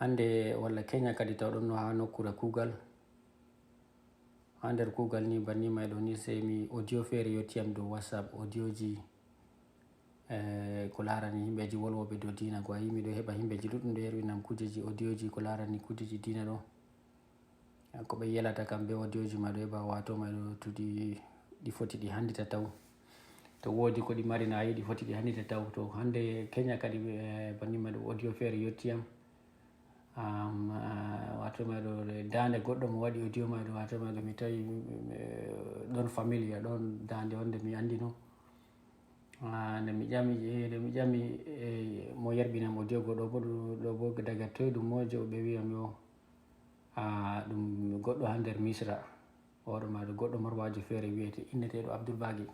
hande walla Kenya kadi tawɗon no ha nokkure kuugal. Ha nder kuugal ni banni mayɗo ni sey mi audio feere yettiyam dow WhatsApp, audioji ko larani himɓeji wolwoɓe dow dina. Ko a yi miɗo heɓa himɓeji ɗuɗɗum ɗo yerwinam kujeji audioji ko larani kujeji dina ɗo, ko ɓe yelata kam be audioji maɗo heɓa wato maɗo to ɗi foti ɗi handita taw, to woodi ko ɗi mari na yi ɗi foti ɗi handita taw. To hande Kenya kadi banni maɗo audio feere yettiyam wato maɗo dande goɗɗo mo waɗi audio maɗo, wato maɗo mi tawi ɗon familia ɗon dande wonde mi andino. Nde mi ƴami mo yerbinam audio goɗo bo ɗo bo daga toye ɗum mojo, ɓe wiyam yo ɗum goɗɗo ha nder Misra, oɗo maɗo goɗɗo marwajo feere wiyete inneteɗo Abdoulbagi.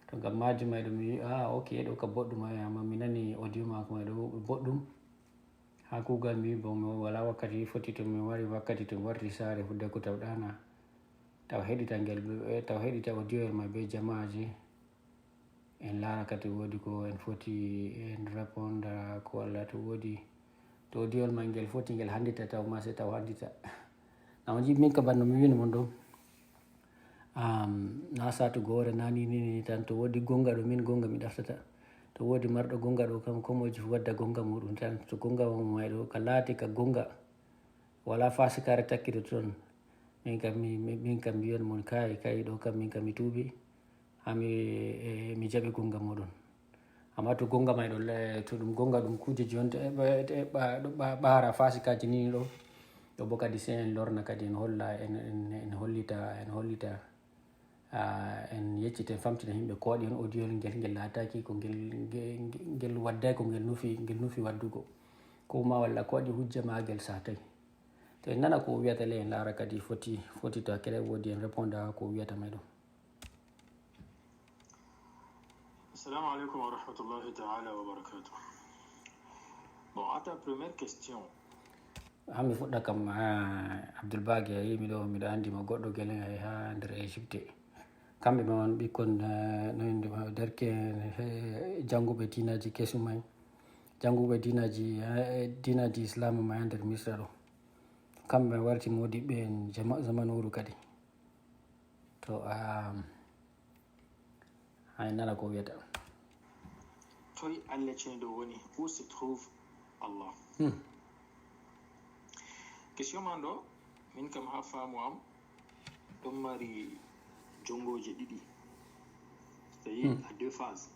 to ngam majum mayɗo mi wi ok ɗo ka boɗɗum, amma mi nani audio mako mayɗo boɗɗum ha kuugal. mi wi bo mi wala wakkati foti to mi wari wakkati to mi warti saare fudde ko tawɗana taw heɗita audio el may be jama'aji en laara kadi woodi ko en foti en répondre ko walla to woodi to audio el may ngel foti ngel handita taw ma se taw handita. Nama ji min ka banno mi wino mon ɗo na satugo hoore nani tan, to woodi gonga ɗo min gonga mi ɗaftata, to woodi marɗo gonga ɗo kam komoje fu wadda gonga muɗum tan. To gonga may ɗo ka laati ka gonga wala fasikare takkito toon, min kam mi wiyan mon kay ɗo kam min kam mi tuubi ha mi jaɓi gonga muɗum. Amma to gonga may ɗo to ɗum gonga ɗum kujeji on ɗo ɓaara fasikaji ni ɗo bo kadi sey en lorna kadi en holla en hollita en yecciten famtina himɓe ko waɗi on audio ngel laataki ko ngel wadday ko ngel nufi waddugo, ko ma walla ko waɗi hujja magel satay. to en nana ko wiyata le en laara kadi foti to hakkile woodi en réponda ko wiyata may ɗo. Assalamu alaikum wa rahmatullahi ta'ala wa barakatuh. Bon, à ta première question. Mi fuɗɗa kam Abdoulbagi a yi miɗo andima goɗɗo gele ha nder Égypte. Kamɓe ma on ɓikkon derke janguɓe dinaji kesum may, janguɓe dinaji islam may ha nder Misra ɗo. Kamɓe warti modiɓɓe en zamanuru kadi. To en nana ko wiyata. Toy Allah ceniɗo woni, où se trouve Allah? Question man ɗo min kam ha faamu am ɗon mari jongoje ɗiɗi, c'est-à-dire à deux phases.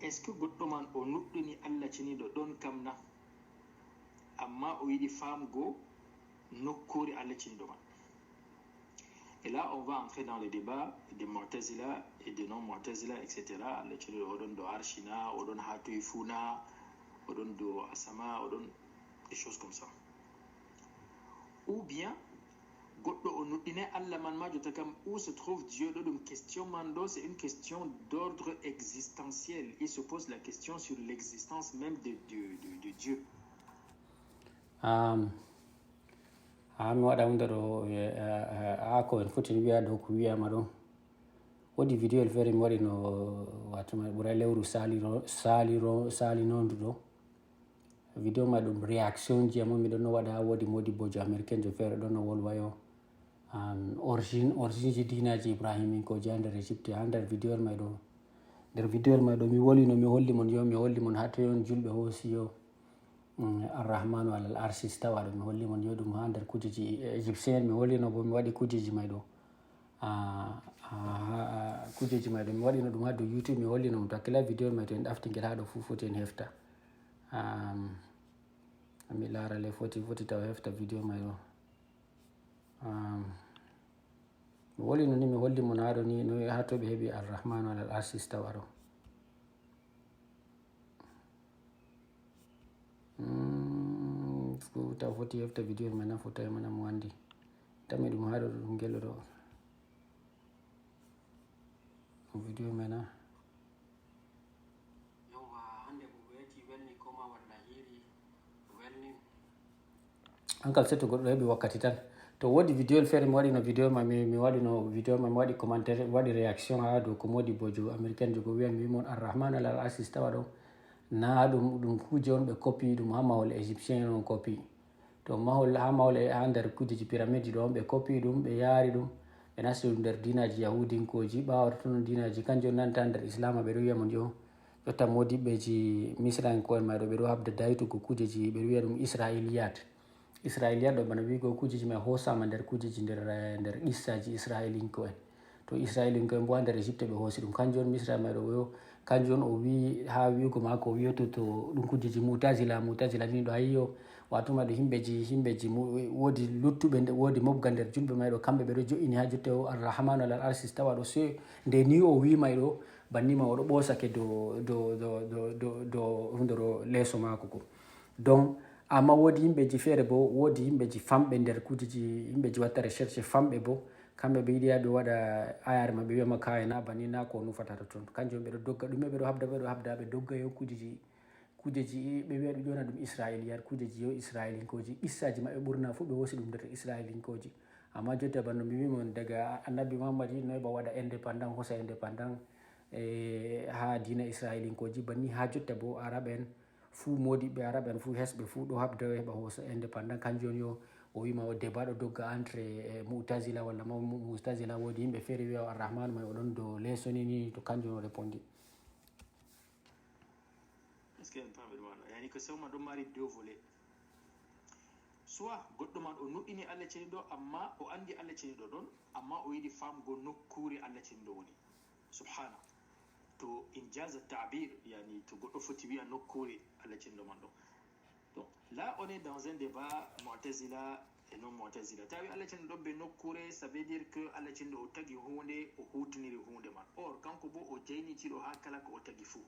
Est-ce que goɗɗo man o nuɗɗini Allah ceniɗo ɗon kam na, amma o yiɗi famgo nokkure Allah ceniɗo man? Et là, on va entrer dans le débat des Mu'tazila et des non-Mu'tazila, etc. Allah ceniɗo oɗon do arshina, oɗon ha toye funa, oɗon do asama, oɗon des choses comme ça. Ou bien goɗɗo o nuɗɗinay Allah man ma jotta kam où se trouve Dieu ɗo ɗum question man ɗo, c'est une question d'ordre existentiel. Il se pose la question sur l'existence même de Dieu. Mi waɗa hunde ɗo ko en foti wiya dow ko wiyama ɗo. Woodi vidéo el feere mi waɗi no wato may ɓuray lewru salinondu ɗo. Vidéo ma ɗum réaction ji amma miɗon no waɗa ha woodi modibbojo américain jo feere ɗon no wolwa yo origine ji dinaji Ibrahim ko ha nder Égypte. Ha nder vidéo el may ɗo mi holli mon ha toye on julɓe hoosi yo arrahmanu alal arshi stawa ɗo. Mi holli mon yo ɗum ha nder kujeji égyptien mi hollino bo mi waɗi kujeji may ɗo mi waɗino ɗum ha dow YouTube. Mi hollino mo to hakkila vidéo may to en ɗafti ngel ha ɗo fu foti en hefta. Mi laara le foti taw hefta vidéo may ɗo. mi hollino ni mi holli mon ha ɗo ni no ha to ɓe heɓi arrahmanu alal arshi stawa ɗo. taw foti hefta vidéo may na fotayi mana mo andi tami ɗum ha ɗo ɗum ngelo ɗo vidéo may na hande ko weti welni koma walla hiri welni ankal se to goɗɗo heɓi wakkati tan. To woodi vidéo feere mi waɗino vidéo ma mi waɗi commentaire, mi waɗi réaction ha dow ko modi bojo américain jo ko wiyam mi wimon arrahman alal arshi stawa ɗo. na ɗum kuje on ɓe copie ɗum ha mahol égyptien on copie to mahol ha mahol ha nder kujeji pyramide ɗo on ɓe copie ɗum ɓe yaari ɗum ɓe nasti ɗum nder dinaji yahudinkoji ɓawa tonon dinaji kanjum nanta nder islama ɓeɗo wiya mo jo jotta modiɓɓeji misranko'en may ɗo ɓeɗo habda daytugo kujeji ɓeɗo wiya ɗum israiliyat ɗo bana wigo kujeji may hosama nder kujeji nder qissaji israilinko'en to israilinko'en bo ha nder égypte ɓe hoosi ɗum kanjum on misra may ɗo yo kanjum on o wi ha wiugo mako o wiyoto to ɗum kujeji mutazila ni ɗo hayyo watuma ɗo himɓeji woodi luttuɓe woodi mobgal nder julɓe may ɗo kamɓe ɓeɗo jo'ini ha jotte o arrahmanu alal arsis tawa ɗo se nde ni o wi may ɗo bannima oɗo ɓosake do hundero leeso mako ko donc amma woodi yimɓeji feere bo woodi yimɓeji famɓe nder kujeji yimɓeji watta recherche famɓe bo kamɓe ɓe yiɗi ɓe waɗa ayare maɓe wiyama kaye na banni na ko nufatata toon kanjum ɓeɗo dogga ɗume ɓeɗo habda ɓe dogga yo kujeji ɓe wiya ɗum ƴona ɗum israiliyat kujeji yo israilinkoji qissaji maɓɓe ɓurna fuu ɓe wosi ɗum nder israilinkoji amma jotta banno mi wimon daga annabi muhammad noy ba waɗa indépendant hosa indépendant ha dina israilinkoji banni ha jotta bo arabe en fuu modiɓɓe arabe en fuu hesɓe fuu ɗo habda heɓa hosa indépendant kanjum on yo o wima o débat ɗo dogga entre mutazila walla mutazila woodi yimɓe feere wiya arrahmanu may oɗon do leesoni ni to kanjum o répondi est ce que en pamɓe ɗum waɗa yani ko sewma ɗon mari deux volets soit goɗɗo man o nuɗɗini allah ceniɗo amma o andi allah ceniɗo ɗon amma o yiɗi famgo nokkure allah ceniɗo woni subhana to injaza tabir yani to goɗɗo foti wiya nokkure allah ceniɗo man ɗo donc là on est dans un débat mu'tazila et non mu'tazila tawi allah ceniɗo ɗon ɓe nokkure ça veut dire que allah ceniɗo o tagi hunde o hutiniri hunde man or kanko bo o jeynitiɗo ha kala ko o tagi fou.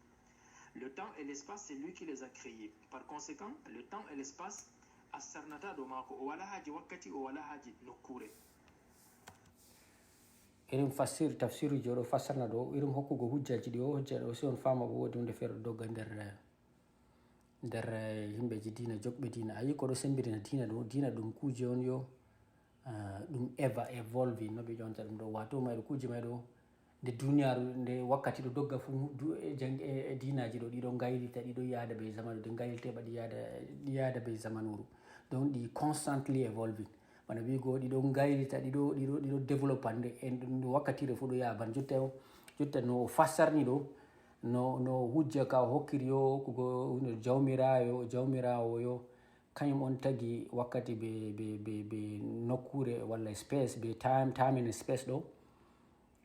Le temps et l'espace, c'est lui qui les a créés. Par conséquent, le temps et l'espace, asarnata do mako o wala haji wakkati o wala haji nokkure. irin tafsiru joɗo fassarna ɗo irin hokkugo hujjaji ɗi o hujja ɗo si on fama bo woodi hunde feere dogga nder yimɓeji dina joɓɓe dina ayi ko ɗo sembirina dina ɗum kuje on yo ɗum evolving no ɓe ƴonta ɗum ɗo wato mayɗo kuje may ɗo nde duniyaru nde wakkati ɗo dogga fu dinaji ɗo ɗiɗo gaylita ɗiɗo yaada be zamanu ɗi gaylita heɓa ɗi yaada be zamanuru donc ɗi constantly evolving bana wigo ɗiɗo gaylita ɗiɗo développande en wakkatire fu ɗo yaha ban jotta no fassarni ɗo no hujja ka o hokkiri yo hokkugo jawmirawo yo kañum on tagi wakkati be nokkure walla space be time and space ɗo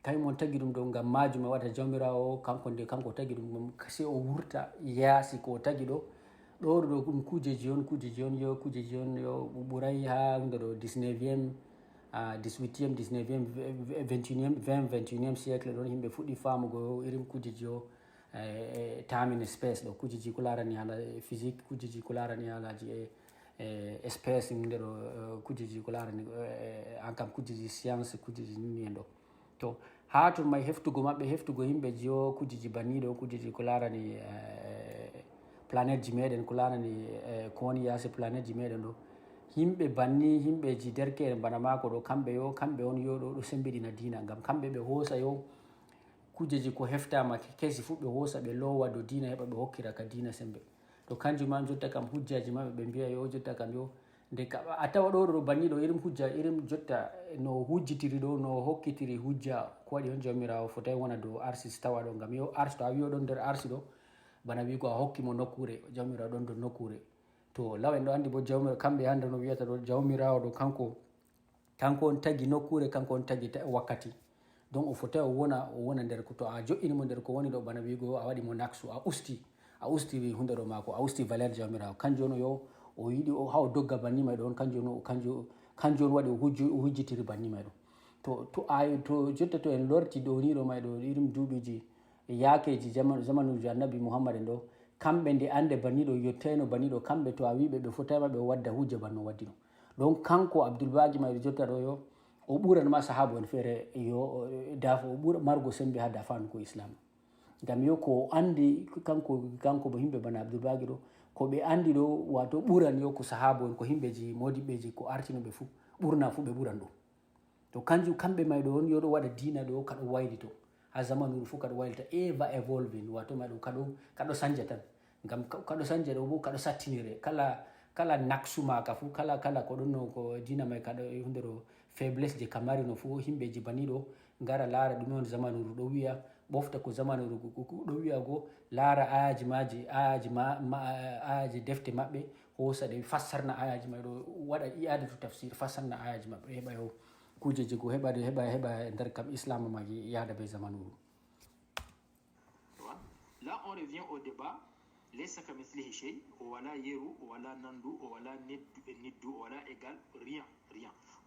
kañum on tagi ɗum ɗo ngam majum e waɗata jawmirawo kanko tagi ɗum se o wurta yaasi ko tagi ɗo ɗum kujeji on yo ɓuray ha hunde ɗo 18e 21e siècle ɗon yimɓe fuɗɗi famugo irin kujeji o time space ɗo kujeji ko larani hala physique kujeji ko larani halaji space hunde ɗo kujeji ko larani ankam kujeji science kujeji nini en ɗo to ha to may heftugo yimɓeji yo kujeji banniɗo kujeji ko larani planète ji meɗen ko larani ko woni yaasi planète ji meɗen ɗo yimɓe banni yimɓeji derke'en bana mako ɗo kamɓe on yo ɗo sembiɗina dina ngam kamɓe ɓe hoosa yo kujeji ko heftama kesi fu ɓe hoosa ɓe lowa do dina heɓa ɓe hokkira ka dina sembe to kanjum man jotta kam hujjaji maɓɓe ɓe mbiya yo jotta kam yo nde a tawa ɗo banniɗo irin hujja irin jotta no hujjitiri ɗo no hokkitiri hujja ko waɗi on jawmirawo fotayi wona dow arsis tawa ɗo ngam yo ars to a wiyo ɗon nder arsi ɗo bana wigo a hokkimo nokkure jawmirawo ɗon dow nokkure to law en ɗo andi bo jawmirawo kamɓe hande no wiyata ɗo jawmirawo ɗo kanko on tagi nokkure kanko on tagi wakkati donc o fotayi o wona nder to a jo'inimo nder ko woni ɗo bana wigo a waɗimo naksu a usti hunde ɗo mako a usti valeur jawmirawo kanjum on yo o yiɗi ha o dogga banni may ɗo on kanjum on waɗi o hujjitiri banni may ɗo to jotta to en lorti dow ni ɗo may ɗo irin duuɓiji yaakeji zamanuji annabi muhammad en ɗo kamɓe nde ande banniɗo yottayno banniɗo kamɓe to a wiɓe ɓe fotayma ɓe wadda hujja banno waddi ɗo donc kanko abdoulbagi mayɗo jotta ɗo yo o ɓuranma sahabu en feere yo dafo o ɓura margo sembe ha dafanu ko islam ngam yo ko andi kanko bo yimɓe bana abdoulbagi ɗo ko ɓe andi ɗo wato ɓuran yo ko sahabu en ko yimɓeji modiɓɓeji ko artinoɓe fu ɓurna fu ɓe ɓuran ɗo to kamɓe mayɗo on yo ɗo waɗa dina ɗo kaɗo waylito ha zamanuru fu kaɗo waylita evolving wato maɗum kaɗo sanja tan ngam kaɗo sanje ɗo bo kaɗo sattinire kala naksuma ka fu kala ko ɗon no ko dina mai kaɗo hunde ɗo faiblesse je kamari no fu himɓeji baniɗo ngara laara ɗume on zamanuru ɗo wiya ɓofta ko zamanuru ɗo wiya go laara ayaji defte maɓɓe hosa ɗe fassarna ayaji mai ɗo waɗa i'adatu tafsir fassarna ayaji maɓɓe heɓa yo kujeji go heɓa nder kam islam magi yahda be zamanuru. Là, on revient au débat. Laisse comme mislihi shay, wala yeru, wala nandu, wala niddu, wala égal, rien.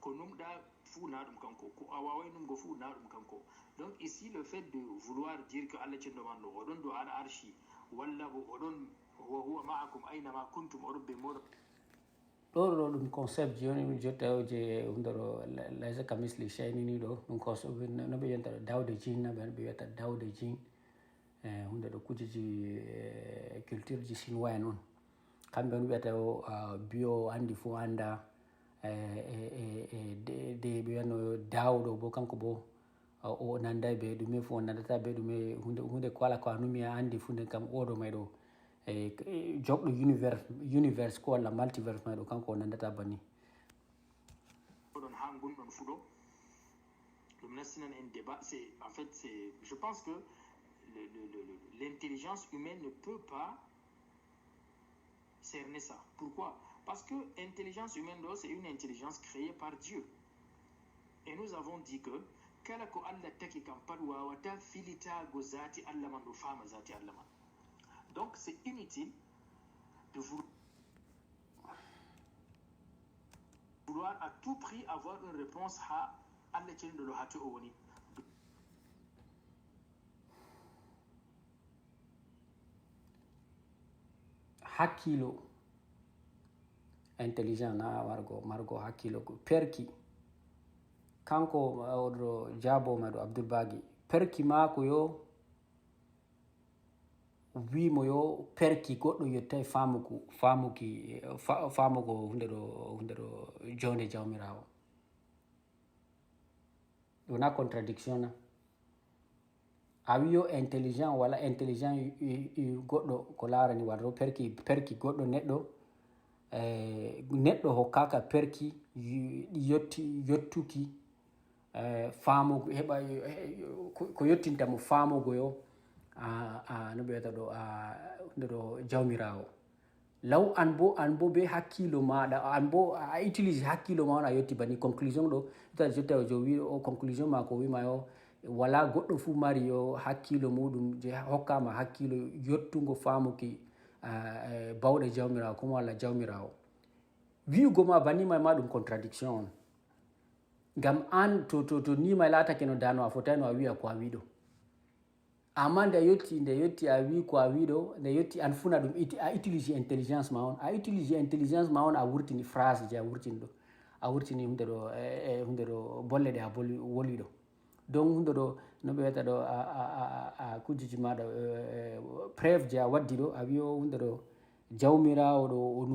Ko numda fu na dum kanko, ko awaway num go fu na dum kanko. Donc ici le fait de vouloir dire que Allah ci demando odon do ala arshi walla bo odon wa huwa ma'akum aina ma kuntum urbi mur. Ɗo ɗum concept joni mi jotta o je hundoro laysa ka misli shay ni ɗo ɗum concept no ɓe yonta dawde jin na ɓe wiyata dawde jin. Hunde ɗo kujeji culture ji chinois en on kamɓe on wiyata o bio andi fo anda de ɓe wiyano dawɗo bo kanko bo o nanday be ɗume fo o nandata be ɗume hunde ko ala ko a numi a andi fu nden kam oɗo may ɗo joɓɗo universe ko walla multiverse may ɗo kanko o nandata banni ɗon ha gonɗon fu ɗo ɗum nastinan en débat c'est en fait c'est je pense que l'intelligence humaine ne peut pas cerner ça. Pourquoi? Parce que l'intelligence humaine, c'est une intelligence créée par Dieu. Et nous avons dit que donc c'est inutile de vouloir à tout prix avoir une réponse à Allah de lo hatu woni. hakkilo intelligent na margo hakkilo perki kanko oɗo jabo maɗo abdoulbagi perki mako yo wimo yo perki goɗɗo yettai famugo hunde ɗo jonde jawmirawo wona contradiction na a wi yo intelligent wala intelligent goɗɗo ko larani waɗo perki goɗɗo neɗɗo hokkaka perki yottuki famugo heɓa ko yottintamo famugo yo no ɓeyata ɗo hunde ɗo jawmirawo law an bo be hakkilo maɗa an bo a utilise hakkilo ma on a yetti bani conclusion ɗo jotta jo wi o conclusion ma ko wima yo wala goɗɗo fu mari yo hakkilo muɗum je hokkama hakkilo yottugo famuki bawɗe jawmirawo comme walla jawmirawo wi'ugo ma banima ma ɗum contradiction on ngam an to nima latake no dano a fotani a wi'a ko a wiɗo amma nde yetti a wi ko a wiɗo nde yetti an funa ɗum a utilise intelligence ma on a wurtini phrase je a wurtini ɗo a wurtini hunde ɗo bolle ɗe a woli ɗo donc hunde ɗo no ɓe wiyata ɗo a kujeji maɗa preuve je a waddi ɗo a wi o hunde ɗo jawmirawo ɗo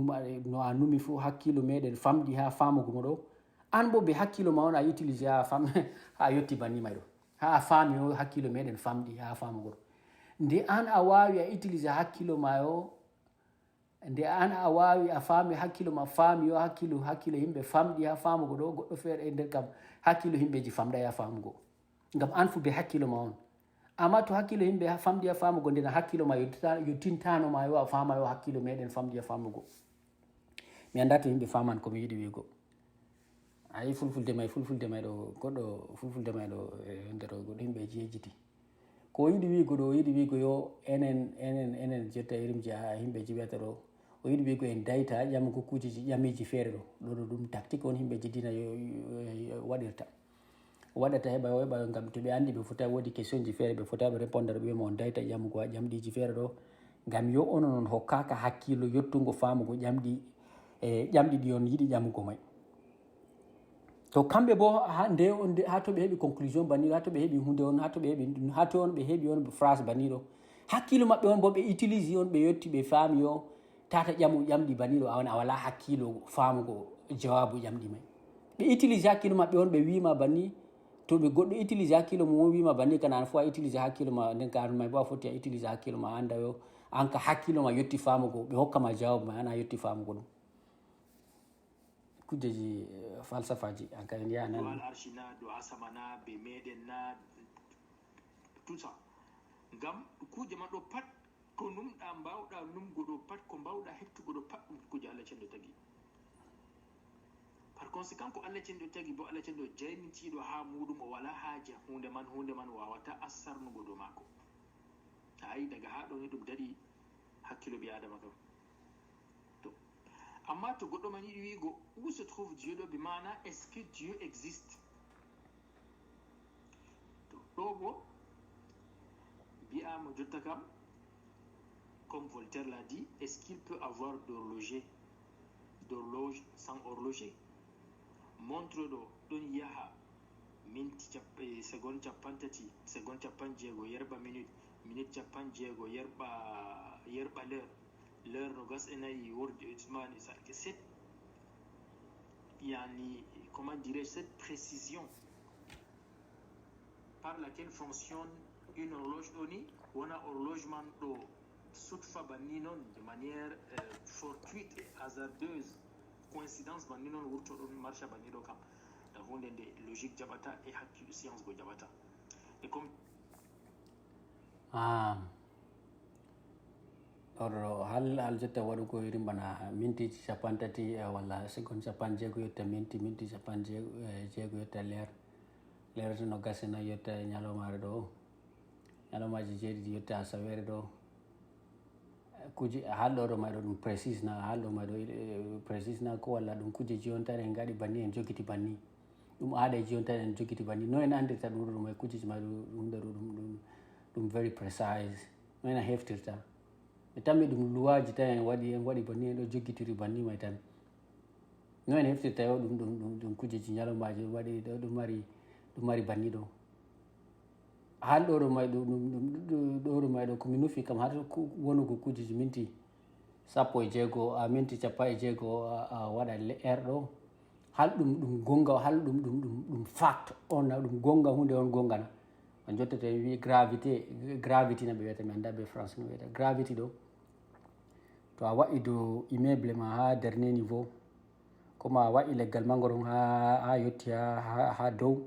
no a numi fu hakkilo meɗen famɗi ha famugo mo ɗo an bo be hakkilo ma on a utilise ha yetti bannima ɗo ha a faami o hakkilo meɗen famɗi ha famugo ɗo nde an a wawi a utilise hakkilo ma yo nde an a wawi a faami hakkilo ma faami yo hakkilo yimɓe famɗi ha famugo ɗo goɗɗo feere e nder kam hakkilo yimɓeji famɗa ha famugo ngam an fu be hakkilo ma on amma to hakkilo yimɓe famɗi ha famugo ndena hakkilo ma yottintano ma yo a fama yo hakkilo meɗen famɗi ha famugo mi anda to yimɓe faman komi yiɗi wigo ayi fulfulde may ɗo goɗɗo fulfulde may ɗo nder goɗɗo yimɓeji yejjiti ko yiɗi wigo yo enen jotta irim je yimɓeji wiyata ɗo o yiɗi wigo en dayta ƴamugo kujeji ƴamiji feere ɗo ɗum tactique on yimɓeji dina waɗata heɓa ngam to ɓe andi ɓe fota woodi question ji feere ɓe fota ɓe répondre ɓe wiyama on dayta ƴamugo ƴamɗiji feere ɗo ngam yo ono noon hokkaka hakkilo yottugo famugo ƴamɗi ɗi on yiɗi ƴamugo may to kamɓe bo ha to ɓe heeɓi conclusion banniɗo ha to ɓe heeɓi hunde on ha to on ɓe heeɓi on phrase banniɗo hakkilo maɓɓe on bo ɓe utilise on ɓe yetti ɓe faami yo tata ƴamɗi banniɗo a wala hakkilo famugo jawabu ƴamɗi may ɓe utilise hakkilo maɓɓe on ɓe wima banni to ɓe goɗɗo utilise hakkilo mum wima banni kana an fo a utilise hakkilo ma nden ka an may bo a foti a utilise hakkilo ma anda yo an ka hakkilo ma yetti famugo ɓe hokkama jawab ma ana yetti famugo ɗum kujeji falsafaji an ka en yaha do nan al'arshi na do asama na be meɗen na tout ça ngam kuje man ɗo pat ko numɗa mbawɗa numgo ɗo pat ko mbawɗa hettugo ɗo pat ɗum kuje Allah cenɗo tagi par conséquent ko Allah cenɗo tagi bo Allah cenɗo jaynitiɗo ha muɗum o wala haaja hunde man wawata assarnugo dow maako ayi daga ha ɗo ni ɗum daɗi hakkilo ɓi adama kam to amma to goɗɗo man yiɗi wiigo où se trouve Dieu ɗo bi mana est ce que Dieu existe to ɗo bo mbiyama jotta kam comme Voltaire l'a dit, est-ce qu'il peut avoir d'horloge sans horloger? Montre do don yaha minti seconde capantati seconde capanjego yerba minute capanjego yerba l'heure no gas enayi worde utmani sarke set yani comment dirais-je cette précision par laquelle fonctionne une horloge doni wona horloge man do sutfa banni non de manière fortuite et hasardeuse coïncidence banni non wurto ɗon marcha banni ɗo kam da hunde nde logique jaɓata e hakkilo science go jaɓata et comme oɗo hal jotta waɗugo irin bana mintiji capantati walla seconde capanjeego yetta minti capanjeego yetta leer to no gasena yetta ñalomare ɗo ñalomaji jeeɗiɗi yetta asawere ɗo kuje halɗoɗo mayɗo ɗum précise na halɗo mayɗo précise na ko walla ɗum kujeji on tan en gaɗi banni en jogiti banni ɗum aadaji on tan en jogiti banni no en andirta ɗum ɗo ɗum e kujeji mayɗo ɗumɗo ɗum very précise no en a heftirta ɓe tammi ɗum luwaji tan en waɗi banni en ɗo joggitiri banni may tan no en heftirta yo ɗum kujeji ñalomaji waɗi ɗum mari banni ɗo halɗoɗo mayɗo komi nufi kam har wonugo kujeji minti 16 minti 16 waɗa heure ɗo hal ɗum gonga hal ɗum fact on ɗum gonga hunde on gongana on jotta to wi gravity na ɓe wiyata mi anda ɓe france no wiyata gravity ɗo to a waɗi dow immeuble ma ha dernier niveau comme a waɗi leggal mangoro ha yetti ha dow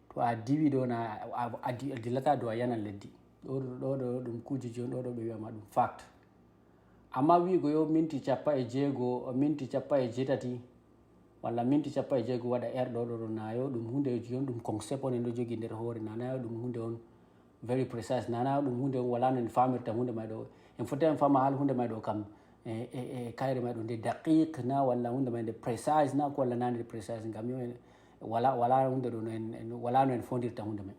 to a diwi ɗo na a dillata dow a yanan leddi ɗo ɗum kujeji on ɗo ɓe wiyama ɗum fact amma wigo yo minti 16 minti 18 walla minti 16 waɗa heure ɗo nayo ɗum hundeji on ɗum concept on en ɗo jogi nder hoore nanayo ɗum hunde on very précise nanayo ɗum hunde on wala no en famirta hunde may ɗo en foti en fama hal hunde may ɗo kam e kayre may ɗo nde daqique na walla hunde may nde précise na ko walla na nde précise ngam yo wala hunde ɗo wala no en fondirta hunde may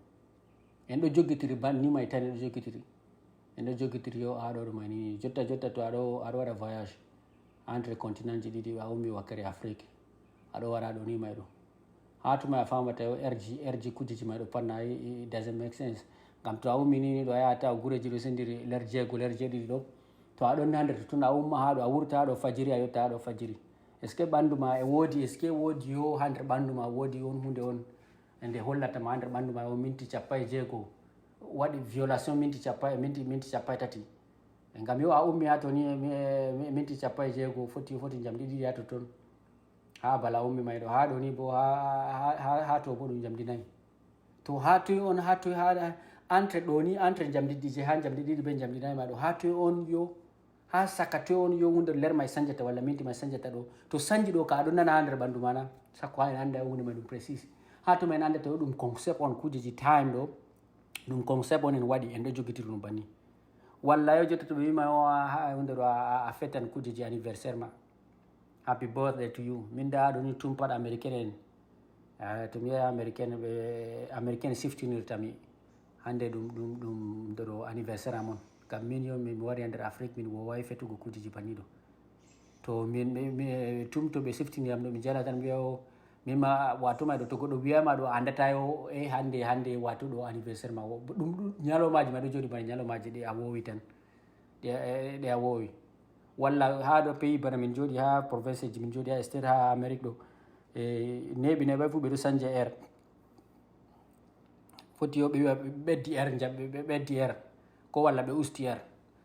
en ɗo joggitiri banni may tan en ɗo joggitiri yo ha ɗo may ni jotta to aɗo waɗa voyage entre continent ji ɗiɗi a ummi wakkere afrique aɗo wara ɗo ni may ɗo ha tuma a famata yo rg kujeji may ɗo panna doesn't make sense ngam to a ummi ni ɗo a yahata gureji ɗo sendiri ler jeeɗiɗi ɗo to aɗon na nder totton a umma ha ɗo a wurta ha ɗo fajiri a yotta ha ɗo fajiri est ce que ɓanndu ma e woodi est ce que woodi yo ha nder ɓanndu ma woodi on hunde on nde hollatama ha nder ɓanndu ma o minti 16 waɗi violation minti 13 ngam yo a ummi ha to ni minti 16 foti jamɗi ɗiɗi ha totton ha bala ummi may ɗo ha ɗo ni bo ha to bo ɗum jamdi 4 to ha toy on ha entre ɗo ni entre jamdi ɗiɗi ha jamdi ɗiɗi be jamdi 4 ma ɗo ha toy on yo ha saka toy on yo hunde ler may sanjata walla minti may sanjata ɗo to sanji ɗo ka aɗon nana ha nder ɓanndu mana sakko ha en anda hunde may ɗum précise ha tuma en andata yo ɗum concept on kujeji time ɗo ɗum concept on en waɗi en ɗo jogitiri ɗum banni walla yo jotta to ɓe wima o hunde ɗo a fetan kujeji anniversaire ma happy birthday to you min da ɗo ni tum pat américaine en to mi yaha américaine siftinirtami hande ɗum ɗo anniversaire amon ngam min yo min wari nder afrique min wowawi fetugo kujeji banni ɗo to tum to ɓe siftiniyam ɗo mi jala tan mbiya o mima watuma ɗo to goɗɗo wiyama ɗo andata yo hande watu ɗo anniversaire ma ɗum ñalomaji ma ɗo jooɗi bana ñalomaji ɗe a wowi tan ɗe a wowi walla ha ɗo pays bana min jooɗi ha province ji min jooɗi ha state ha amérique ɗo neɓi neɓay fu ɓe ɗo sanja air foti yo ɓe wiya ɓe ɓeddi air ɓe ɓeddi air ko walla ɓe usti air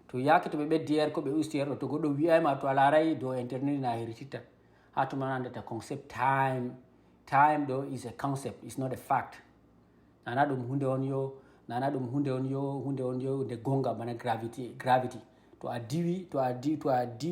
to to yake to ɓe ɓeddi er ko ɓe usti er ɗo to goɗɗo wiyayma to a laaray dow internet na herititta ha to man andata concept time ɗo is a concept, is not a fact. Nana ɗum hunde on yo nde gonga bana gravity to a diwi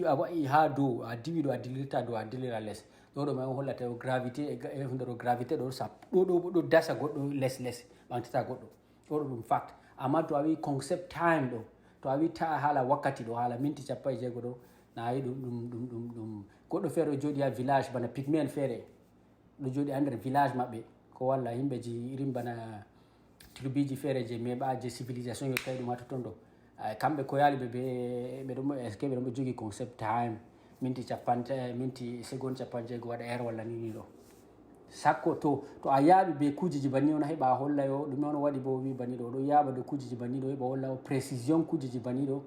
a wa'i ha dow a diwi ɗo a dilirta dow a dilira less ɗo may on hollata gravité e hunde ɗo gravité ɗo ɗo dasa goɗɗo less ɓantata goɗɗo ɗo ɗum fact. Amma to a wi concept time ɗo to a wi ta haala wakkati ɗo haala minti 16 ɗo na yi ɗum goɗɗo feere ɗo jooɗi ha village bana pygme en feere ɗo jooɗi ha nder village maɓɓe ko walla yimɓeji irin bana tribiji feere je meɓa je civilisation yo tawi ɗum ha toton ɗo kamɓe ko yaali ɓe ɗon ɓe jogi concept time minti seconde 16 waɗa heure walla nini ɗo sakko to a yaaɓi be kujeji banni on heɓa a holla yo ɗume on waɗi bo wi banni ɗo ɗo yaaɓa do kujeji banni ɗo heɓa holla o précision kujeji banni ɗo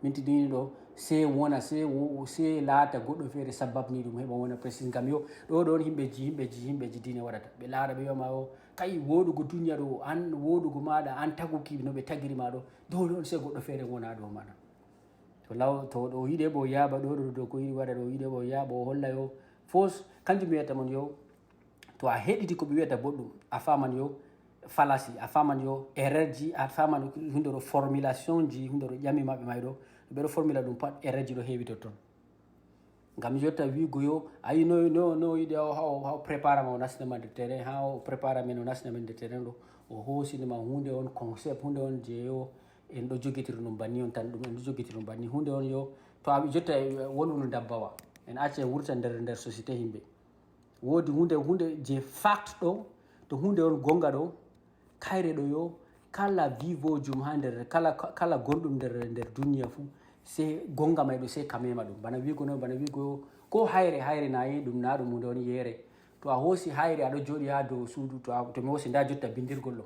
minti nini ɗo se wona se laata goɗɗo feere sababni ɗum heɓa wona précise ngam yo ɗo ɗon himɓeji dine waɗata ɓe laara ɓe wiyama o kay woɗugo duniya ɗo an woɗugo maɗa an taguki no ɓe tagiri ma ɗo dow ɗon se goɗɗo feere wona ɗo maɗa to ɗo yiɗe ɓo yaaɓa ɗo ko yiɗi waɗa ɗo yiɗe ɓo yaaɓa o holla yo fausse kanjum wiyata mon yo to a heɗiti ko ɓe wiyata boɗɗum a faman yo falasi a faman yo erreur ji a faman hunde ɗo formulation ji hunde ɗo ƴami maɓɓe may ɗo ɓeɗo formula ɗum pat erreur ji ɗo heewi totton ngam jotta wigo yo ayi no yiɗi ha prépara ma o nasnama nder terrain ha o prépara men o nasnama nder terrain ɗo o hoosinima hunde on concept hunde on je yo en ɗo jogitiri ɗum banni on tan ɗum en ɗo jogitiri ɗum banni hunde on yo to a jotta wonunu dabbawa en acca en wurta nder société yimɓe woodi hunde je fact ɗo to hunde on gonga ɗo kayre ɗo yo kala vivojum ha nder kala gonɗum nder duniya fuu se gonga may ɗo se kamema ɗum bana wigo ko hayre na yi ɗum na ɗum hunde on yeere to a hoosi hayre aɗo jooɗi ha dow suudu to mi hoosi nda jotta bindirgol ɗo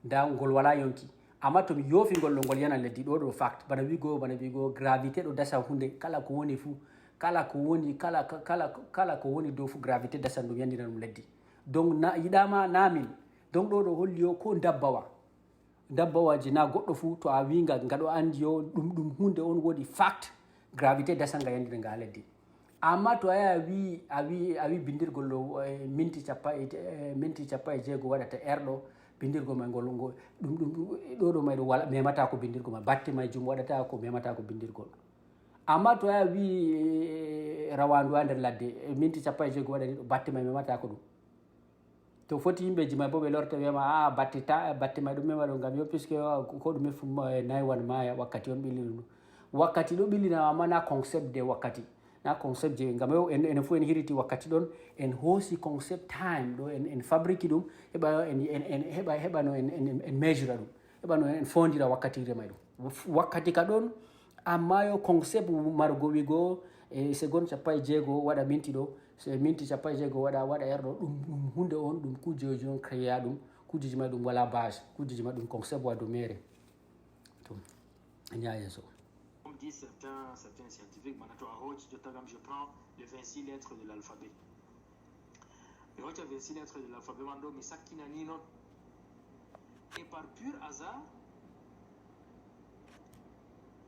nda ngol wala yonki amma to mi yoofi ngol ɗo ngol yana leddi ɗo fact bana wigo gravité ɗo dasa hunde kala ko woni fuu kala ko woni dow fu gravité dasan ɗum yandina ɗum leddi donc yiɗama namin donc ɗo holli yo ko dabbawaji na goɗɗo fuu to a winga ngaɗo andi yo ɗum hunde on woodi fact gravité dasanga yandina nga leddi amma to a wi bindirgol ɗo minti 16 waɗata erɗo bindirgol may ngol ɗo may ɗo wala memata ko bindirgol ma batte may jum waɗata ko memata ko bindirgol amma to a wi rawandu ha nder ladde minti 16 waɗani ɗo batte may memata ko ɗum to foti yimɓeji may bo ɓe lorta wiyama batte may ɗum mema ɗo ngam yo puisque ko ɗume fu naywan maya wakkati on ɓillini ɗum wakkati ɗo ɓillinama amma na concept de wakkati na concept je ngam yo enen fu en hiriti wakkati ɗon en hoosi concept time ɗo en fabrique ɗum heɓa no en mesure ɗum heɓa no en fondira wakkatire may ɗum wakkati ka ɗon amma yo concept margo wigo seconde 16 waɗa minti ɗo minti 16 waɗa erɗo ɗum hunde on ɗum kujeji on créa ɗum kujeji ma ɗum wala base kujeji ma ɗum concept wa dow mere to en yaa yeeso. Comme dit certains scientifiques, je prends les 26 lettres de l'alphabet. Les 26 lettres de l'alphabet, et par pur hasard,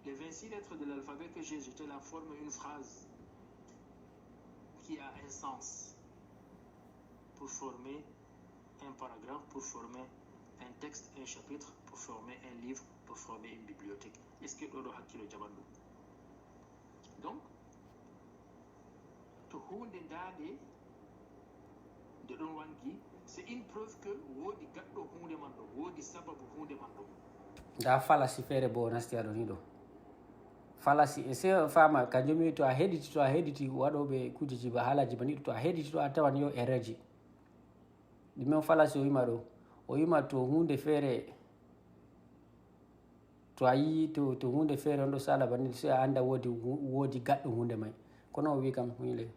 les 26 lettres de l'alphabet que j'ai jeté la forme une phrase qui a un sens pour former un paragraphe, pour former un texte, un chapitre, pour former un livre, pour former une bibliothèque. Est-ce que Dodo Hakilo Jabandou? Donc, to hunde ndade de don wangi, c'est une preuve que wodi gaddo hunde man do, wodi sababu hunde man do. Da falasi fere bo nasti ado ni do. Falasi e se fama kanjumi to a hediti waɗoɓe kujeji ba haalaji bani to a hediti to a tawan yo erreur ɗumen falasi o yima ɗo o yima to hunde feere to a yi to hunde feere on ɗo sala banni se a anda woodi gaɗɗo hunde may kono o wi kam huile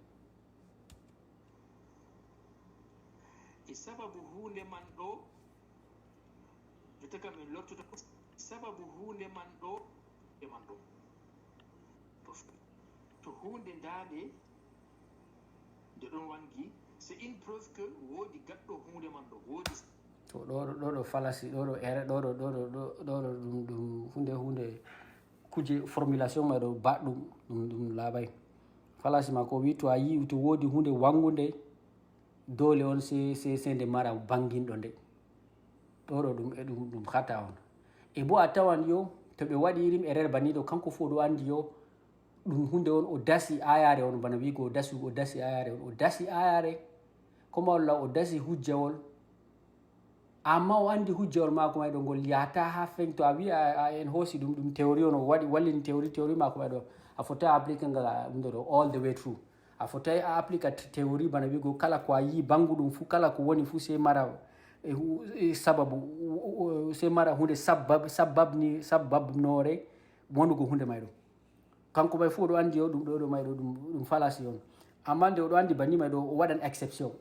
e sababu hunde man ɗo jotta kam en lottuta sababu hunde man ɗo e man ɗo to hunde ndade de ɗon wangi c'est une preuve que woodi gaɗɗo hunde man ɗo woodi to ɗo falasi ɗo ere ɗo ɗum hunde kuje formulation ma ɗo baɗɗum ɗum laaɓay. Falasi ma ko wi to a yi to woodi hunde wangude dole on se nde mara banginɗo nde ɗo ɗum hata on. E bo a tawan yo to ɓe waɗi irim erreur banniɗo kanko fu ɗo andi yo ɗum hunde on o dasi ayare on, bana wigo o dasi ayare on, o dasi ayare comme walla o dasi hujjawol, amma o andi hujjawol mako mayɗo ngol yahata ha feŋ. To a wi en hoosi ɗum théorie on, o waɗi wallini théorie mako mayɗo, a fota applique ngal ɗum ɗo all the way through. A fotai a applique théorie bana wigo kala ko a yi banguɗum fu, kala ko woni fu se mara sababu, se mara hunde sabbabnore wonugo hunde mayɗo. Kanko may fu oɗo andi yo ɗum ɗo mayɗo ɗum falasi on. Amma nde oɗo andi banni mayɗo o waɗan exception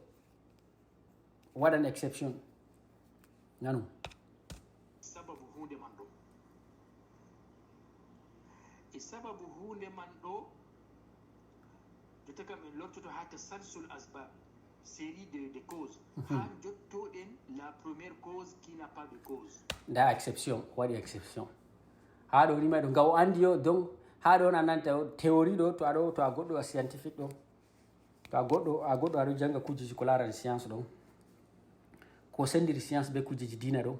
nanu sababu hunde man ɗo, e sababu hunde man ɗo jotta kam en lortoto ha tasalsul asbab, série de causes. Ha jottoɗen la première cause qui n'a pas de cause. Nda exception, waɗi exception ha ɗo ni mayɗo ngam o andi yo. Donc ha ɗo on a nanta théorie ɗo, to a goɗɗo a scientifique ɗo, to a goɗɗo aɗo janga kujeji ko larani science ɗo, ko sendiri science be kujeji dina ɗo,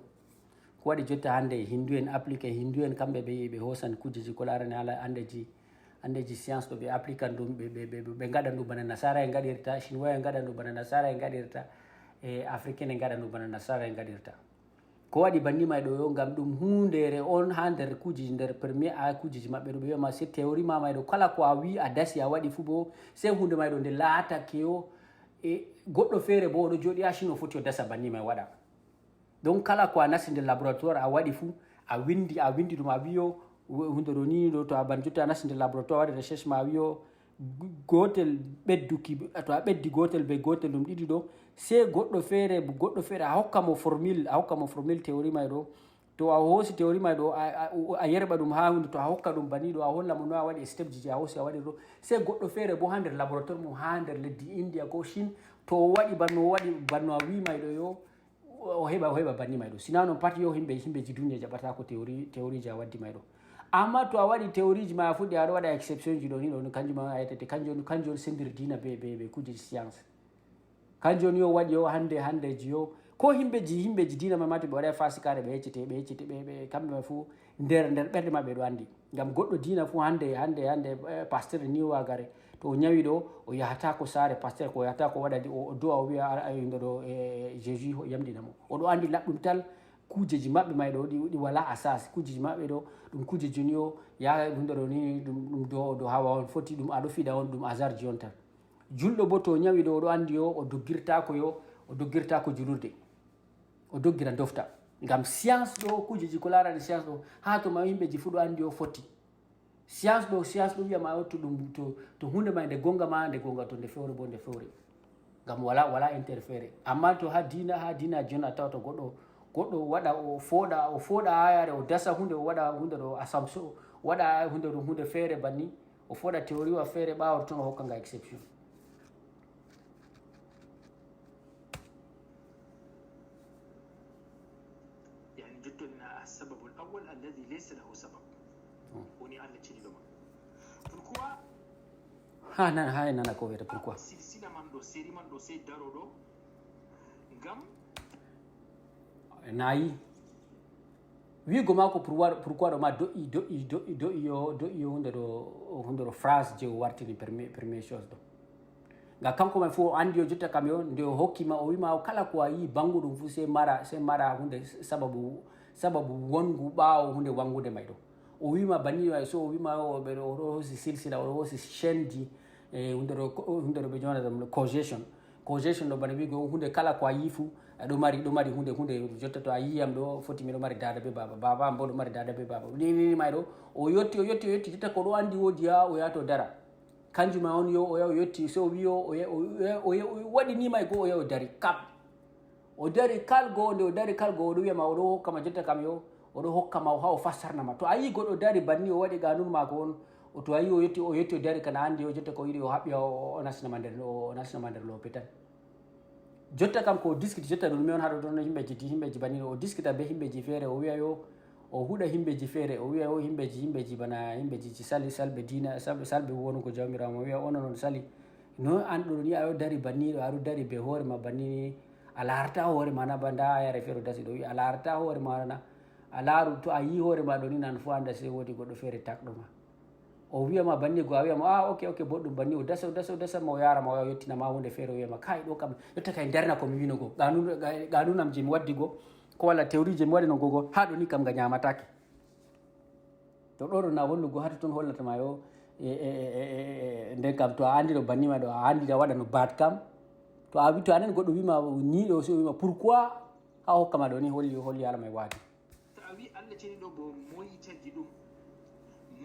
ko waɗi jotta hande hindu en applique, hindu en kamɓe ɓe hosan kujeji ko larani ala andeji science ɗo ɓe appliquan ɗum ɓe gaɗan ɗum bana nasara en gaɗirta, chinois en gaɗan ɗum bana nasara en gaɗirta, e africain en gaɗan ɗum bana nasara en gaɗirta. Ko waɗi banni mayɗo yo ngam ɗum hundere on ha nder kujeji, nder premier a kujeji maɓɓe ɗo ɓe wiyama se théorie ma mayɗo kala ko a wi a dasi a waɗi fu bo se hunde mayɗo nde laatake yo e goɗɗo feere bo oɗo jooɗi ha Chine o foti o dasa banni may waɗa. Donc kala ko a nasti nder laboratoire a waɗi fu a windi ɗum a wiyo hunde ɗo ni ɗo, to a ban jotta a nasti nder laboratoire waɗi recherche ma a wiyo gotel ɓedduki, to a ɓeddi gotel be gotel ɗum ɗiɗi ɗo, se goɗɗo feere a hokka mo formule théorie may ɗo. To a hoosi théorie may ɗo a yerɓa ɗum ha hunde, to a hokka ɗum banni ɗo a holla mo no a waɗi step ji a hoosi a waɗi ɗo, se goɗɗo feere bo ha nder laboratoire mum ha nder leddi India ko Chine, to o waɗi banno a wi mayɗo yo o heɓa banni mayɗo. Sina noon pat yo himɓeji duniya jaɓata ko théorie ji a waddi mayɗo. Amma to a waɗi théorie ji ma a fuɗɗi aɗo waɗa exception ji ɗo ni ɗo, kanjum ma a yettate kanjum on sendiri dina be kujeji science. Kanjum on yo waɗi yo handeji yo ko himɓeji dina ma to ɓe waɗa fasikare ɓe yeccete ɓe kamɓe ma fu nder ɓerde maɓɓe ɗo andi. Ngam goɗɗo dina fu hande pasteur ni wagare to o ñawi ɗo o yahata ko saare pasteur, ko yahata ko waɗa o do'a o wiya yimɓe ɗo Jésus yamdinamo, oɗo andi laɓɗum tal kujeji maɓɓe may ɗo ɗi wala asas. Kujeji maɓɓe ɗo ɗum kujeji ni o ya hunde ɗo ni ɗum do hawa on foti ɗum aɗo fiɗa on, ɗum hasardji on tan. Julɗo bo to ñawi ɗo oɗo andi yo o doggirta ko julurde, o doggira dofta. Ngam science ɗo kujeji ko larani science ɗo ha to ma yimɓeji fu ɗo andi yo foti. Science ɗo wiyama to ɗum to hunde ma nde gonga to nde fewre bo nde fewre, ngam wala interfere. Amma to ha dina joni a tawata goɗɗo waɗa o fooɗa ayare o dasa hunde, o waɗa hunde ɗo assumption, waɗa hunde feere banni, o fooɗa théorie wa feere ɓawo ton o hokka nga exception. يعني جدنا السبب الأول الذي ليس له سبب وني أنا تشيني لما pourquoi ha nana ko wiyata pourquoi silsila man ɗo série man ɗo sey daro ɗo ngam nayi wigo mako pourquoi ɗo ma do'i yo hunde ɗo phrase je o wartini premier chose ɗo. Nga kanko mai fu o andi o jotta kam yo nde o hokkima o wima kala ko a yi banguɗum fu se mara hunde sababu wongu ɓawo hunde wangude may ɗo. O wima banni way, so o wima oɗo hoosi silsila, oɗo hoosi chaine ji hunde ɗo ɓe jonata ɗum causation ɗo, bana wigo hunde kala ko a yi fu ɗo mari hunde jotta to a yiyam ɗo foti miɗo mari dada be baba am bo ɗo mari dada be baba ni may ɗo o yetti jotta ko ɗo andi wodi ha o yaha to dara, kanjum ma on yo o yaha o yetti, so o wi o waɗi ni may go o yaha o dari kap, o dari kalgo, nde o dari kalgo oɗo wiyama oɗo hokkama jotta kam yo oɗo hokkama ha o fassarnama. To a yi goɗɗo dari banni o waɗi ganun mako on, to a yi o yetti o dari kana andi o jotta ko yiɗi o haɓɓi o nasnama nder loope tan. Jotta kam ko diskiti jotta ɗum mi on haɗo ɗon himɓeji banni o diskita be himɓeji feere o wiya yo o huɗa himɓeji feere o wiya o himɓeji bana himɓeji salɓe dina salɓe wonugo jawmirawo ma wiya ono noon sali no an ɗo ni aɗo dari banniɗo aɗo dari be hoore ma banni a larata hoore ma na ba nda yare feere dasi ɗo wi a larata hoore ma na a laaru to a yi hoore ma ɗo ni nan fo anda se woodi goɗɗo feere takɗo ma o wiyama banni go a wiyama ok boɗɗum banni o dasa ma o yarama o yettinama hunde feere o wiyama kay ɗo kam yotta kay nderna komi wino go ganunam je mi waddi go ko walla théorie je mi waɗi no gogo ha ɗo ni kam nga ñamatake to ɗo ɗo na hollugo hata toon hollatama yo nden kam to a andi ɗo banni ma ɗo a andi a waɗa no bat kam to a wi to anen goɗɗo wima ñiɗo so wima pourquoi ha hokkama ɗo ni holli ala may waadi to a wi Allah ceni ɗo bo moyi taggi ɗum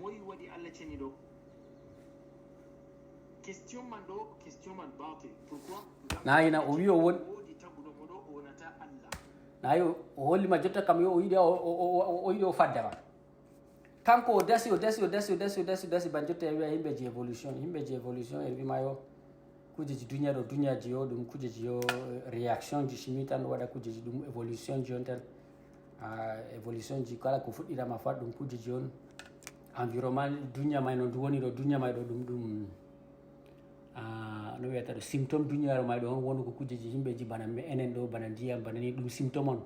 moyi waɗi Allah ceni ɗo question man baate pourquoi nayina o wi o won woodi tagguɗo mo ɗo o wonata Allah nayi o hollima jotta kam yo o yiɗi o yiɗi o faddama kanko o dasi ban jotta e wiya himɓeji évolution en wima yo kujeji duniyaji yo ɗum kujeji yo réaction ji chimie tan waɗa kujeji ɗum évolution ji on tan évolution ji kala ko fuɗɗirama fat ɗum kujeji on environnement duniya may no ndu woni ɗo duniya may ɗo ɗum no wiyata ɗo symptôme duniyaru may ɗo on wonugo kujeji himɓeji bana enen ɗo bana ndiyam bana ni ɗum symptôme on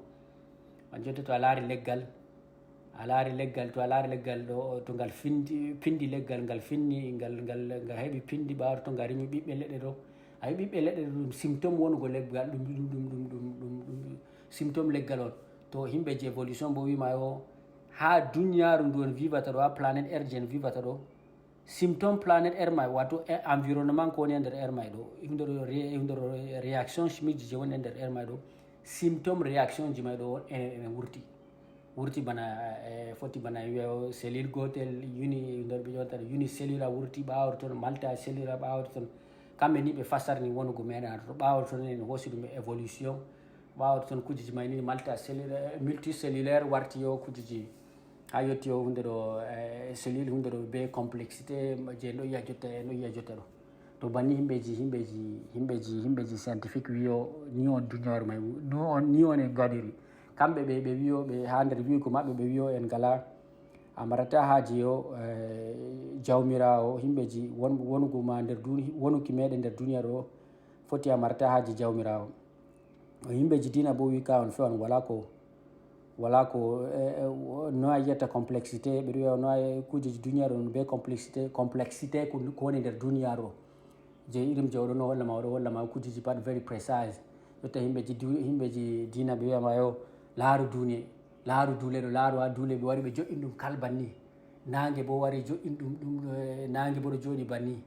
ban jotta to a laari leggal to a laari leggal ɗo to ngal pindi leggal ngal finni ngal heɓi pindi ɓawto to ngal rimi ɓiɓɓe leɗɗe ɗo a wi ɓiɓɓe leɗɗe ɗum symptôme wonugo leggal ɗum symptôme leggal on to himɓeji évolution bo wima yo ha duniyaru ndu en vivata ɗo ha planète air je en vivata ɗo symptôme planète air may wato environnement ko woni e nder air may ɗo hundeɗo réaction chimique je woni e nder air may ɗo symptôme réaction ji may ɗo ene wurti bana foti bana wiya cellule gotel nder ɓe ƴontata unicellule wurti ɓawre toon malta cellule ɓawre toon kamɓe ni ɓe fasarni wonugo meɗen to ɓawre toon en hoosi ɗum évolution ɓawre toon kujeji may ni malta cellule multicellulaire warti yo kujeji ha yetti o hunde ɗo cellule hunde ɗo be complexité je no yiya jotta ɗo to banni himɓeji scientifique wiyo ni on duniyaru may ni on en gadiri kamɓe ɓe wiyo ɓe ha nder wiigo maɓɓe ɓe wiyo en ngala a marata haaji yo jawmirawo himɓeji wonugo ma nder wonuki meɗen nder duniyaru o foti a marata haaji jawmirawo yimɓeji dina bo wi ka on fewan wala ko no a yiyata complexité ɓeɗo wiya no a kujeji duniyaru on be complexité ko woni nder duniyaru o je irim je oɗo no oɗo hollama kujeji pat very précise jotta himɓeji dina ɓe wiyama yo laaru duule ɗo laaru ha duule ɓe wari ɓe joƴƴin ɗum kal banni nangue bo wari joƴƴin ɗum nangue bo ɗo jooɗi banni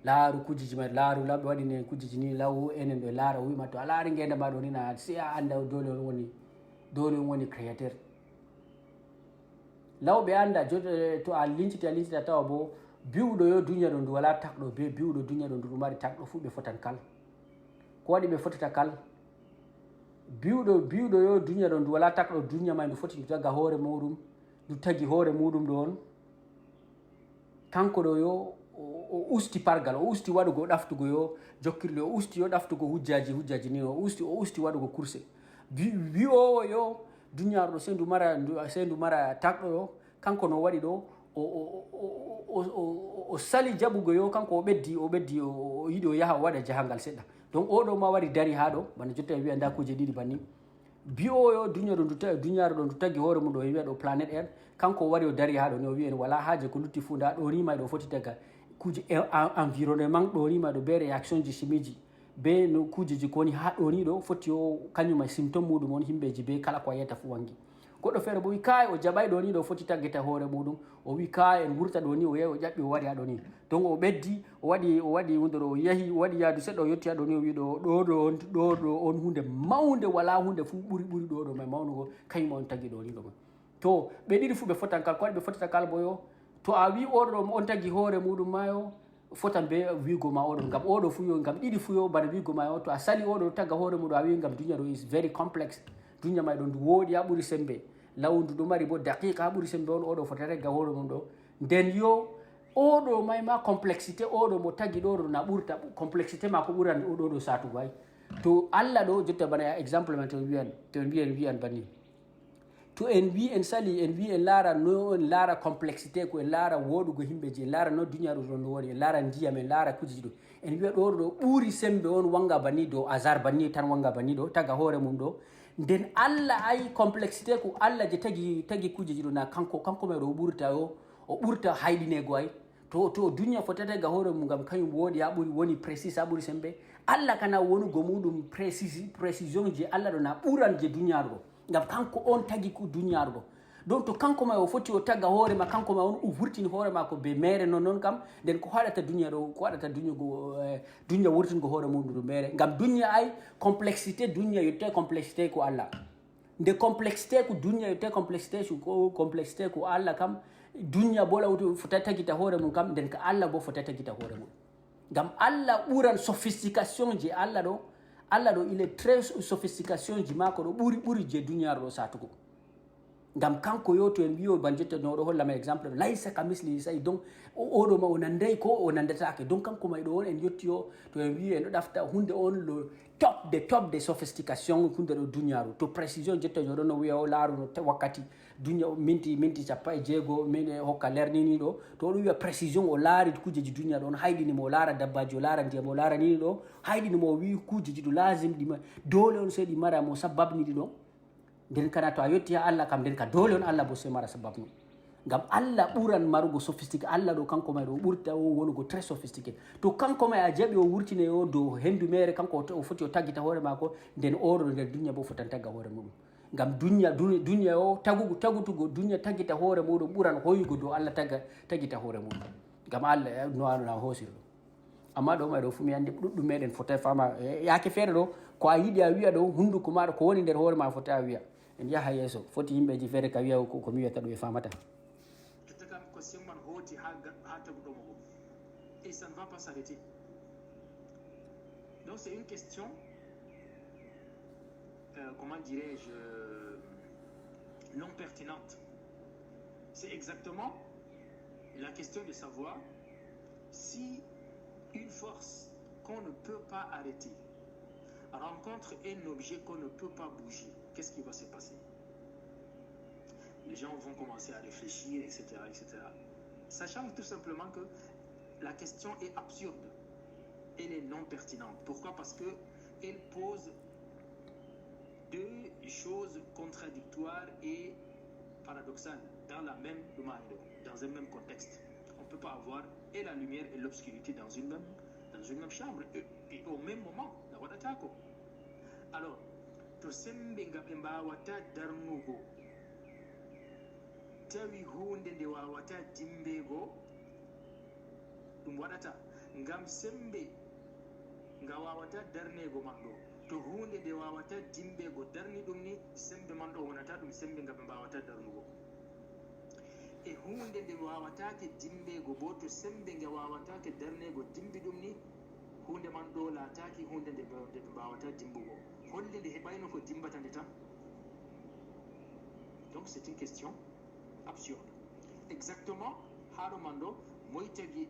laaru kujeji ma laaru ɓe waɗine kujeji ni law enen ɗo laara o wima to a laari ngenda ma ɗo ni na si a anda dole on woni créateur law ɓe anda to a lincita tawa bo biwɗo yo duniya ɗo ndu wala takɗo be biwɗo duniya ɗo ndu ɗum mari takɗo fuu ɓe fotan kal ko waɗi ɓe fotata kal biwɗo yo duniya ɗo ndu wala takɗo duniya ma ndu foti ndu tagga hoore muɗum ndu tagi hoore muɗum ɗo on kanko ɗo yo o usti pargal o usti waɗugo ɗaftugo yo jokkirle o usti yo ɗaftugo hujjaji ni o usti waɗugo course wi'owo yo duniyaru ɗo sey ndu mara takɗo yo kanko no waɗi ɗo o sali jaɓugo yo kanko o ɓeddi o yiɗi o yaha o waɗa jahangal seɗɗa donc oɗo ma wari dari ha ɗo bana jotta e wiya nda kuje ɗiɗi banni bi'oyo duniyaru ɗo ndu taggi hoore mum ɗo e wiya ɗo planète air kanko o wari o dari ha ɗo ni o wi en wala haaje ko lutti fuu nda ɗo rima ɗo foti tagga kuje environnement ɗo rima ɗo be réaction ji chimie ji be no kujeji ko woni ha ɗo ni ɗo foti o kañum symptôme muɗum on himɓeji be kala ko a yiyata fu wangi goɗɗo feere bo wi kay o jaɓay ɗo ni ɗo foti taggeta hoore muɗum o wi kay en wurta ɗo ni o yahi o ƴaɓɓi o wari ha ɗo ni donc o ɓeddi o waɗi hunde ɗo o yahi o waɗi yaadu seɗɗa o yetti ha ɗo ni o wi ɗo on hunde mawde wala hunde fu ɓuri ɗo ɗo may mawnugo kañum on taggi ɗo ni ɗo ma to ɓe ɗiɗi fu ɓe fotan kal ko waɗi ɓe fotata kala bo yo to a wi oɗo ɗo on taggi hoore muɗum ma yo fotan be wiigo ma oɗo ngam oɗo fu yo ngam ɗiɗi fu yo bana wiigo ma yo to a sali oɗo tagga hoore muɗum a wi ngam duniya ɗo is very complexe duniya may ɗo ndu wooɗi ha ɓuri sembe lawndu ɗo mari bo daqiqa ha ɓuri sembe on oɗo fota regga hoore mum ɗo nden yo oɗo may ma complexité oɗo mo taggi ɗo ɗo na ɓurta complexité ma ko ɓuran oɗo ɗo satugo ay to Allah ɗo jotta bana exemple man to en wiyan banni to en wi en sali en wi en laara no en laara complexité ko en laara woɗugo himɓeji en laara no duniyaru ɗon no woni en laara ndiyam en laara kujeji ɗo en wiya ɗo ɓuuri sembe on wanga banni ɗo hasard banni tan wanga banni ɗo taga hoore mum ɗo nden Allah ay complexité ko Allah je tagi kujeji ɗo na kanko ma ɗo o ɓurta hayɗinego ay to duniya fotata ga hoore mum ngam kañum woodi ha ɓuri woni précis ha ɓuri sembe Allah kana wonugo muɗum précision je Allah ɗo na ɓuran je duniyaru ɗo ngam kanko on tagi ko duniyaru ɗo donc to kanko ma o foti o tagga hoore ma kanko ma on o wurtini hoore ma ko be mere noon kam nden ko haɗata duniya ɗo ko waɗata duniya wurtingo hoore muɗum ɗo mere ngam duniya ay complexité duniya yette complexité ko Allah nde complexité ko duniya yette complexité ko Allah kam duniya bo lawti fota tagita hoore mum kam nden ko Allah bo fota tagita hoore mum ngam Allah ɓuran sophistication je Allah ɗo il est très sophistication ji mako ɗo ɓuri je duniyaru ɗo satugo ngam kanko yo to en wiyo ban jotta no ɗo hollama exemple laysa ka misli say donc oɗo ma o nanday ko o nandatake donc kanko may ɗo on en yetti o to en wiyo en ɗo ɗafta hunde on le top de sophistication hunde ɗo duniyaru to précision jotta ñoɗo no wiya o laaru no wakkati duniya minti cappa e jeego min hokka lernini ɗo to oɗo wiya précision o laari kujeji duniya ɗo on hayɗinimo o laara dabbaji o laara ndiyam o laara nini ɗo hayɗinimo o wi kujeji ɗo lasim ɗima dole on sey ɗi mara mo sababniɗi ɗo nden kana to a yetti ha Allah kam nden ka dole on Allah bo sey mara sababu ngam Allah ɓuran marugo sophistiqué Allah ɗo kanko may ɗo ɓurta o wonugo très sophistiqué to kanko may a jaɓi o wurtine o dow hendu mere kanko o foti o taggita hoore mako nden oɗo nder duniya bo fotan tagga hoore muɗum ngam duniya o tagutugo duniya taggita hoore muɗum ɓuran hoyugo dow Allah taggita hoore muɗum ngam Allah no anona hoosiri ɗum amma ɗo may ɗo fu mi andi ɗuɗɗum meɗen fotay fama yaake feere ɗo ko a yiɗi a wiya ɗo hunduko maɗa ko woni nder hoore ma fota a wiya en yaha yeeso foti yimɓeji feere ka wiya ko mi wiyata ɗum e famata et ça ne va pas s'arrêter. Donc c'est une question comment dirais-je non pertinente. C'est exactement la question de savoir si une force qu'on ne peut pas arrêter rencontre un objet qu'on ne peut pas bouger, qu'est-ce qui va se passer? Les gens vont commencer à réfléchir, etc., etc. Sachant tout simplement que la question est absurde, elle est non pertinente. Pourquoi? Parce qu'elle pose deux choses contradictoires et paradoxales dans la même dans un même contexte. On ne peut pas avoir et la lumière et l'obscurité dans une même chambre et au même moment. Alors, to sembe ngabe mbawata darnugo tawi hunde nde wawata dimbego ɗum waɗata ngam sembe nga wawata darnego man ɗo to hunde nde wawata dimbego darni ɗum ni sembe man ɗo wonata ɗum sembe ngabe mbawata darnugo e hunde nde wawatake dimbego bo to sembe nga wawatake darnego dimbi ɗum ni hunde man ɗo laataki hunde nde mbawata dimbugo holle nde heɓayno ko dimbata nde tan. Donc c'est une question absurde. Exactement haɗo man ɗo moytagi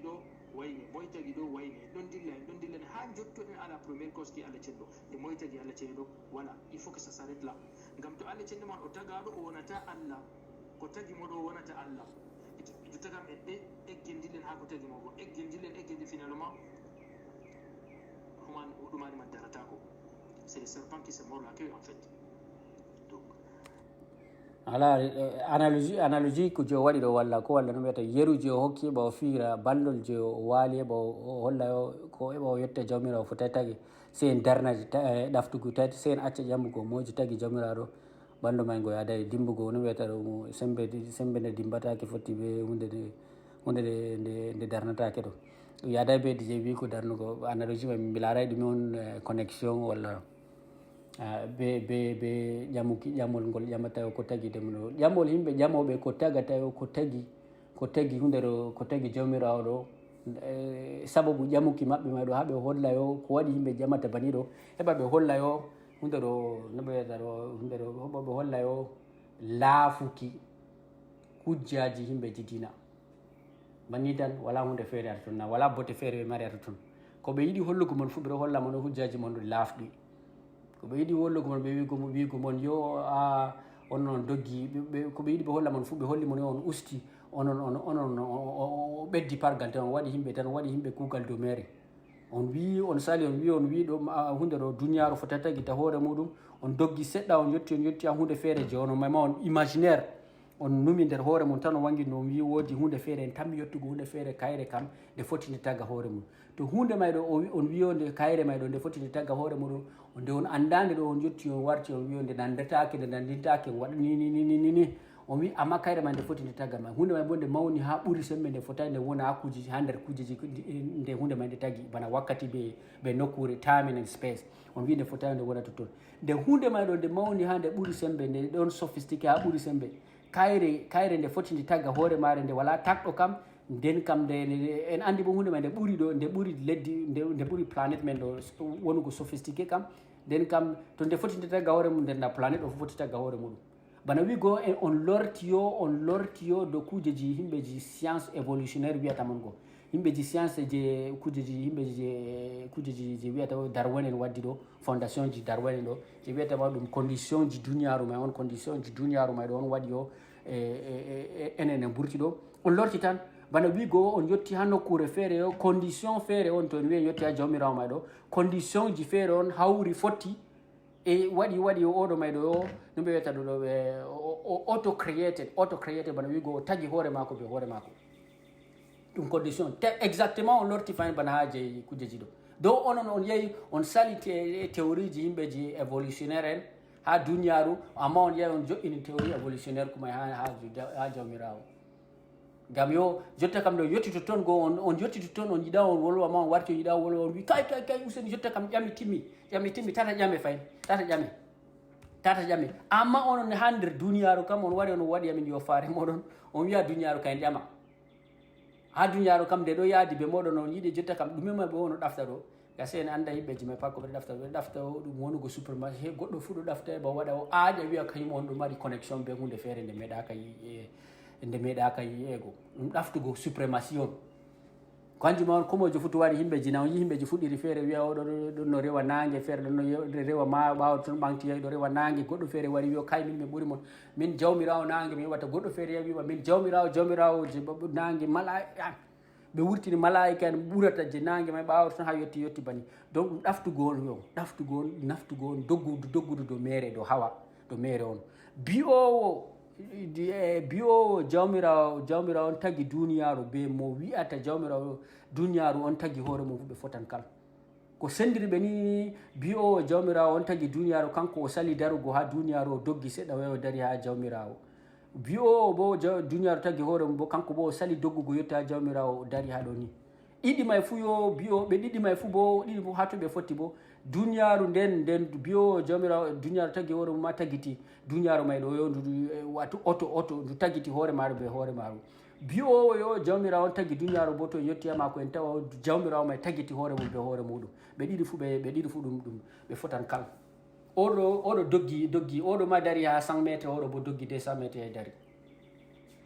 ɗo wayne ɗon dillen ha jottoɗen à la première cause qui est Allah cenɗo e moytagi Allah cene ɗo voilà il faut que ça s'arrête là ngam to Allah cenne man o tagaɗo o wonata Allah ko tagi mo ɗo wonata Allah jotta kam en ɗe eggel dillen ha ko tagi mo go eggel dillen finalement ɗumani man daratako. C'est le serpent qui se mord la queue en fait. Donc ala analogie ko je o waɗi ɗo walla ko walla no wiyata yeru je o hokki ɓa o fiira ballol je o waali ɓa o holla ko eɓa o yetta jawmirawo fotay tagi se en darnaji ɗaftugo tati se en acca ƴammugo moji tagi jawmiraɗo ɓandu may ngo yaada dimbugo no wiyata ɗo sembe nde dimbatake fotti ɓe hunde nde darnatake ɗo yaada ɓeydi je wi ko darnugo analogie ma mi laaray ɗum on connexion walla be ƴamol ngol ƴamata ko tagi demno ƴamol yimɓe ƴamoɓe ko tagata ko tagi hunde ɗo ko tagi jawmirawo ɗo sababu ƴamuki maɓɓe ma ɗo haɓe holla yo ko waɗi yimɓe ƴamata bani ɗo heɓa ɓe holla yo hunde ɗo no ɓe wiyata ɗo hunde ɗo heɓa ɓe holla yo laafuki hujjaji yimɓeji dina banni tan wala hunde feere ata toon na wala bote feere ɓe mari ata toon ko ɓe yiɗi hollugo mon fu ɓe ɗo holla mon hujjaji mon ɗo laafɗi ko ɓe yiɗi hollugo mon ɓe wigo mon yo on doggi ko ɓe yiɗi ɓe holla mon fuu ɓe holli mon on usti onon ɓeddi pargal tan on waɗi yimɓe tan on waɗi yimɓe kuugal dow mere on wi on sali on wi ɗo hunde ɗo duniyaaru fotata tagita hoore muɗum on doggi seɗɗa on yetti ha hunde feere je on mayma on imaginaire on numi nder hoore mum tan on wangi no wi woodi hunde feere en tammi yettugo hunde feere kayre kam nde foti nde tagga hoore mum to hunde mayɗo on wiyo nde kayre mayɗo nde foti nde tagga hoore muɗum nde on andande ɗo on yetti on warti on wiyo nde nandetake nde nandintake on waɗa ni on wi amma kayre ma nde foti nde tagga ma hunde may bo nde mawni ha ɓuri sembe nde fotani nde wona ha kujeji ha nder kujeji nde hunde may nde taggi bana wakkati ɓe nokkure time and space on wi nde fotani nde wona totton nde hunde mayɗo nde mawni ha nde ɓuri sembe nde ɗon sophistiqué ha ɓuri sembe kayre nde foti nde tagga hoore mare nde wala takɗo kam nden kam en andi bo hunde ma nde ɓuri ɗo nde ɓuri leddi nde ɓuri planète men ɗo wonugo sophistiqué kam nden kam to nde foti nde tagga hoore mum nden na planète o foti tagga hoore muɗum bana wigo on lortiyo do kujeji himɓeji science évolutionnaire wiyata mon go himɓeji science je kujeji je wiyata Darwin en waddi ɗo fondation ji Darwin en ɗo je wiyata ma ɗum condition ji duniyaru may on condition ji duniyaru may ɗo on waɗi o enen en burti ɗo on lorti tan bana wigo on yetti ha nokkure feere o condition feere on to en wiya yetti ha jawmirawo may ɗo condition ji feere on hawri fotti e waɗi oɗo mayɗo o no ɓe wiyata ɗo auto created bana wigo o tagi hoore mako be hoore mako ɗum condition exactement on lorti fayin bana ha je kujeji ɗo dow onon on yehi on sali théorie ji yimɓeji évolutionnaire en ha duniyaru amma on yehi on joƴƴini théorie évolutionnaire kumay ha jawmirawo gam yo jotta kam ɗo yetti to toon go on yetti to toon on yiɗa on wolwa ma on warti on yiɗa wolwa on wi kay useni jotta kam ƴami timmi tata ƴame fayin tata ƴame amma onon ha nder duniyaru kam on waɗi amin yo faare moɗon on wiya duniyaru kay ƴama ha duniyaru kam nde ɗo yaadi ɓe moɗon on yiɗi jotta kam ɗumema ɓe wono ɗafta ɗo gasi en anda yimɓeji may pat ko ɓeɗe ɗafta ɗum wonugo supermarché he goɗɗo fuu ɗo ɗafta ba waɗa o aaƴa wiya kañum on ɗo mari connexion be hunde feere nde meeɗaka yi'ego ɗum ɗaftugo suprématie on kanjum on komojo fuu to waɗi himɓeji na on yi himɓeji fuɗɗiri feere wiya oɗo ɗon no rewa nangue feere ɗon no rewa ma ɓawa toon ɓanti yahi ɗo rewa nangue goɗɗo feere wari wiyo kay min ɓuri mon min jawmirawo nangue mi waɗata goɗɗo feere yahi wiima min jawmirawo je nangue ɓe wurtini malaika en ɓurata je nangue may ɓawa toon ha yetti bani donc ɗum ɗaftugo on yo naftugo on doggudu dow mere dow hawa dow mere on bi'owo jawmirawo on tagi duniyaru be mo wi'ata jawmirawo duniyaru on tagi hoore mum fu ɓe fotan kala ko sendiri ɓe ni bi'owo jawmirawo on tagi duniyaru kanko o sali darugo ha duniyaru o doggi seɗɗa wayi o dari ha jawmirawo bi'owo bo duniyaru tagi hoore mum bo kanko bo o sali doggugo yetti ha jawmirawo o dari ha ɗo ni ɗiɗi may fu yo bi'oɓe ɗiɗi may fu bo ɗiɗi fu ha to ɓe fotti bo duniyaru nden bi'owo jawmirawo duniyaru tagi hoore mum ma tagiti duniyaru may ɗo yo watu auto ndu tagiti hoore maru be hoore maru bi'owo yo jawmirawo on tagi duniyaru bo to yetti ha mako en tawa jawmirawo may tagiti hoore mum be hoore muɗum ɓe ɗiɗi fu ɗum ɓe fotan kala oɗo doggi oɗo ma dari ha 100 métre oɗo bo doggi 200 métre e dari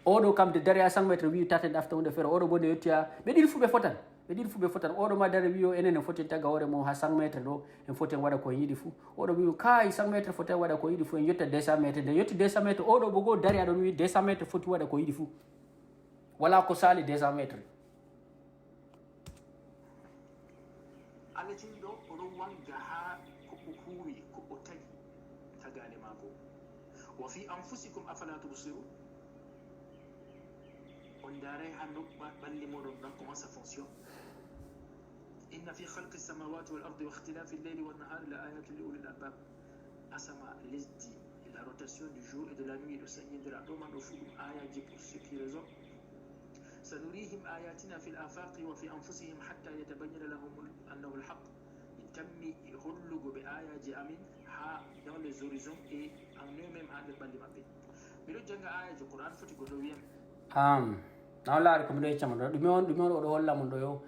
oɗo kam de dari ha 100 métre wi tata ɗafta hunde feere oɗo bo nde yetti ha ɓe ɗiɗi fu ɓe fotan oɗo ma dari wiyo enen en foti tagga hoore mum ha 100 métre ɗo en foti en waɗa ko yiɗi fu oɗo wi kay 100 métre foti en waɗa ko yiɗi fu en yetta 200 métre nde yetti 200 métre oɗo bo go dari aɗon wi 200 métre foti waɗa ko yiɗi fu wala ko sali 200 métre Allah ciɗo oɗon wanga ha ko o huwi ko o tagi tagale mako wa fi anfusikum afala tubsirun on daray ha ɓalli moɗon ɗon comment ça fonctionne inna fi khalqi samawati wal ardi wa ikhtilafi al-layli wan nahari la ayatin li ulil albab asama lesdi la rotation du jour et de la nuit ɗo sañidira ɗo man ɗo fu ɗum ayaji pour ceux qui raisonnent sanurihim ayatina fi l-afaqi wa fi anfusihim hatta yatabayyana lahum annahu al-haq min tammi hollugo ɓe ayaji amin ha dans les horizons et en eux-mêmes ha nder ɓalli maɓɓe miɗo janga ayaji qur'an foti goɗɗo wiyam na on laari ko miɗo yeccama ɗo ɗume on oɗo holla mon ɗo yo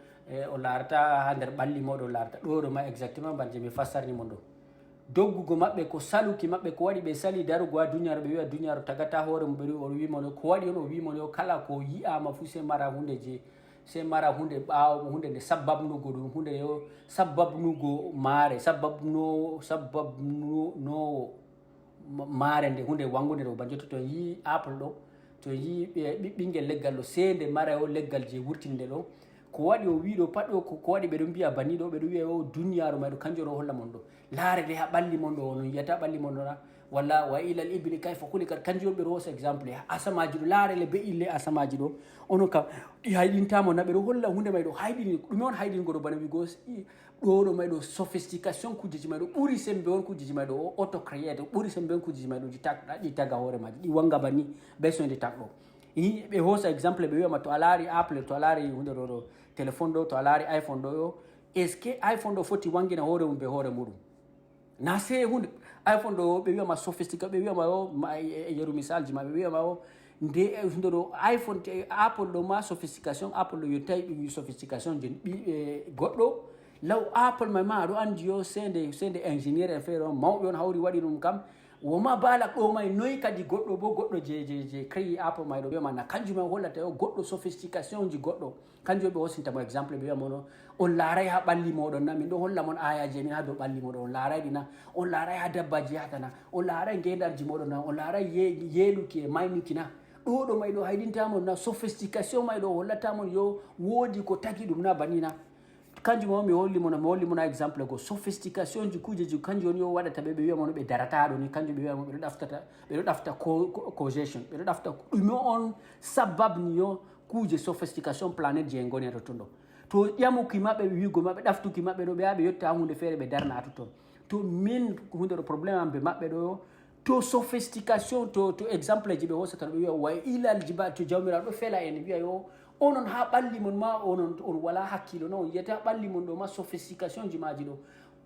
o laarata ha nder ɓalli moɗo o laarata ɗoɗo ma exactement banje mi fassarni mon ɗo doggugo maɓɓe ko saluki maɓɓe ko waɗi ɓe sali darugo ha duniyaru ɓe wiya duniyaru tagata hoore mum ɓe o wimon ko waɗi on o wimon yo kala ko yiyama fu se mara hunde ɓawo hunde nde sabbabnugo ɗum hunde yo sabbabnugo maare sabbabnowo maare nde hunde wangude ɗo banjoto to yi apple ɗo to yi ɓiɓɓingel leggal ɗo sende mara o leggal je wurtinde ɗo ko waɗi o wiɗo pat ɗo ko waɗi ɓeɗo mbiya banni ɗo ɓeɗo wiya o duniyaru may ɗo kanjum ɗo holla mon ɗo laare de ha ɓalli mon ɗo ono yiyata ɓalli mon ɗona walla wa ilal ibli kayfa khuliqat kanjum ɓeɗo hosa exemple asamaji ɗo laarele be ille asamaji ɗo ono kam ɗi hayɗintamo na ɓeɗo holla hunde may ɗo hayɗini ɗume on hayɗingo ɗo bana wigo ɗo may ɗo sophistication kujeji may ɗo ɓuuri sembe on kujeji may ɗo auto créate ɓuuri sembe on kujeji may ɗo ɗi taga hoore maji ɗi wanga banni be soyde tagɗo ɓe hosa exemple ɓe wiyama to a laari apple to a laari hunde ɗo téléphone ɗo to a laari iphone ɗo yo est ce que iphone ɗo foti wangina hoore mum be hoore muɗum na se hunde iphone ɗo ɓe wiyama sophistique ɓe wiyama o yeru misalji ma ɓe wiyama o nde hunde ɗo iphone apple ɗo ma sophistication apple ɗo yottayi sophistication je goɗɗo law apple may ma aɗo andi yo sende ingénieur en feere on mawɓe on hawri waɗi ɗum kam woma balak ɗo may noyi kadi goɗɗo bo goɗɗo je créé apple may ɗo wiyama na kanjum en hollata yo goɗɗo sophistication ji goɗɗo kanjum ɓe hosintamo exemple ɓe wiyama on laaray ha ɓalli moɗon na min ɗo holla mon ayaji min ha dow ɓalli moɗon on laaray ɗina on laaray ha dabbaji yahtana on laaray ngendarji moɗon na on laaray yeeɗuki e maynuki na ɗo may ɗo hayɗintamon na sophistication may ɗo hollatamon yo woodi ko tagi ɗum na banina kanjum on mi holli mon exemple go sophistication ji kujeji kanjum on yo waɗata ɓe wiya mon ɓe darata ɗo ni kanjum ɓe wiya mon ɓeɗo ɗafta causation ɓeɗo ɗafta ɗume on sabab ni yo kuje sophistication planète je en goni to ton ɗo to ƴamuki maɓɓe wigo maɓɓe ɗaftuki maɓɓe ɗo ɓe yaa ɓe yetta hunde feere ɓe darna to ton to min hunde ɗo probléme am ɓe maɓɓe ɗo yo to sophistication to exemple ji ɓe hosata ɓe wiya way ilalji ba to jawmiraɗo ɗo fela en wiya yo onon ha ɓalli mon ma on wala hakkilo no on yiyata ɓalli mon ɗo ma sophistication ji maji ɗo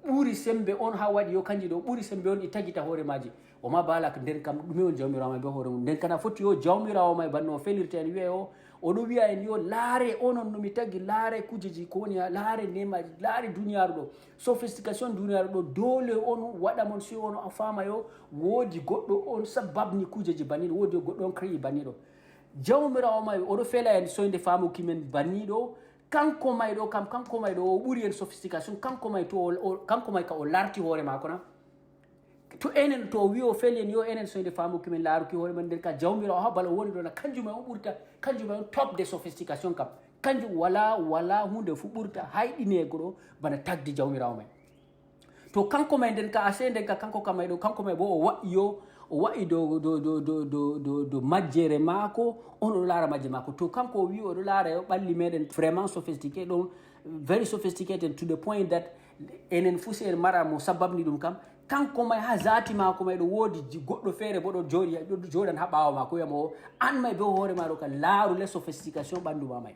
ɓuuri sembe on ha waɗi yo kanji ɗo ɓuuri sembe on ɗi tagita hoore maji oma balak nden kam ɗume on jawmirawo may be hoore mum nden kana foti yo jawmirawo may banno o felirta en wiya yo oɗo wiya en yo laare onon nomi tagi laare kujeji ko woni laare nemaji laare duniyaru ɗo sophistication duniyaru ɗo dole on waɗa mon si on fama yo woodi goɗɗo on sababni kujeji banniɗo woodi yo goɗɗo on créé banniɗo jawmirawo may oɗo fela en soyde famuki men banniɗo kanko may ɗo o ɓuuri en sophistication kanko may ka o larti hoore mako na to enen to wi o feli en yo enen soyde famuki men laaruki hoore men nder ka jawmirawo ha bala o woni ɗo na kanjum may on ɓurta kanjum may on top de sophistication kam kanjum wala hunde fu ɓurta hayɗinego ɗo bana tagdi jawmirawo may to kanko may nden ka ase nden ka kanko may bo o wa'i do majjere maako on oɗo laara majje maako to kanko o wi oɗo laara yo ɓalli meɗen vraiment sophistiqué ɗon very sophisticated to the point that enen fusi en mara mo sababni ɗum kam kanko may ha zati maako may ɗo woodi goɗɗo feere bo ɗo jooɗan ha ɓaawa maako wiyama o an may be hoore ma ɗo ka laaru le sophistication ɓanndu ma may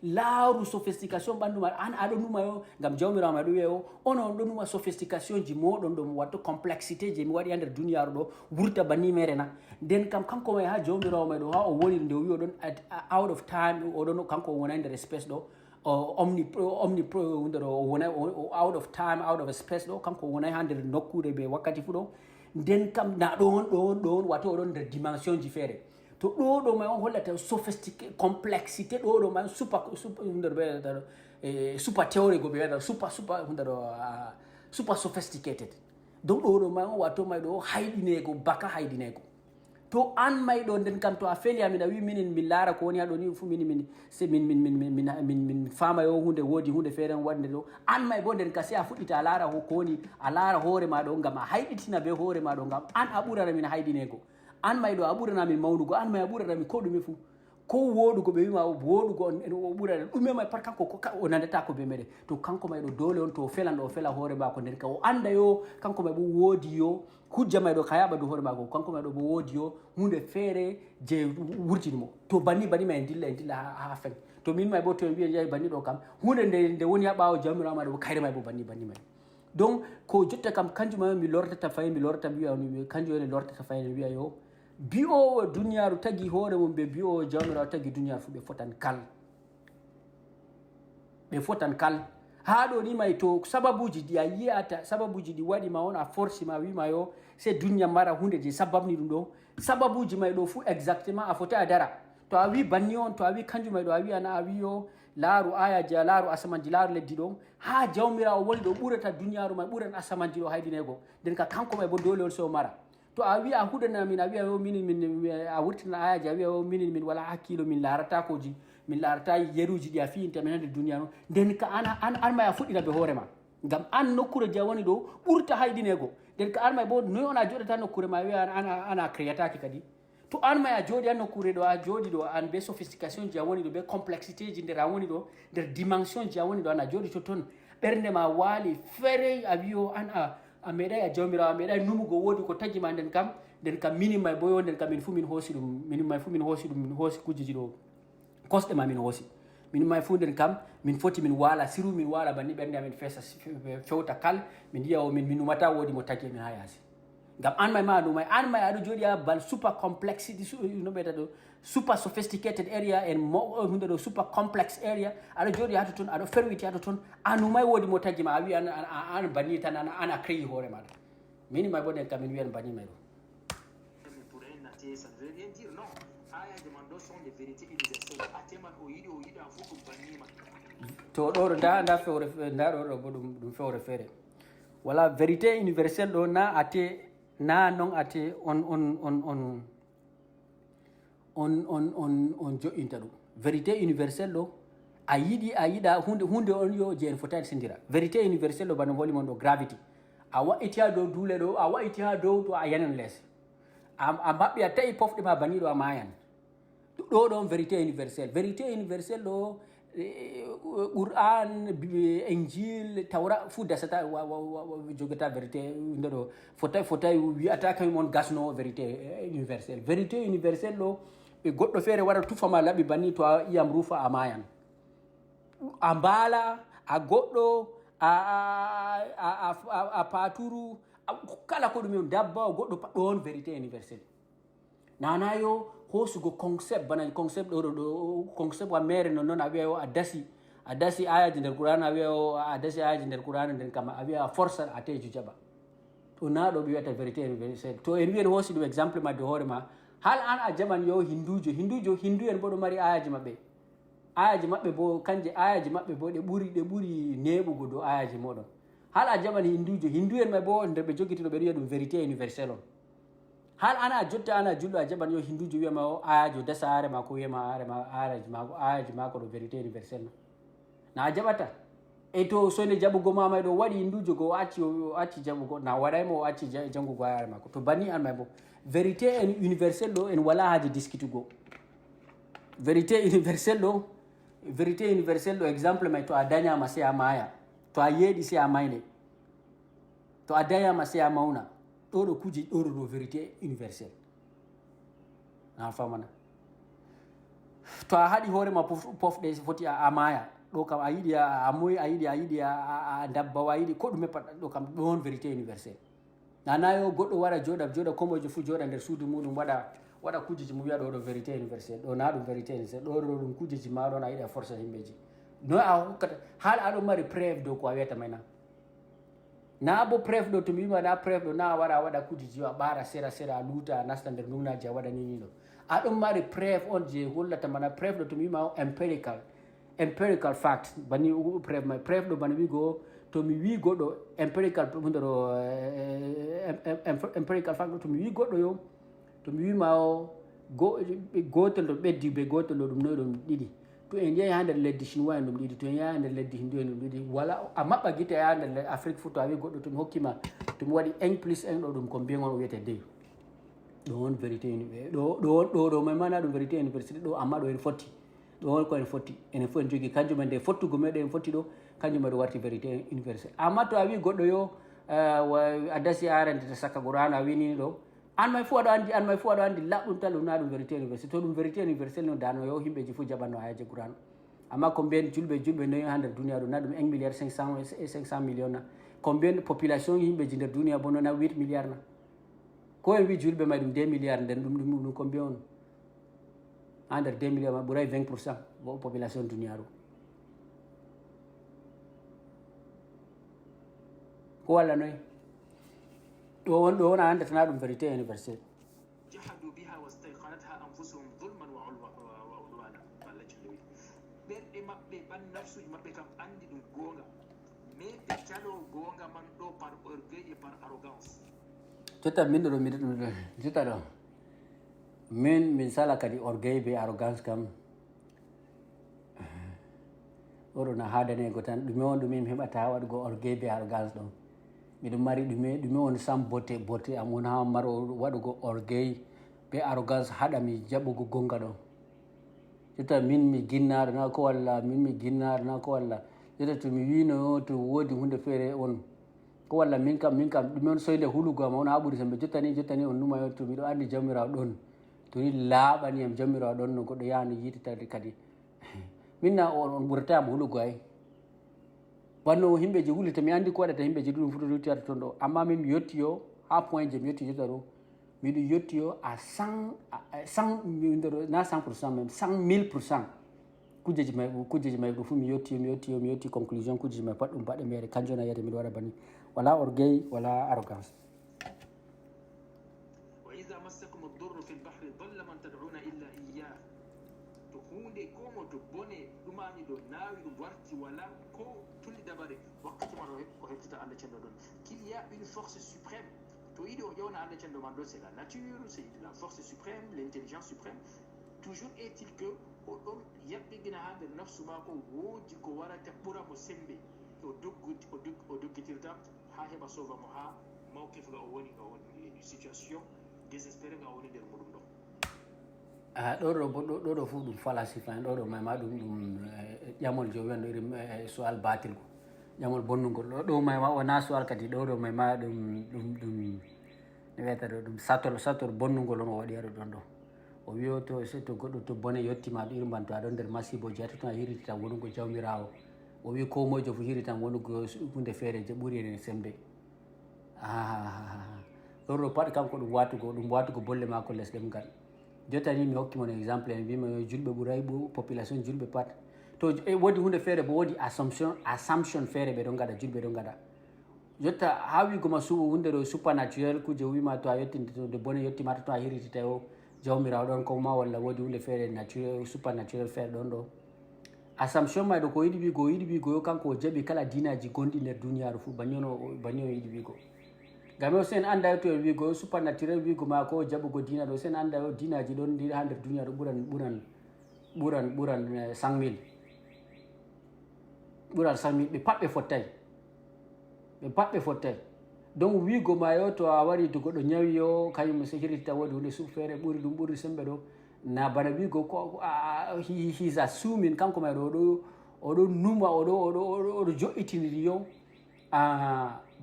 laaru sophistication ɓanndu ma an aɗo numa yo ngam jawmirawo ma ɗo wiya yo onon ɗo numa sophistication ji moɗon ɗo watta complexité je mi waɗi ha nder duniyaru ɗo wurta banni mere na nden kam kanko may ha jawmirawo may ɗo ha o woni nde o wi oɗon out of time oɗon kanko o wonay nder space ɗo hunde ɗo o wonay out of time out of space ɗo kanko o wonay ha nder nokkure ɓe wakkati fu ɗo nden kam na ɗon wato oɗon nder dimension ji feere to ɗo may on hollata sophistiqué complexité ɗo may super théorie go ɓe wiyata super sophisticated donc ɗo may on wato may ɗo hayɗinego baka hayɗinego to an may ɗo nden kam to a feli amin a wi minin min laara ko woni ha ɗo ni fu min fama yo hunde woodi hunde feere waɗde ɗo an may bo nden ka se a fuɗɗita a laara ko woni a laara hoore ma ɗo ngam a hayɗitina be hoore ma ɗo ngam an a ɓurana min hayɗinego an may ɗo a ɓuranami mawnugo an may a ɓuranami ko ɗume fu ko woɗugo ɓe wima woɗugo o ɓurana ɗume may pat kanko o nandata ko be meɗen to kanko may ɗo dole on to o felan ɗo o fela hoore mako nden ka o anda yo kanko may bo woodi yo hujja may ɗo ka yaɓa dow hoore mako kanko may ɗo bo woodi yo hunde feere je wurtinimo to banni may en dilla ha fen to min may bo to en mbiya yahi banni ɗo kam hunde nde woni ha ɓawo jawmirawo ma ɗo bo kayre may bo banni may donc ko jotta kam kanjum may mi lortata fayi wiya kanjum ene lortata fayi wiya yo bi'owo duniyaru tagi hoore mum be bi'owo jawmirawo tagi duniyaru fu ɓe fotan kal ha ɗo ni may to sababuji ɗi a yiyata sababuji ɗi waɗi ma on a forci ma wima yo se duniya mara hunde je sababni ɗum ɗo sababuji may ɗo fu exactement a foti a dara to a wi banni on to a wi kanjum may ɗo a wiyana a wi yo laaru ayaji a laaru asamanji laaru leddi ɗo ha jawmirawo woni ɗo ɓurata duniyaru may ɓuran asamanji ɗo hayɗinego nden ka kanko may bo dole on so mara to a wi'a hudana min a wi'a yo min a wurtina ayaji a wi'a yo min wala hakkilo min larata koji min larata yeruji ɗi a fiyinta min hande duniya no nden ka an ma a fuɗɗina ɓe hoorema ngam an nokkure je woni ɗo ɓurta hayɗinego nden ka an may bo noy on a joɗata nokkure ma wiya ana créataki kadi to an may a jooɗi a nokkure ɗo a jooɗi ɗo an be sophistication ji a woni ɗo be complexité ji nder a woni ɗo nder dimension ji a woni ɗo an a jooɗi to toon ɓernde ma waali fere a wiyo an a meeɗay a jawmirawo a meeɗay numugo woodi ko tagima nden kam minin may bo yo nden kam min fuu min hoosi ɗum minin may fuu min hoosi kujeji ɗo kosɗe ma min hoosi min may fuu nden kam min foti min waala siru min waala banni ɓernde amin fewta kal min yiya o min numata woodi mo tagi min ha yaasi ngam an may ma ɗumay an may aɗo jooɗi ha bal super complexity no ɓeyta ɗo super sophisticated area en hunde ɗo super complex area aɗo jooɗi hato toon aɗo ferwiti hato toon anumay woodi mo tagi ma a wi an banni tan an a créi hoore maɗa mini may bo nden kam min wiyan banni may ɗo to ɗo ɗo nda fewre nda ɗo bo ɗum fewre feere wala vérité universelle ɗo na ate na non ate on joƴinta ɗum vérité universelle ɗo a yiɗa hunde on yo je en fotani sendira vérité universelle ɗo bano hollimon ɗo gravity a wa'iti ha dow duule ɗo a wa'iti ha dow to a yanan less a maɓɓi a tawi pofɗe ma bani ɗo a mayan ɗo ɗon vérité universelle ɗo Qur'an Injil Tawra fu dasata jogata vérité nde ɗo fotay wiyata kañum on gasno vérité universelle ɗo ɓe goɗɗo feere wara tufama laɓi banni to a iyam rufa a mayan a mbaala a goɗɗo a paturu kala ko ɗum dabba o goɗɗo pat ɗon vérité universelle nana yo hoosugo concept bana concept ɗo concept wa mere non a wiya yo a dasi ayaji nder Qur'an a wiya yo a dasi ayaji nder Qur'an nden kam a wiya a forsa a teju jaɓa to na ɗo ɓe wiyata vérité universelle to en wiyen hoosi ɗum exemple ma de hoore ma hal an a jaɓan yo hindu en bo ɗo mari ayaji maɓɓe bo kanje ayaji maɓɓe bo ɗe ɓuri neɓugo dow ayaji moɗon hal a jaɓan hindu en may bo nder ɓe jogiti ɗo ɓe wiya ɗum vérité universelle on hal ana jotta ana julɗo a jaɓan yo hindujo wiyama o ayajo dasa are ma ko wiyama ayaji mako ɗo vérité universelle na a jaɓata e to sone jaɓugo mamay ɗo waɗi hindujo go o acci jaɓugo na waɗaymo o acci jangugo are mako to banni an may bo vérité universelle ɗo en wala haaji diskitugo vérité universelle ɗo exemple may to a dañama sey a maya to a yeeɗi sey a mayne to a dañama sey a mawna ɗo ɗo kuuji ɗo vérité universelle na famana to a haɗi hoorema pofɗe foti a maya ɗo kam a yiɗi a moyi a yiɗi a dabbawa a yiɗi ko ɗume pat ɗo kam ɗon vérité universelle nana yo goɗɗo wara joɗa komojo fuu joɗa nder suudu muɗum waɗa kujeji mo wiya ɗo vérité universelle ɗo na ɗum vérité universelle ɗo ɗum kujeji ma ɗon a yiɗi a force yimɓeji noy a hokkata haala aɗon mari préve dow ko a wiyata mayna na bo preuve ɗo to mi wima na preuve ɗo na a wara waɗa kujeji a ɓaara sera a luuta a nasta nder numnaji a waɗa nini ɗo aɗon mari preuve on je hollata mana preuve ɗo to mi wima empirical fact bani preuve ma preuve ɗo bana wigo to mi wi goɗɗo empirical hunde ɗo empirical fact ɗo to mi wi goɗɗo yo to mi wima o gotel ɗo ɓeddi be gotel ɗo ɗum noyi ɗum ɗiɗi to en yehi ha nder leddi chinois en ɗum ɗiɗi to en yaha nder leddi hindu en ɗum ɗiɗi wala a maɓɓa guite yaha nder afrique fuu to a wi goɗɗo to mi hokkima to mi waɗi 1+1 ɗo ɗum ko mbiyen on o wiyete 2 ɗo on vérité ɗo may mana ɗum vérité université ɗo amma ɗo en fotti ɗo on ko en fotti enen fof en jogui kanjum en nde fottugo meɗen en fotti ɗo kanjum ɗo warti vérité universelle amma to a wi goɗɗo yo a dasi arende sakka Qur'an a winini ɗo an may fuu aɗo andi laɓɗum tal ɗum na ɗum vérité universelle to ɗum vérité universelle no dano yo himɓeji fuu jaɓanno ayaji Qur'an amma combien julɓe noyi ha nder duniya ɗo na ɗum 1 milliard 500 million na combien population yimɓeji nder duniya bo noon na 8 milliard na ko en wi julɓe may ɗum 2 milliard nden ɗum combien on ha nder 2 milliard ma ɓuuray 20% bo population duniyaru ko walla noyi ɗo won a andatana ɗum vérité universelle jahadu biha wastayqanatha anfusuhum dhulman wa udwana Allah jalli ɓerɗe maɓɓe ɓan nafsuji maɓɓe kam andi ɗum goonga mais ɓe calo goonga man ɗo par orgueil et par arrogance jotta min ɗo jotta ɗo min sala kadi orgueil be arrogance kam oɗo na haadanego tan ɗume on ɗume mi heɓata waɗugo orgueil be arrogance ɗo miɗo mari ɗume on sam botte am won ha maro waɗugo orgueil be arrogance haɗami jaɓugo gonga ɗo jotta min mi ginnaɗo na ko walla mi ginnaɗo na ko walla jotta to mi wino to woodi hunde feere on ko walla min kam ɗume on soyle hulugo am on ha ɓuuri sembe jottani on numayo to miɗo andi jawmirawo ɗon to ni laaɓaniyam jawmirawo ɗon no goɗɗo yaha no yititade kadi minna on ɓuratayam hulugo ay wanno himɓeji hulita mi andi ko waɗata himɓeji ɗuɗum fu ɗo yettiyata toon ɗo amma min mi yettiyo ha point je mi yetti jotta ɗo miɗo yettiyo à 100 na 100% même 100 000% kujeji may ɗum fu mi yetti conclusion kujeji may pat ɗum baɗe mere kanjum na yiyade miɗo waɗa bani wala orgueil wala arrogance. وإذا مسكم الضر في البحر ضل من تدعون إلا إياه to hunde ko mo to bone ɗumani ɗo naawi ɗum warti wala ko tulli dabare wakkati man o heftita Allah cenɗo ɗon qu'il y a une force suprême to yiɗi o ƴewna Allah cenɗo man ɗo c'est la nature c'est la force suprême l'intelligence suprême toujours est-il que o ɗon yaɓɓiɗina ha nder nafsu ma ko woodi ko warata ɓura mo sembe o doggitirta ha heɓa sauva mo ha mawkif ga o woni situation désespéré ga o woni nder muɗum ɗo ɗo fu ɗum falasifa en ɗo mayma ɗum ƴamol jo wiyan ɗo irim soal batilgo ƴamol bonnugol ɗo mayma wona soal kadi ɗo mayma ɗum no wiyata ɗo ɗum satol bonnugol on o waɗi aɗo ɗon ɗo o wiyo to goɗɗo to bone yettima ɗo irim banto aɗon nder masibo jeyata ton a hiriti tan wonugo jawmirawo o wi ko mojo fu hiri tan wonugo hunde feere je ɓuuri enen sembe ɗo pat kanko ɗum watugo bolle ma ko lesɗem ngal jotta ni mi hokki mon exemple en wima julɓe ɓuuray population julɓe pat to woodi hunde feere bo woodi assumption feere ɓe ɗon gaɗa julɓe ɗon gaɗa jotta ha wigoma hunde ɗo supernatural kuje wima to a yettinte to de bone yettimata to a hiritita o jawmirawo ɗon koma walla woodi hunde feere naturel supernatural feere ɗon ɗo assumption ma ɗo ko yiɗi wigo yo kanko o jaɓi kala dinaji gonɗi nder duniyaru fuu banni o yiɗi wigo game o sen anda to wigo supernatural wigo ma ko jaɓugo dina ɗo sen anda dinaji ɗon ndi ha nder duniya ɗo ɓuran 100 000 ɓe pat ɓe fottay donc wigo ma yo to a wari to goɗɗo ñawi yo kañum so hirita woodi hunde feere ɓuri sembe ɗo na bana wigo ko he's assuming kanko may ɗo oɗo numa oɗo joƴƴitiniri yo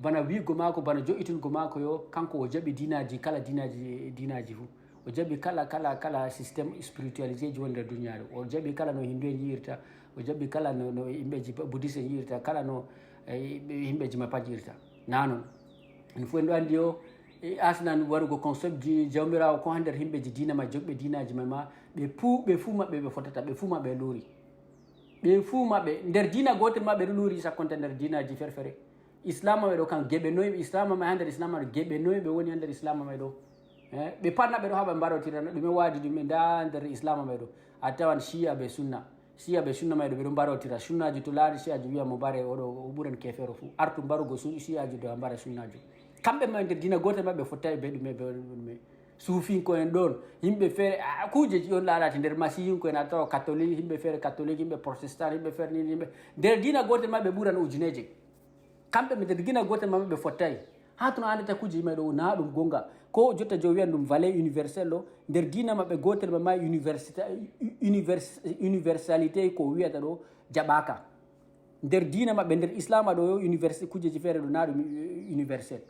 bana wigo mako bana joƴƴitingo mako yo kanko o jaɓi kala dinaji fu o jaɓi kala systéme spiritualité ji woni nder duniyaru o jaɓi kala no hindu en yirta o jaɓi kala no yimɓeji bouddhiste en yirta kala no yimɓeji ma pat yirta na noon en fof en ɗo andi yo asnan warugo concept ji jawmirawo ko ha nder yimɓeji dina ma joɓɓe dinaji ma ɓe fuu maɓɓe ɓe fotata ɓe fuu maɓɓe luuri ɓe fuu maɓɓe nder dina gotel ma ɓe ɗo luuri sakkonta nder dinaji feere islam maɓe ɗo kam geɓe noyi islam ma ha nder islam ɗo geɓe noyi ɓe woni ha nder islam maɓe ɗo ɓe pat naɓe ɗo haɓa mbarotira ɗume waadi ɗume nda nder islam maɓe ɗo a tawan shiya ɓe sunna maɓe ɓe ɗo mbarotira sunnaji to laari shiyaji wiya mo mbare o ɓuran kefero fuu artu mbarugo shiyaji do a mbara sunnaji kamɓe ma nder dina gotel maɓe fottayi be ɗume suufinko en ɗon yimɓe feere kujeji on laalati nder masihinko en a tawa catholique yimɓe feere catholique yimɓe protestant yimɓe feere ni yimɓe nder dina gotel maɓe ɓuran ujuneje kamɓe ɓe nder dina gotel maɓe ɓe fottayi ha tono andata kujeji maɓe ɗo na ɗum gonga ko jotta jo wiyan ɗum valeur universel ɗo nder dina maɓɓe gotel ma universalité ko wiyata ɗo jaɓaka nder dina maɓɓe nder islama ɗo yo kujeji feere ɗo na ɗum universel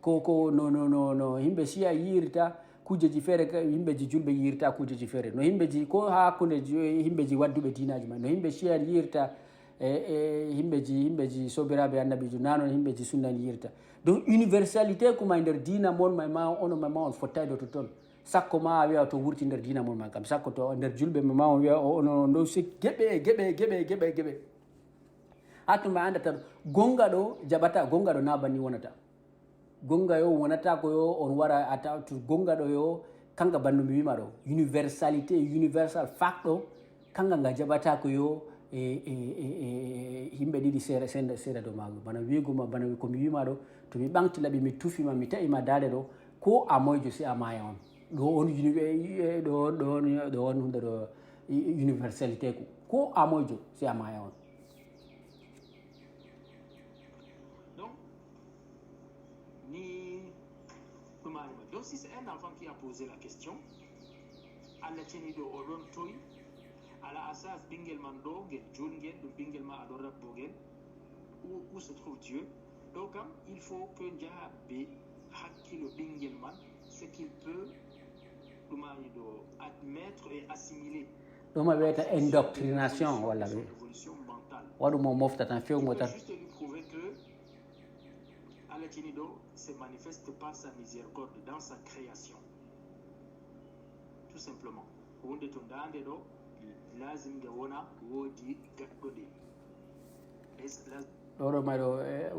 ko no yimɓe shiya yirta kujeji feere yimɓeji julɓe yirta kujeji feere no yimɓeji ko ha hakkude yimɓeji wadduɓe dinaji ma no yimɓe shiya yirta yimɓeji sobiraɓe annabijo nanon yimɓeji sunnan yirta donc universalité ko ma nder dina mon ma on fottay ɗo toton sakko ma a wiya to wurti nder dina mon ma kam sakko to nder julɓe ma on wiya on ɗo geɓe ha to ma andata gonga ɗo jaɓata gonga ɗo na banni wonata gonga yo wonata ko yo on wara ata to gonga ɗo yo kanga banno mi wima ɗo universalité universal fact ɗo kanga nga jaɓata ko yo yimɓe ɗiɗi seeɗa dow maago bana wiigoma bana komi wima ɗo to mi ɓamti laɓi mi tufima mi taƴima daade ɗo ko a moyjo si a maya on ɗo on ɗo on hunde ɗo universalité ko a moyjo si a maya on. Donc ni donc si c'est un enfant qui a posé la question Allah teni ɗo oɗon toyi ala asas ɓingel man ɗo ngel jolngel ɗum ɓingel ma aɗon rabbogel où se trouve Dieu. Donc il faut que jaha be hakkilo ɓingel man ce qu'il peut ɗumani ɗo admettre et assimiler. ɗuma wiyata indoctrination walla ɓe waɗumo mofta tan fewmo tan. Juste lui prouver que Allah teni ɗo se manifeste par sa miséricorde dans sa création, tout simplement. Hunde to dande ɗo lazim nde wona woodi gaɗɗo ɗe ɗo mayɗo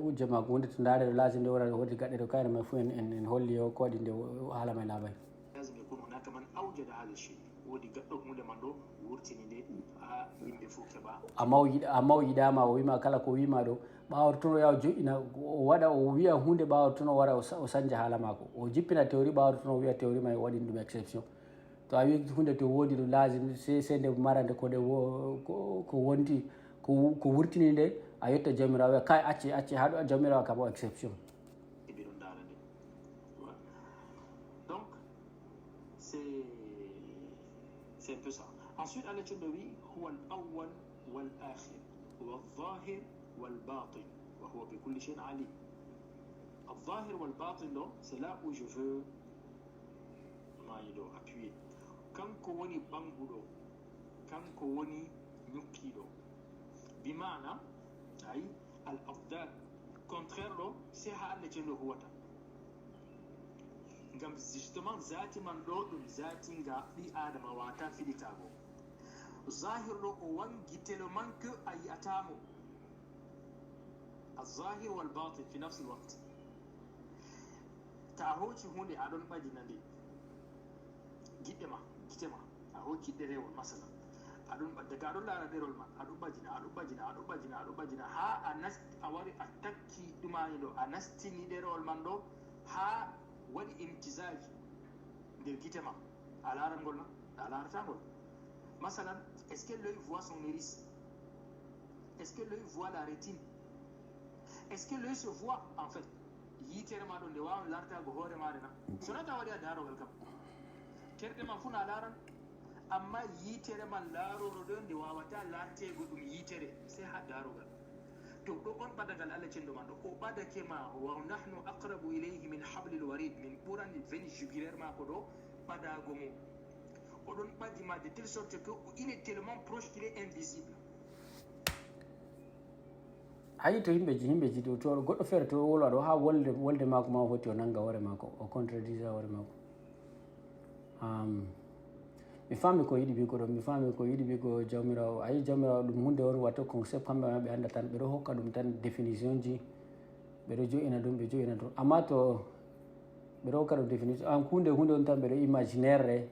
ujje makko hunde to ndaade ɗo lazim nde wona woodi gaɗɗe ɗo kayre may fuu en holli o ko waɗi nde haala may laabay. lazim yakun hunaka man awjada hada shay, woodi gaɗɗo hunde man ɗo wurtini nde ha yimɓe fof keɓa a mawyiɗama o wima kala ko wima ɗo ɓawata toon o yaha joƴƴina o waɗa o wiya hunde ɓawata toon o wara o sañdia haala makko o jippina théorie ɓawata toon o wiya théorie may waɗini ɗum exception. To a wi hunde to woodi ɗo lazim se nde marande ko wonti ko wurtini nde a yetta jamirawo wiya kay acce haɗo jamirawo kam o exception. Donc c'est un peu ça. Ensuite Allah te dit huwa al-awwal wal-akhir wal-zahir wal-batin wa huwa bi kulli shay'in alim. Al-zahir wal-batin, c'est là où je veux appuyer. Kanko woni banguɗo, kanko woni ñukkiɗo, bimana ay al afdal contraire ɗo c'est ha Allah cenɗo huwata, ngam justement zati man ɗo ɗum zati nga ɓi adama wata fiɗitago. Zahir ɗo o wangitelo man que a yiyatamo, al-zahir wal batin fi nafsi l-waqt. Ta hoci hunde aɗon ɓadina nde gite ma a hokki ɗerewol masalan daga aɗon laara ɗerewol man aɗo ɓajina ha a wari a takki ɗumani ɗo a nastini ɗerewol man ɗo ha waɗi imtisage nder gite ma, a laaran ngol na a laaratangol. Masalan, est-ce que l'œil voit son iris? Est-ce que l'œil voit la rétine? Est-ce que l'œil se voit en fait? Yitere ma ɗo nde wawan lartago hoore maɗe na sonata waɗi a daarogal kam terɗe man fu na laaran, amma yitere man laarono ɗo nde wawata lartego ɗum yitere sai ha darogal. to ɗo on ɓadagal Allah cenɗo man ɗo o ɓadake ma wa nahnu aqrabu ilayhi min hablil warid, min ɓurani veni jugulaire mako ɗo ɓadago mo oɗon ɓadima de telle sorte que il est tellement proche qu'il est invisible. hayi to himɓeji ɗo to goɗɗo feere to wolwa ɗo ha wolde mako ma foti o nanga hoore mako o contredisa hoore mako. mi faami ko yiɗi wigo ɗo, mi faami ko yiɗi wigo jawmirawo. ayi jawmirawo ɗum hunde on watta concept kamɓe ma ɓe anda tan ɓeɗo hokka ɗum tan définition ji ɓeɗo jo'ina ɗum ɓe jo'ina ɗum, amma to ɓeɗo hokka ɗum définition an hunde on tan ɓeɗo imaginaire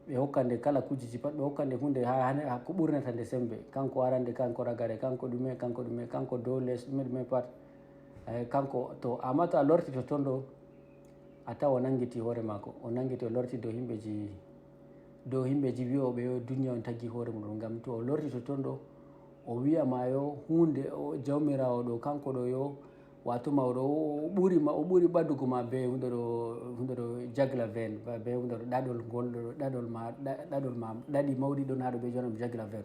ɓe hokkande kala kujiji pat ɓe hokkande hunde ha ko ɓurnata nde sembe, kanko arande, kanko ragare, kanko ɗume, kanko dow less ɗume pat kanko to. Amma to a lorti to toon ɗo a tawa o nangiti hoore mako, o nangiti o lorti dow himɓeji wiyoɓe yo duniya on taggi hoore muɗum. Ngam to o lorti to toon ɗo o wiyama yo hunde o jawmirawo ɗo kanko ɗo yo watuma oɗo o ɓuuri ɓaddugo ma be hunde ɗo jagla ven be hunde ɗo ɗaɗol ngol ɗaɗol ma ɗaɗi mawɗi ɗon haɗo ɓe jonam jagla ven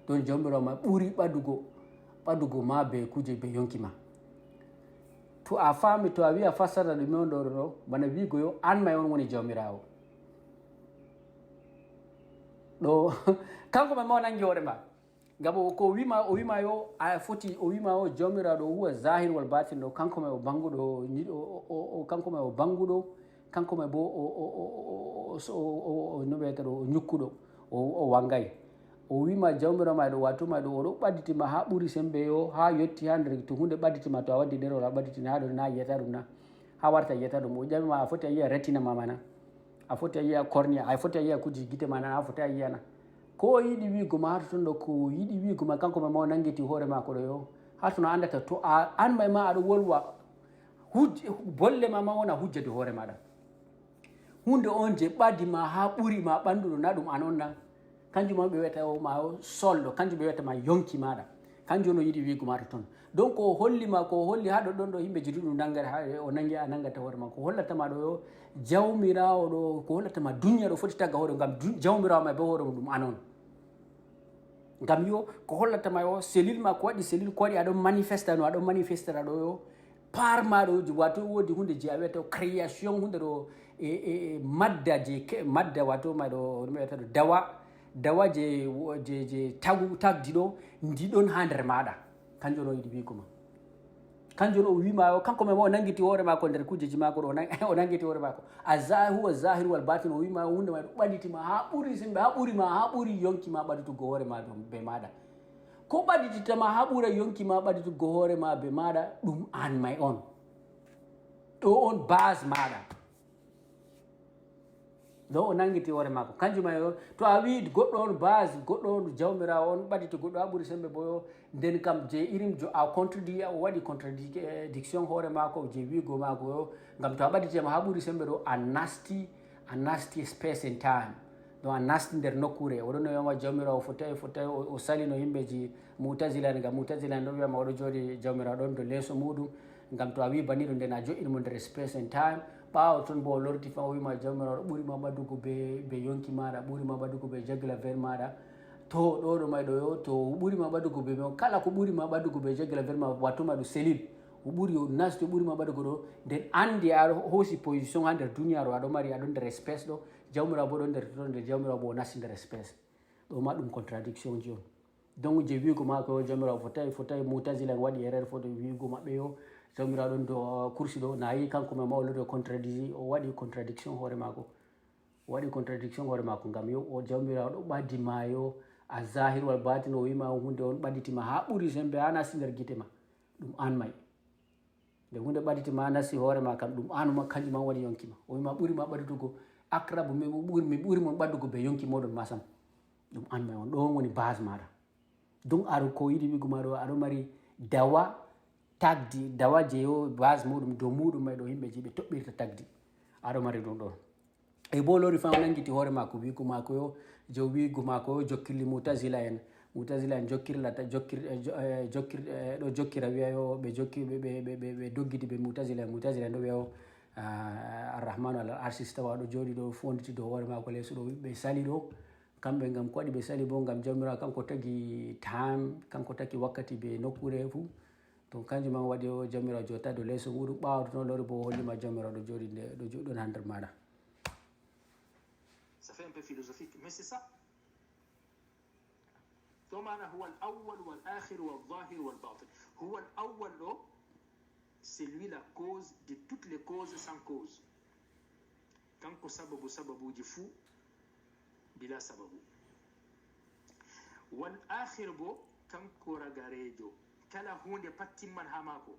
ɗon jawmirawo ma ɓuuri ɓaddugo ma be kuje be yonki ma. to a faami to a wiya fassara ɗume on ɗo bana wigo yo an may on woni jawmirawo ɗo kanko ma o nangi hoore ma. Ngam ko o wima yo a foti o wima o jawmiraɗo huwa zahir wal batin ɗo kanko may o banguɗo kanko may o banguɗo, kanko may bo no wiyata ɗo o ñukkuɗo o wangay. o wima jawmirawo ma ɗo watuma ɗo oɗo ɓadditima ha ɓuuri sembe yo ha yetti ha nder to hunde ɓadditima to a waddi ɗerol a ɓadditini ha ɗo na yiyata ɗum na ha warta yiyata ɗum. o ƴamima a foti a yiya retina ma mana, a foti a yiya cornea, a foti a yiya kuji guite mana, a foti a yiyana ko yiɗi wigo ma hato ton ɗo ko yiɗi wigo ma kanko ma o nangiti hoore mako ɗo yo hatono andata to an may ma aɗo wolwa bolle ma wona hujjade hoore maɗa. hunde on je ɓadi ma ha ɓuri ma ɓandu ɗo na ɗum an on nan kanjum on ɓe wiyata o ma o solɗo kanjum ɓe wiyata ma yonki maɗa kanjum on o yiɗi wigo mata toon donc ko holli ma ko holli ha ɗoɗɗon ɗo yimɓe jiɗi ɗum nangata o nangi a nangata hoore ma ko hollatama ɗo yo jawmirawo ɗo ko hollatama duniya ɗo foti tagga hoore ngam jawmirawo ma be hoore mum ɗum an on ngam yo ko hollatama yo cellule ma ko waɗi cellule ko waɗi aɗon manifesta no aɗon manifestera ɗo yo par maɗo wato wodi hunde je a wiyata création hunde ɗo madda je madda wato maɗo ɗum wiyata ɗo dawa je tagdi ɗo ndiɗon ha nder maɗa kanjum o yiɗi wigo ma kanjum o wima yo kanko mema o nangiti hoore mako nder kujeji mako ɗo o nangiti hoore mako huwa zahir wal batin o wima hunde ma ɗo ɓaditima ha ɓuuri sembe ha ɓuuri ma ha ɓuuri yonki ma ɓaditugo hoore ma be maɗa ko ɓadititama ha ɓuura yonki ma ɓaditugo hoore ma be maɗa ɗum an may on ɗo on base maɗa ɗo o nangiti hoore mako kanjum may on to a wi goɗɗo on base goɗɗo on jawmirawo on ɓaditi goɗɗo ha ɓuuri sembe boyo nden kam je irim jo a contredit o waɗi contradiction hoore mako je wigo mako yo ngam to a ɓaditiyama ha ɓuuri sembe ɗo a nasti space and time donc a nasti nder nokkure oɗon no wiyama jawmirawo fotai o salino yimɓeji mutazilani ngam mutazilani ɗo wiyama oɗo jooɗi jawmirawo ɗon do leeso muɗum ngam to a wi baniɗo nden a joƴinmo nder space and time ɓawo toon bo o lorti fa o wima jawmirawo ɗo ɓuurima ɓadugo be yonki maɗa ɓuurima ɓadugo be jagla ver maɗa to ɗo ɗo may ɗo yo to ɓuurima ɓadugo be kala ko ɓuurima ɓadugo be jagla ver ma watuma ɗo cellule o ɓuuri o nasti o ɓuurima ɓadugo ɗo nden andi a hoosi position ha nder duniyaru aɗo mari aɗon nder espéce ɗo jawmirawo bo ɗon nder toon nder jawmirawo bo o nasti nder espéce ɗo ma ɗum contradiction ji on donc je wigo mako yo jawmirawo fotai mutazila waɗi erreur fo ɗo wigo maɓɓe yo jawmirawo ɗon do kursi ɗo nayi kanko mema o lori o waɗi contradiction hoore mako o waɗi contradiction hoore mako ngam yo o jawmirawo ɗo ɓadima yo a zahir wal batin o wima hunde on ɓaditima ha ɓuuri sembe ha nasti nder guite ma ɗum an may nde hunde ɓaditima ha nasti hoore ma kam ɗum anuma kanjum an waɗi yonkima o wima ɓuurima ɓaɗitugo acrabe mi ɓuuri mon ɓaddugo be yonki moɗon ma sam ɗum an may on ɗon woni base maɗa donc aɗo ko yiɗi wigo maɗo aɗo mari dawa tagdi dawa je yo base muɗum dow muɗum may ɗo yimɓeji ɓe toɓɓirta tagdi aɗo mari ɗum ɗon e bo lori fa o nangiti hoore mako wigo mako yo jo wigo mako yo jokkirli mutazila en jokkirlata ɗo jokkira wiya yo ɓe doggidi ɓe mutazila en ɗo wiya yo arrahmanu alal arshi stawa ɗo jooɗi ɗo fonditi dow hoore mako leeso ɗo ɓe sali ɗo kamɓe ngam ko waɗi ɓe sali bo ngam jawmirawo kanko tagi time kanko taki wakkati ɓe nokkure fuu donc kanjum man waɗi o jawmirawo jota dow leeso muɗum ɓawa to noon lori bo hollima jawmirawo ɗo jooɗi ɗo joɗɗon ha nder maɗa. Ça fait un peu philosophique, mais c'est ça. ثم هو الأول والآخر والظاهر والباطن. هو الأول c'est lui la cause de toutes les causes sans cause. Kanko sababu jifu bila sababu. Wal akhir bo kanko ragarejo kala hunde pattimman ha mako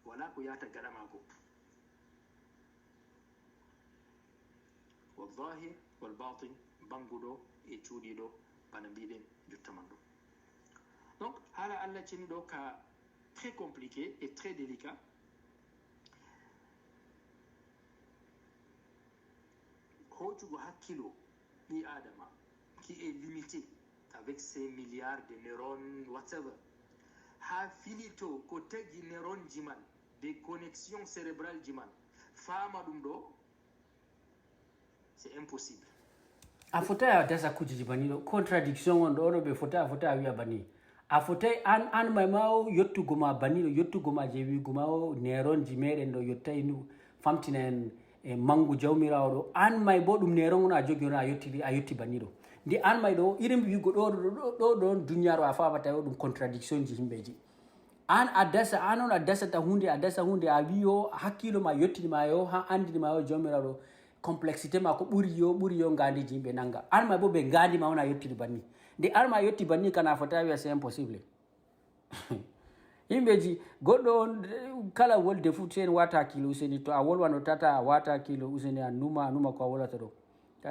wala ko yata gala mako. Wal zahir wal batin bangudo e cuuɗiɗo bana mbiɗen jottaman ɗo. Donc haala Allah ceni ɗo ka très compliqué et très délicat. Hojugo hakkilo ɓi adama qui est limité avec ses milliards de neurones whatever ha finito ko tagi neuron jiman des connexions cérébrales jiman fama ɗum ɗo c'est impossible. A fotai a dasa kujeji bani ɗo contradiction on ɗo ɓe fotai a wiya bani a fotai an may ma o yettugo ma bani ɗo yettugo ma je wigo ma o neuron ji meɗen ɗo yettai famtina en e mangu jawmirawo ɗo an may bo ɗum neuron on a jogi on a yetti bani ɗo nde an may ɗo irin wigo ɗo ɗon duniyaru a famata yo ɗum contradiction ji himɓeji an on a dasata hunde a wi yo hakkilo ma yettinima yo ha andinima yo jawmirawo ɗo complexité ma ko ɓuri yo ngandiji yimɓe nanga an ma bo ɓe ngandima on a yettiri banni nde an ma yetti banni kana fota wiya c'est impossible yimɓeji goɗɗo on kala wolde fuu sen wata hakkilo useni to a wolwano tata a wata hakkilo useni a numa ko a wolata ɗo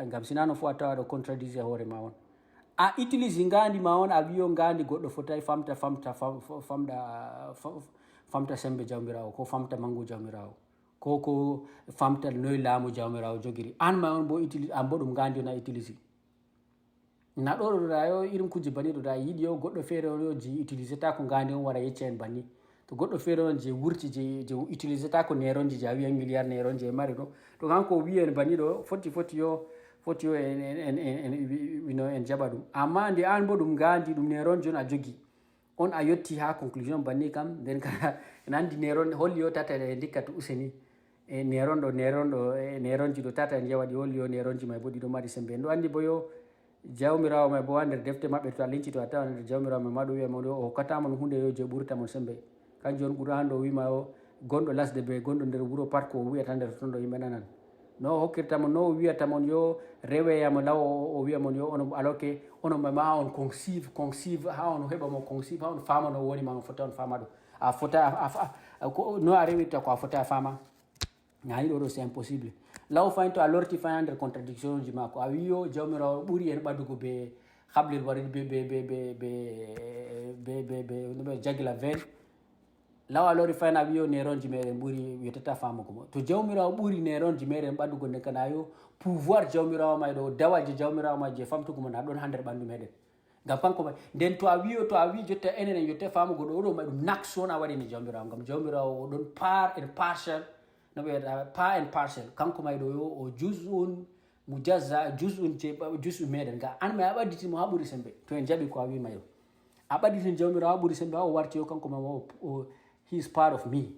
ngam sinano fo a tawa ɗo contradise hoore ma on a utilise ngandi ma on a wiyo ngandi goɗɗo fotai famta sembe jawmirawo ko famta mangu jawmirawo ko famtal noy laamu jawmirawo jogiri an ma on bo utilise an bo ɗum gandi on a utilise na ɗo ɗo da yo irin kuje bani ɗo da yiɗi yo goɗɗo feere on yo je utilisé ta ko gandi on wara yecca en banni to goɗɗo feere on je wurti je utilisé ta ko neronji je a wiya milliard neronji e mari ɗo to kanko wiya en banni ɗo foti yo en jaɓa ɗum amma nde an bo ɗum gandi ɗum neronji on a jogi on a yetti ha conclusion banni kam nden kala en andi neron holli yo tata e dikkata useni e neronji ɗo tata en jewaɗi holli yo neronji may bo ɗiɗo mari sembe en ɗo andi bo yo jawmirawo may bo ha nder defte maɓɓe to a lincito a tawa nder jawmirawo may ma ɗo wiya mon o hokkatamon hunde yo je ɓurta mon sembe kanjum on ɓuura hande o wima o gonɗo lasde be gonɗo nder wuuro pat ko o wiyata nder ton ɗo yimɓe nanan no o hokkirta mon no o wiyata mon yo reweyamo law o wiya mon yo ono alors que ono ma on conceive ha on heɓa mo conceive ha on fama no woni ma on fota on fama ɗo a fota no a rewirta ko a fota a fama ñani ɗo ɗo c'est impossible law fayin to a lorti fayin ha nder contradiction ji mako a wiyo jawmirawo ɓuuri en ɓadugo be hablil waɗi be jagila ven law a lori fayin a wiyo neronji meɗen ɓuuri wiyetata famugo mo to jawmirawo ɓuuri neronji meɗen ɓadugo nde kana yo pouvoir jawmirawo may ɗo dawaje jawmirawo ma je famtugo mon ha ɗon ha nder ɓandu meɗen ngam kanko may nden to a wi jotta enen en yotte famugo ɗo oɗo may ɗum naqsu on a waɗini jawmirawo ngam jawmirawo o ɗon part and partial no ɓe wiyata part and partial kanko may ɗo yo o juz'un mujazza juz'u meɗen ga an may a ɓadditimo ha ɓuuri sembe to en jaɓi ko a wima yo a ɓadditin jawmirawo ha ɓuuri sembe ha o warti yo kanko may he is part of me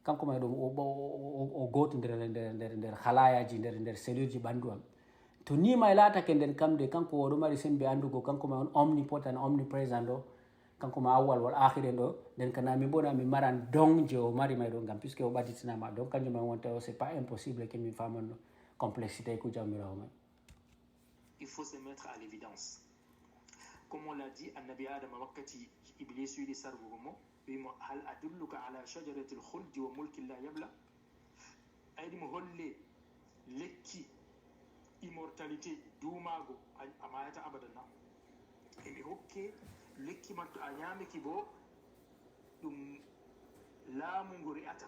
kanko may ɗum o goto nder halayaji nder selluji ɓandu am to ni may laatake nden kamde kanko oɗo mari sembe andugo kanko may on omnipotent omniprésent ɗo kanko ma awwal wal akhiren ɗo nden kana min bona min maran don je o mari may ɗo ngam puisque o ɓadditinama donc kanjum may wonta o c'est pas impossible que min famanno complexité ko jawmirawo may. Il faut se mettre à l'évidence. Comme on l'a dit, annabi Adam wakkati Iblis wiɗi sargugo mo wimo hal adulluka ala shajarati lkhuldi wa mulkin la yabla ayɗi mo holle lekki immortalité duumago a mayata abadan na emi hokke lekki man to a ñamiki bo ɗum laamu ngu re'ata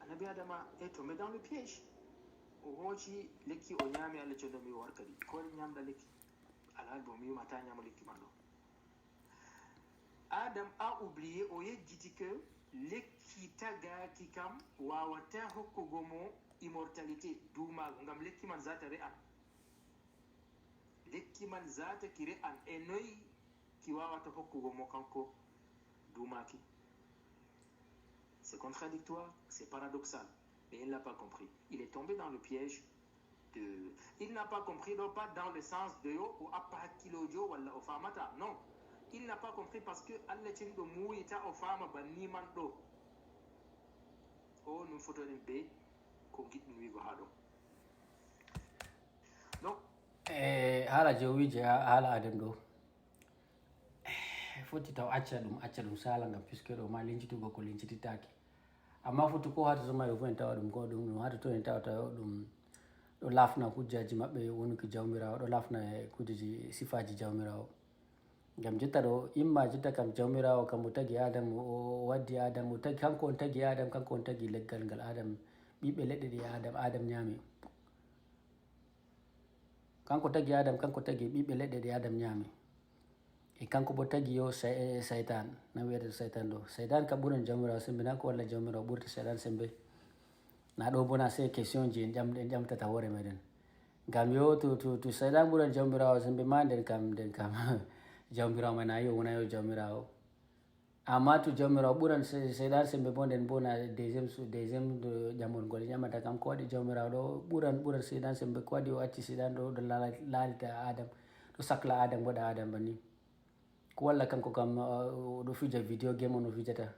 annabi adama e to me dans le piège o hooci lekki o ñaami allah condomi o warkadi ko waɗi ñamɗa lekki alhaali bo mi wima ta ñama lekki man ɗo adam a oublié o yejjiti que lekki tagaki kam wawata hokkugo mo immortalité duumago ngam lekki man zata re'an lekki man zata ki re'an e noyi ki wawata hokkugo mo kanko duumaki. C'est contradictoire, c'est paradoxal, mais il n'a pas compris. Il est tombé dans le piège de... Il n'a pas compris, non pas dans le sens de yo ou appa kilojo wala o famata, non. Il n'a pas compris parce que Allah tindo muyita o fama banni man do. Oh, nous faut donner B ko giɗɗum wigo ha ɗo. Donc haala je wiji haala adem ɗo foti taw acca ɗum sala ngam puisque ɗo ma lincitugo ko lincititaki amma foti ko hata toma ɗo fo en tawa ɗum ko ɗum hata to en tawata ɗum ɗo lafna hujjaji maɓɓe woniki jawmirawo ɗo lafna kujeji sifaji jawmirawo ngam jotta ɗo imma jotta kam jawmirawo kam o tagi adam o waddi adam o tagi kanko on tagi adam kanko on tagi leggal ngal adam ɓiɓɓe leɗɗe ɗi adam ñaami kanko tagi adam kanko tagi ɓiɓɓe leɗɗe ɗi adam ñaami e kanko bo tagi yo saytan na wiyata saytan ɗo saytan ka ɓuran jawmirawo sembe na ko walla jawmirawo ɓurta saytan sembe na ɗo bona c'est question ji en ƴamtata hoore meɗen ngam yo to saytan ɓuran jawmirawo sembe ma nden kam jawmirawo man ayi o wona yo jawmirawo amma to jawmirawo ɓuran saytan sembe bo nden bona deuxiéme ƴamol ngol ƴamata kam ko waɗi jawmirawo ɗo ɓuran saytan sembe ko waɗi o acci saytan ɗo laalita adam ɗo sakla adam waɗa adam banni ko walla kanko kam oɗo fija vidéo game on o fijata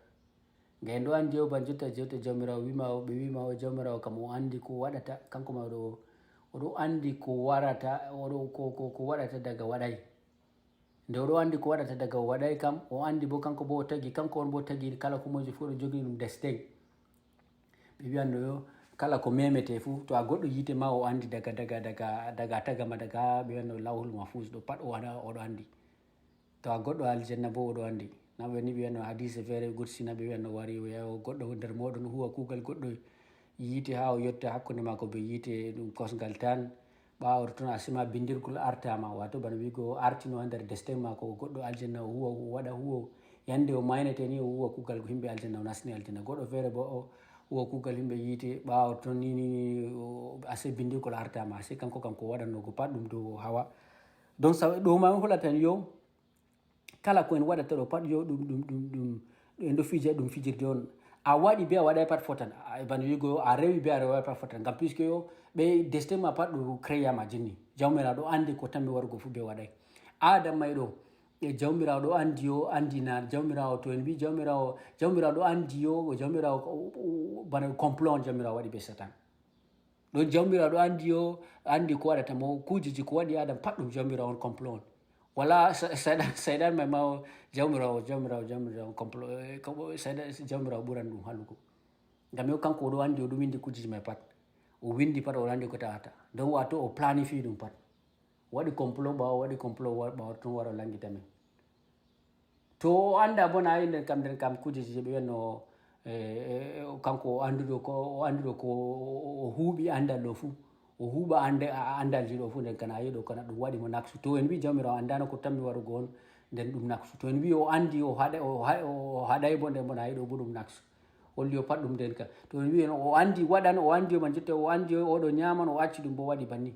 nga en ɗo andi o ban jotta jawmirawo ɓe wima o jawmirawo kam o andi ko waɗata kanko ma oɗo andi ko warata ko waɗata daga waɗay nde oɗo andi ko waɗata daga o waɗay kam o andi bo kanko bo o tagi kanko on bo tagi kala ko moji fo ɗo jogui ɗum destin ɓe wiyanno yo kala ko memete fou to a goɗɗo yite ma o andi daga tagama daga ɓe wiyanno lawhul mahfus ɗo pat oɗo andi to a goɗɗo aljanna bo oɗo andi naɓe ni ɓe wiyatno hadise feere godsina ɓe wiyatno wari goɗɗo nder moɗon huwa kuugal goɗɗo yiite ha o yetta hakkude makko be yiite ɗum kosgal tan ɓawa toon a sima bindirgol artama wato bana wigo artino nder destin makko goɗɗo aljanna o huwa o waɗa huwa yande o maynete ni o huwa kuugal yimɓe aljanna o nasni aljanna goɗɗo feere bo o huwa kuugal yimɓe yiite ɓawa toon ni ase bindirgol artama ase kanko waɗanno ko pat ɗum dow hawa donc ɗo ma holatan yo kala ko en waɗata ɗo pat yo ɗum en ɗo fija ɗum fijirde on a waɗi be a waɗay pat fotan bana wigo a rewi be a rewa pat fotan ngam puisque yo ɓe destin ma pat ɗo créama jinni jawmiraɗo andi ko tammi warugo fu be waɗay adam may ɗo e jawmirawo ɗo andi yo andina jawmirawo to en mbi jawmirawo ɗo andi yo jawmirawo bana complot on jawmirawo waɗi be satan ɗo jawmirawo ɗo andi yo andi ko waɗata mo kujeji ko waɗi adam pat ɗum jawmirawo on complot on wala sayɗan may ma jawmirawo complot jawmirawo ɓuran ɗum halugo ngam yo kanko oɗo andi oɗo windi kujeji may pat o windi pat oɗo andi ko tawata donc wato o planifie ɗum pat waɗi complot ɓawa toon wara langita men to o anda bo na yi nden kam kujeji je ɓe wiyatno kanko o anduɗo ko o huuɓi andal ɗo fuu o huuɓa andalji ɗo fuu nden kana yiɗo kana ɗum waɗi mo naksu to en wi jawmirawo andano ko tammi warugo on nden ɗum naksu to en wi o andi o haɗay bo nden bona yiɗo bo ɗum naksu holli o pat ɗum nden ka to en wi o andi waɗan o andi o man jotta o andi oɗo ñaman o acci ɗum bo waɗi banni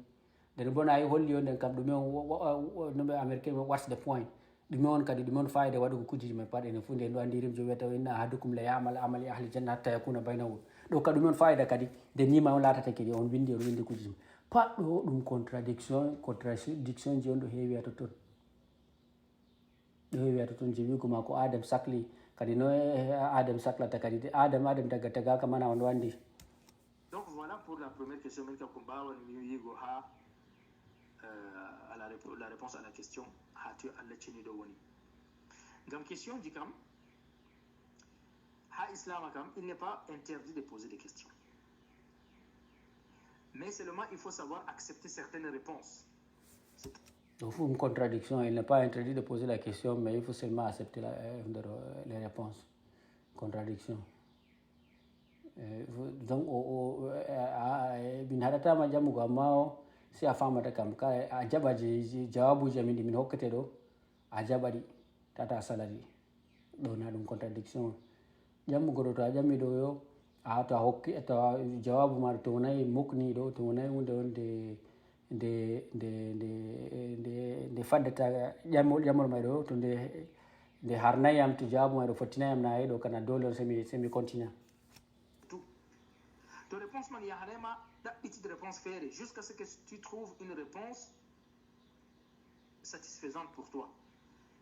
nden bona yi holli o nden kam ɗume on noɓe américain what's the point ɗume on kadi ɗume on fayida waɗugo kujeji men pat enen fu nde ɗo andi rimjo wiyata inna ahadukum la yamal amali ahli janna hatta yakuna baynahum ɗo ka ɗume on fayida kadi nde nima on latata kadi on windi kujeji pat ɗo ɗum contradiction ji on ɗo heewi a totton je wigo ma ko adam sakli kadi no adam saklata kadi adam daga tagaka mana on wandi. Donc voilà pour la première question men kam ko mbawan mi wigo ha la réponse à la question ha to Allah ceniɗo woni ngam question ji kam ha islam kam il n'est pas interdit de poser des questions mais seulement il faut savoir accepter certaines réponses. Il faut une contradiction, il n'est pas interdit de poser la question mais il faut seulement accepter les réponses. Contradiction. Donc bin haɗatama jammugo amma o si a famata kam ka a jaɓa jawabuji amin ɗi min hokkete ɗo a jaɓaɗi tata salari ɗo na ɗum contradiction jammugo ɗo to a jammi ɗo yo to a hokki to jawabu ma to wonayi mukni ɗo to wonayi hunde on nde faddata ƴamol may ɗo to nde harnayam to jawabu may ɗo fottinayam na ɗo kana dole on semi continue. To réponse man yahanema ɗaɓɓitide réponse feere jusqu'à ce que tu trouves une réponse satisfaisante pour toi.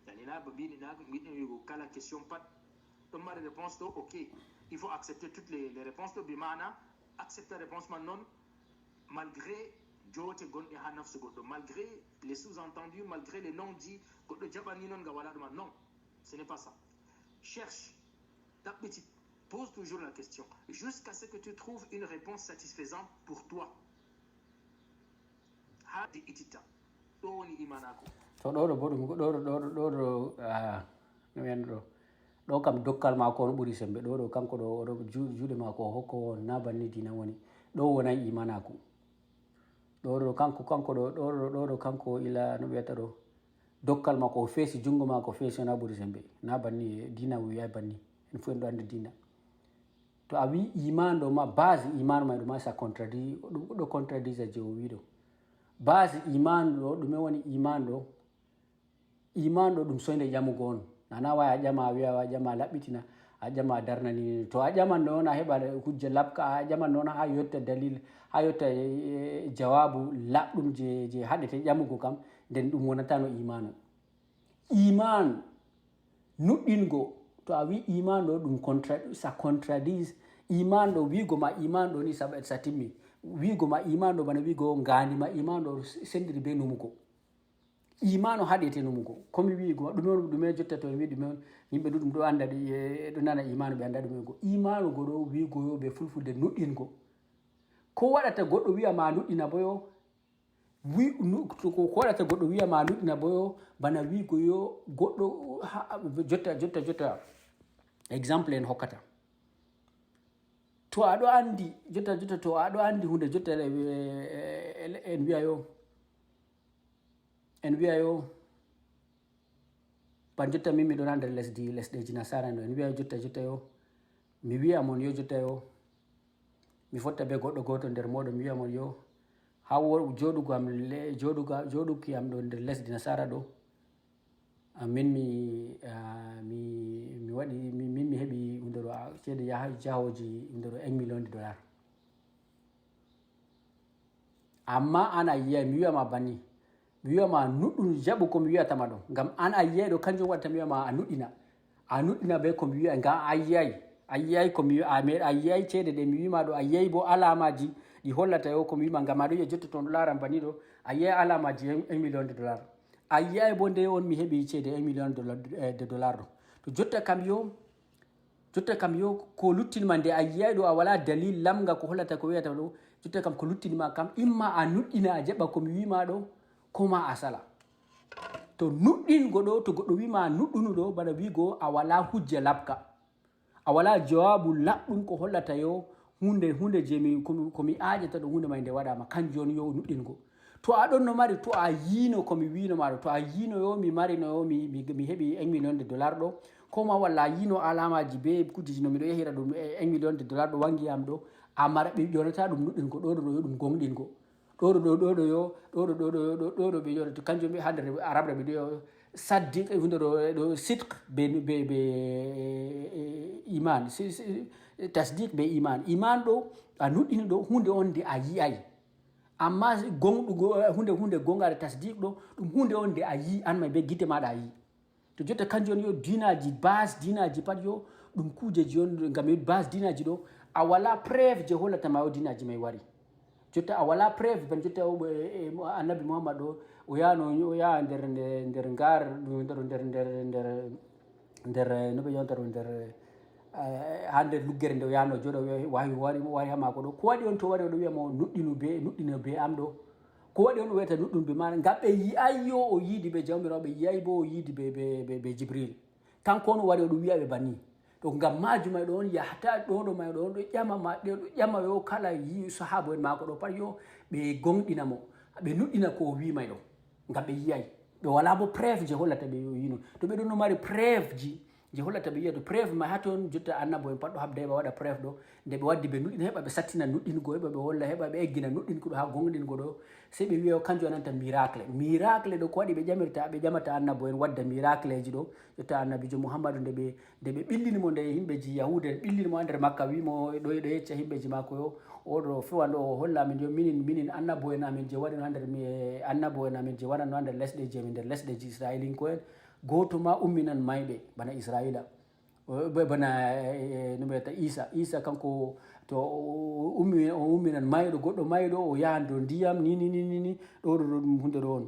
Yani na ba mbini na mbiɗen wigo kala question pat ɗon mari réponse ɗo ok il faut accepter toutes les réponses ɗo bimana accepter réponse man noon malgré joote gonɗe ha nafsu goɗɗo malgré les sous-entendus malgré les non-dits goɗɗo jaɓanni noon nga wala ɗuma non ce n'est pas ça. Cherche ɗaɓɓiti pose toujours la question jusqu'à ce que tu trouves une réponse satisfaisante pour toi. Hadi itita ɗo woni imanako to ɗo bo ɗum ɗo no wiyanɗo ɗo kam dokkal mako on ɓuuri sembe ɗo kanko ɗo oɗo juuɗe mako o hokko on na banni dina woni ɗo wonay imanako ɗo kanko ɗo kanko ila no wiyata ɗo dokkal mako o feesi jungo mako feesi na ɓuuri sembe na banni dina wiya banni en fu en ɗo andi dina to a wi iman ɗo ma base iman may ɗo ma ça contradit ɗo contradisa je o wi ɗo base iman ɗo ɗume woni iman ɗo ɗum soyde ƴamugo on nana wawi a ƴama a wiya a ƴama a laɓɓitina a ƴama a darnani to a ƴaman noon a heɓa hujja labka a ƴaman noon ha yotta dalil ha yotta jawabu laɓɗum je haɗete ƴamugo kam nden ɗum wonatano iman nuɗɗingo to a wi iman ɗo ɗum ça contradise iman ɗo wigo ma iman ɗo ni sa timmi wigo ma iman ɗo bana wigo ngandi ma iman ɗo sendiri be numugo iman o haɗete numugo komi wigo ɗume jotta to wi ɗume yimɓe ɗuɗum ɗo anda ɗo nana iman ɓe anda ɗume go iman go ɗo wigo yo ɓe fulfulde nuɗɗingo ko waɗata goɗɗo wiya ma nuɗɗina bo yo ko waɗata goɗɗo wiyama nuɗɗina boyo bana wigo yo goɗɗo jotta exemple en hokkata to aɗo andi jotta to aɗo andi hunde jotta en wiya yo ban jotta min miɗon ha nder lesɗeji nasara no en wiya jotta yo mi wiya mon yo jotta yo mi fotta be goɗɗo goto nder moɗon mi wiya mon yo ha joɗugo am joɗuki am ɗo nder lesdi nasara ɗo min mi waɗi min mi heɓi hunde ɗo ceede jahoji hunde ɗo 1 million de dollars amma an a yiyay mi wiyama banni mi wiyama nuɗɗum jaɓu ko mi wiyatama ɗo ngam an a yiyay ɗo kanjum watta mi wiyama a nuɗɗina be ko mi wiya ngam a yiyay ko mi a yiyay ceede ɗe mi wima ɗo a yiyay bo alamaji ɗi hollata yo ko mi wima ngam aɗo yiya jotta toon laran bani ɗo a yiyay alamaji 1 million de dollars a yiyay bo nde on mi heɓi ceede 1 million de dollars ɗo to jotta kam yo ko luttinima nde a yiyay ɗo a wala dalil lamga ko hollata ko wiyata ɗo jotta kam ko luttinima kam imma a nuɗɗina a jaɓa ko mi wima ɗo koma a sala to nuɗɗingo ɗo to goɗɗo wima nuɗɗunu ɗo bana wigo a wala hujja labka a wala jawabu laɓɗum ko hollata yo hunde je komi ajata ɗo hunde may nde waɗama kanjum on yo nuɗɗingo to aɗon no mari to a yino komi winomaɗo to a yino yo mi marino yo mi heɓi 1 million de dollars ɗo koma walla a yino alamaji be kujeji no miɗo yahira ɗum 1 million de dollars ɗo wangiyam ɗo amara ɓe ƴonata ɗum nuɗɗingo ɗo yo ɗum gonɗingo ɗo ɓe ƴonata kanjum ɓe ha nder arabre ɓe ɗo saddiq hunde ɗo sidq be iman tasdiq be iman ɗo a nuɗɗini ɗo hunde on nde a yiyay amma gonɗugo hunde gongare tasdiq ɗo ɗum hunde on nde a yi an may be guite maɗa a yi to jotta kanjum on yo dinaji base dinaji pat yo ɗum kujeji on ngam base dinaji ɗo a wala preuve je hollatama o dinaji may wari jotta a wala preuve ban jotta annabi muhammad ɗo o yaha nder ngar nder no ɓe yonta ɗo nder ha nder luggere nde o yahno joɗo wari ha mako ɗo ko waɗi on to wari oɗo wiyama nuɗɗino be am ɗo ko waɗi on o wiyata nuɗɗum be maɗa ngam ɓe yiyay yo o yiidi ɓe jawmirawo ɓe yiyay bo o yiidi be jibril kanko on o wari oɗo wiyaɓe banni to ngam majum may ɗo on yahata ɗoɗo may ɗo on ɗo ƴama yo kala yi sahaba en mako ɗo pat yo ɓe gonɗinamo ɓe nuɗɗina ko o wi may ɗo ngam ɓe yiyay ɓe wala bo preuve je hollata ɓe yino to ɓe ɗon no mari preuve ji je hollata ɓe yiya to preuve ma ha toon jotta annabo en pat ɗo habda heɓa waɗa preuve ɗo nde ɓe waddi ɓe nuɗɗina heɓa ɓe sattina nuɗɗingo heɓa ɓe holla heɓa ɓe eggina nuɗɗingo ɗo ha gonɗingo ɗo sey ɓe wiya kanjum ananta miracle ɗo ko waɗi ɓe ƴamata annabo en wadda miracle ji ɗo jotta annabijo mouhammadou nde ɓe ɓillinimo nde yimɓeji yahuda en ɓillinimo ha nder makka wimo ɗo yecca yimɓeji makko yo oɗo fewan ɗo o hollamin yo minin annabo en amin je waɗino ha nder annabo en amin je waɗanno ha nder lesɗeji amin nder lesɗeji israilinko en goto ma umminan mayɓe bana israila bana no mbiyata isa kanko to o umminan mayɗo goɗɗo mayɗo o yahan dow ndiyam ni ɗo ɗum hunde ɗo on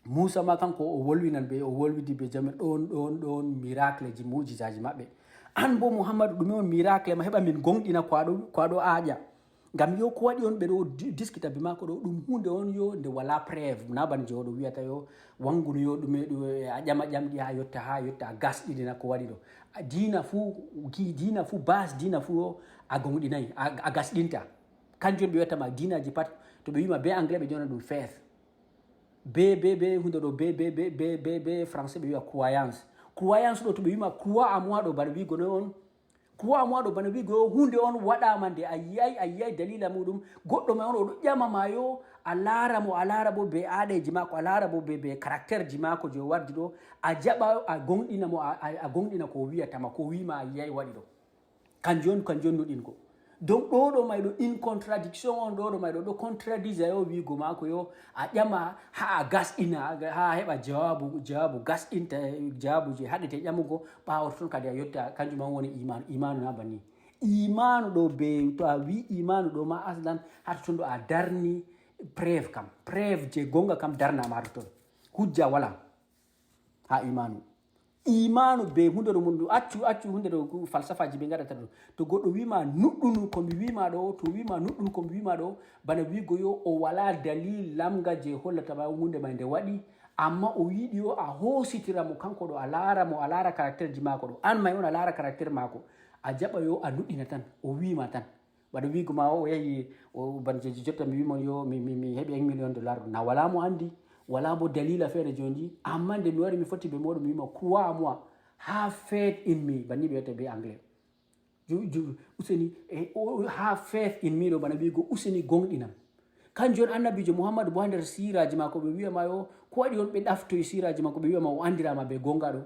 moussa ma kanko o wolwinan ɓe o wolwidi ɓe jami ɗon miracle ji mujisaji maɓɓe an bo mouhammadou ɗume on miracle ma heɓa min gonɗina ko aɗo aaƴa ngam yo ko waɗi on ɓe ɗo diskita be mako ɗo ɗum hunde on yo nde wala preuve na ban je oɗo wiyata yo wangunu yo ɗume a ƴama ƴamɗi ha yotta a gasɗiɗina ko waɗi ɗo dina fuu base dina fuu o a gonɗinayi a gasɗinta kanjum ɓe wiyatama dinaji pat to ɓe wima be anglais ɓe ƴona ɗum faith be hunde ɗo be français ɓe wiya croyance ɗo to ɓe wima croix a moi ɗo bana wigo no on croix moi ɗo bana wigo hunde on waɗama nde a yiyay dalila muɗum goɗɗo may on oɗo ƴamama yo a laara bo be aɗeji mako a laara bo be caractére ji mako je wardi ɗo a jaɓa a gonɗina ko wiyatama ko wima a yiyay waɗi ɗo kanjum on nuɗinko donc ɗoɗo may ɗo in contradiction on ɗoɗo may ɗo contradise yo wigo mako yo a ƴama ha a gasɗina ha heɓa jawabu gasɗinta jawabu je haɗete ƴamugo ɓawo ton kadi a yotta kanjum man woni imanu na banni imanu ɗo be to a wi imanu ɗo ma aslan hata ton ɗo a darni preuve je gonga kam darnama hata ton hujja wala ha imanu imanu be hunde ɗo mum accu hunde ɗo falsafaji ɓe gaɗata ɗo to goɗɗo wima nuɗɗunu komi wima ɗo to wima nuɗɗunu komi wima ɗo bana wigo yo o wala dalil lamga je hollatama hunde may nde waɗi amma o yiɗi yo a hositiramo kanko ɗo a lara caractére ji mako ɗo an may on a lara caractére mako a jaɓa yo a nuɗɗina tan o wima tan waɗa wigo ma o yahi banjeji jotta mi wimon yo mi heɓi 1 million dollar ɗo na wala mo andi wala bo dalila feere joni amma nde mi wari mi foti be moɗo mi wima crois moi have faith in me banni ɓe wiyata be anglais useni have faith in me ɗo bana wigo useni gonɗinam kanjum on annabijo mouhammadou bo ha nder siraji mako ɓe wiyama yo ko waɗi on ɓe ɗaftoye siraji mako ɓe wiyama o andirama be gonga ɗo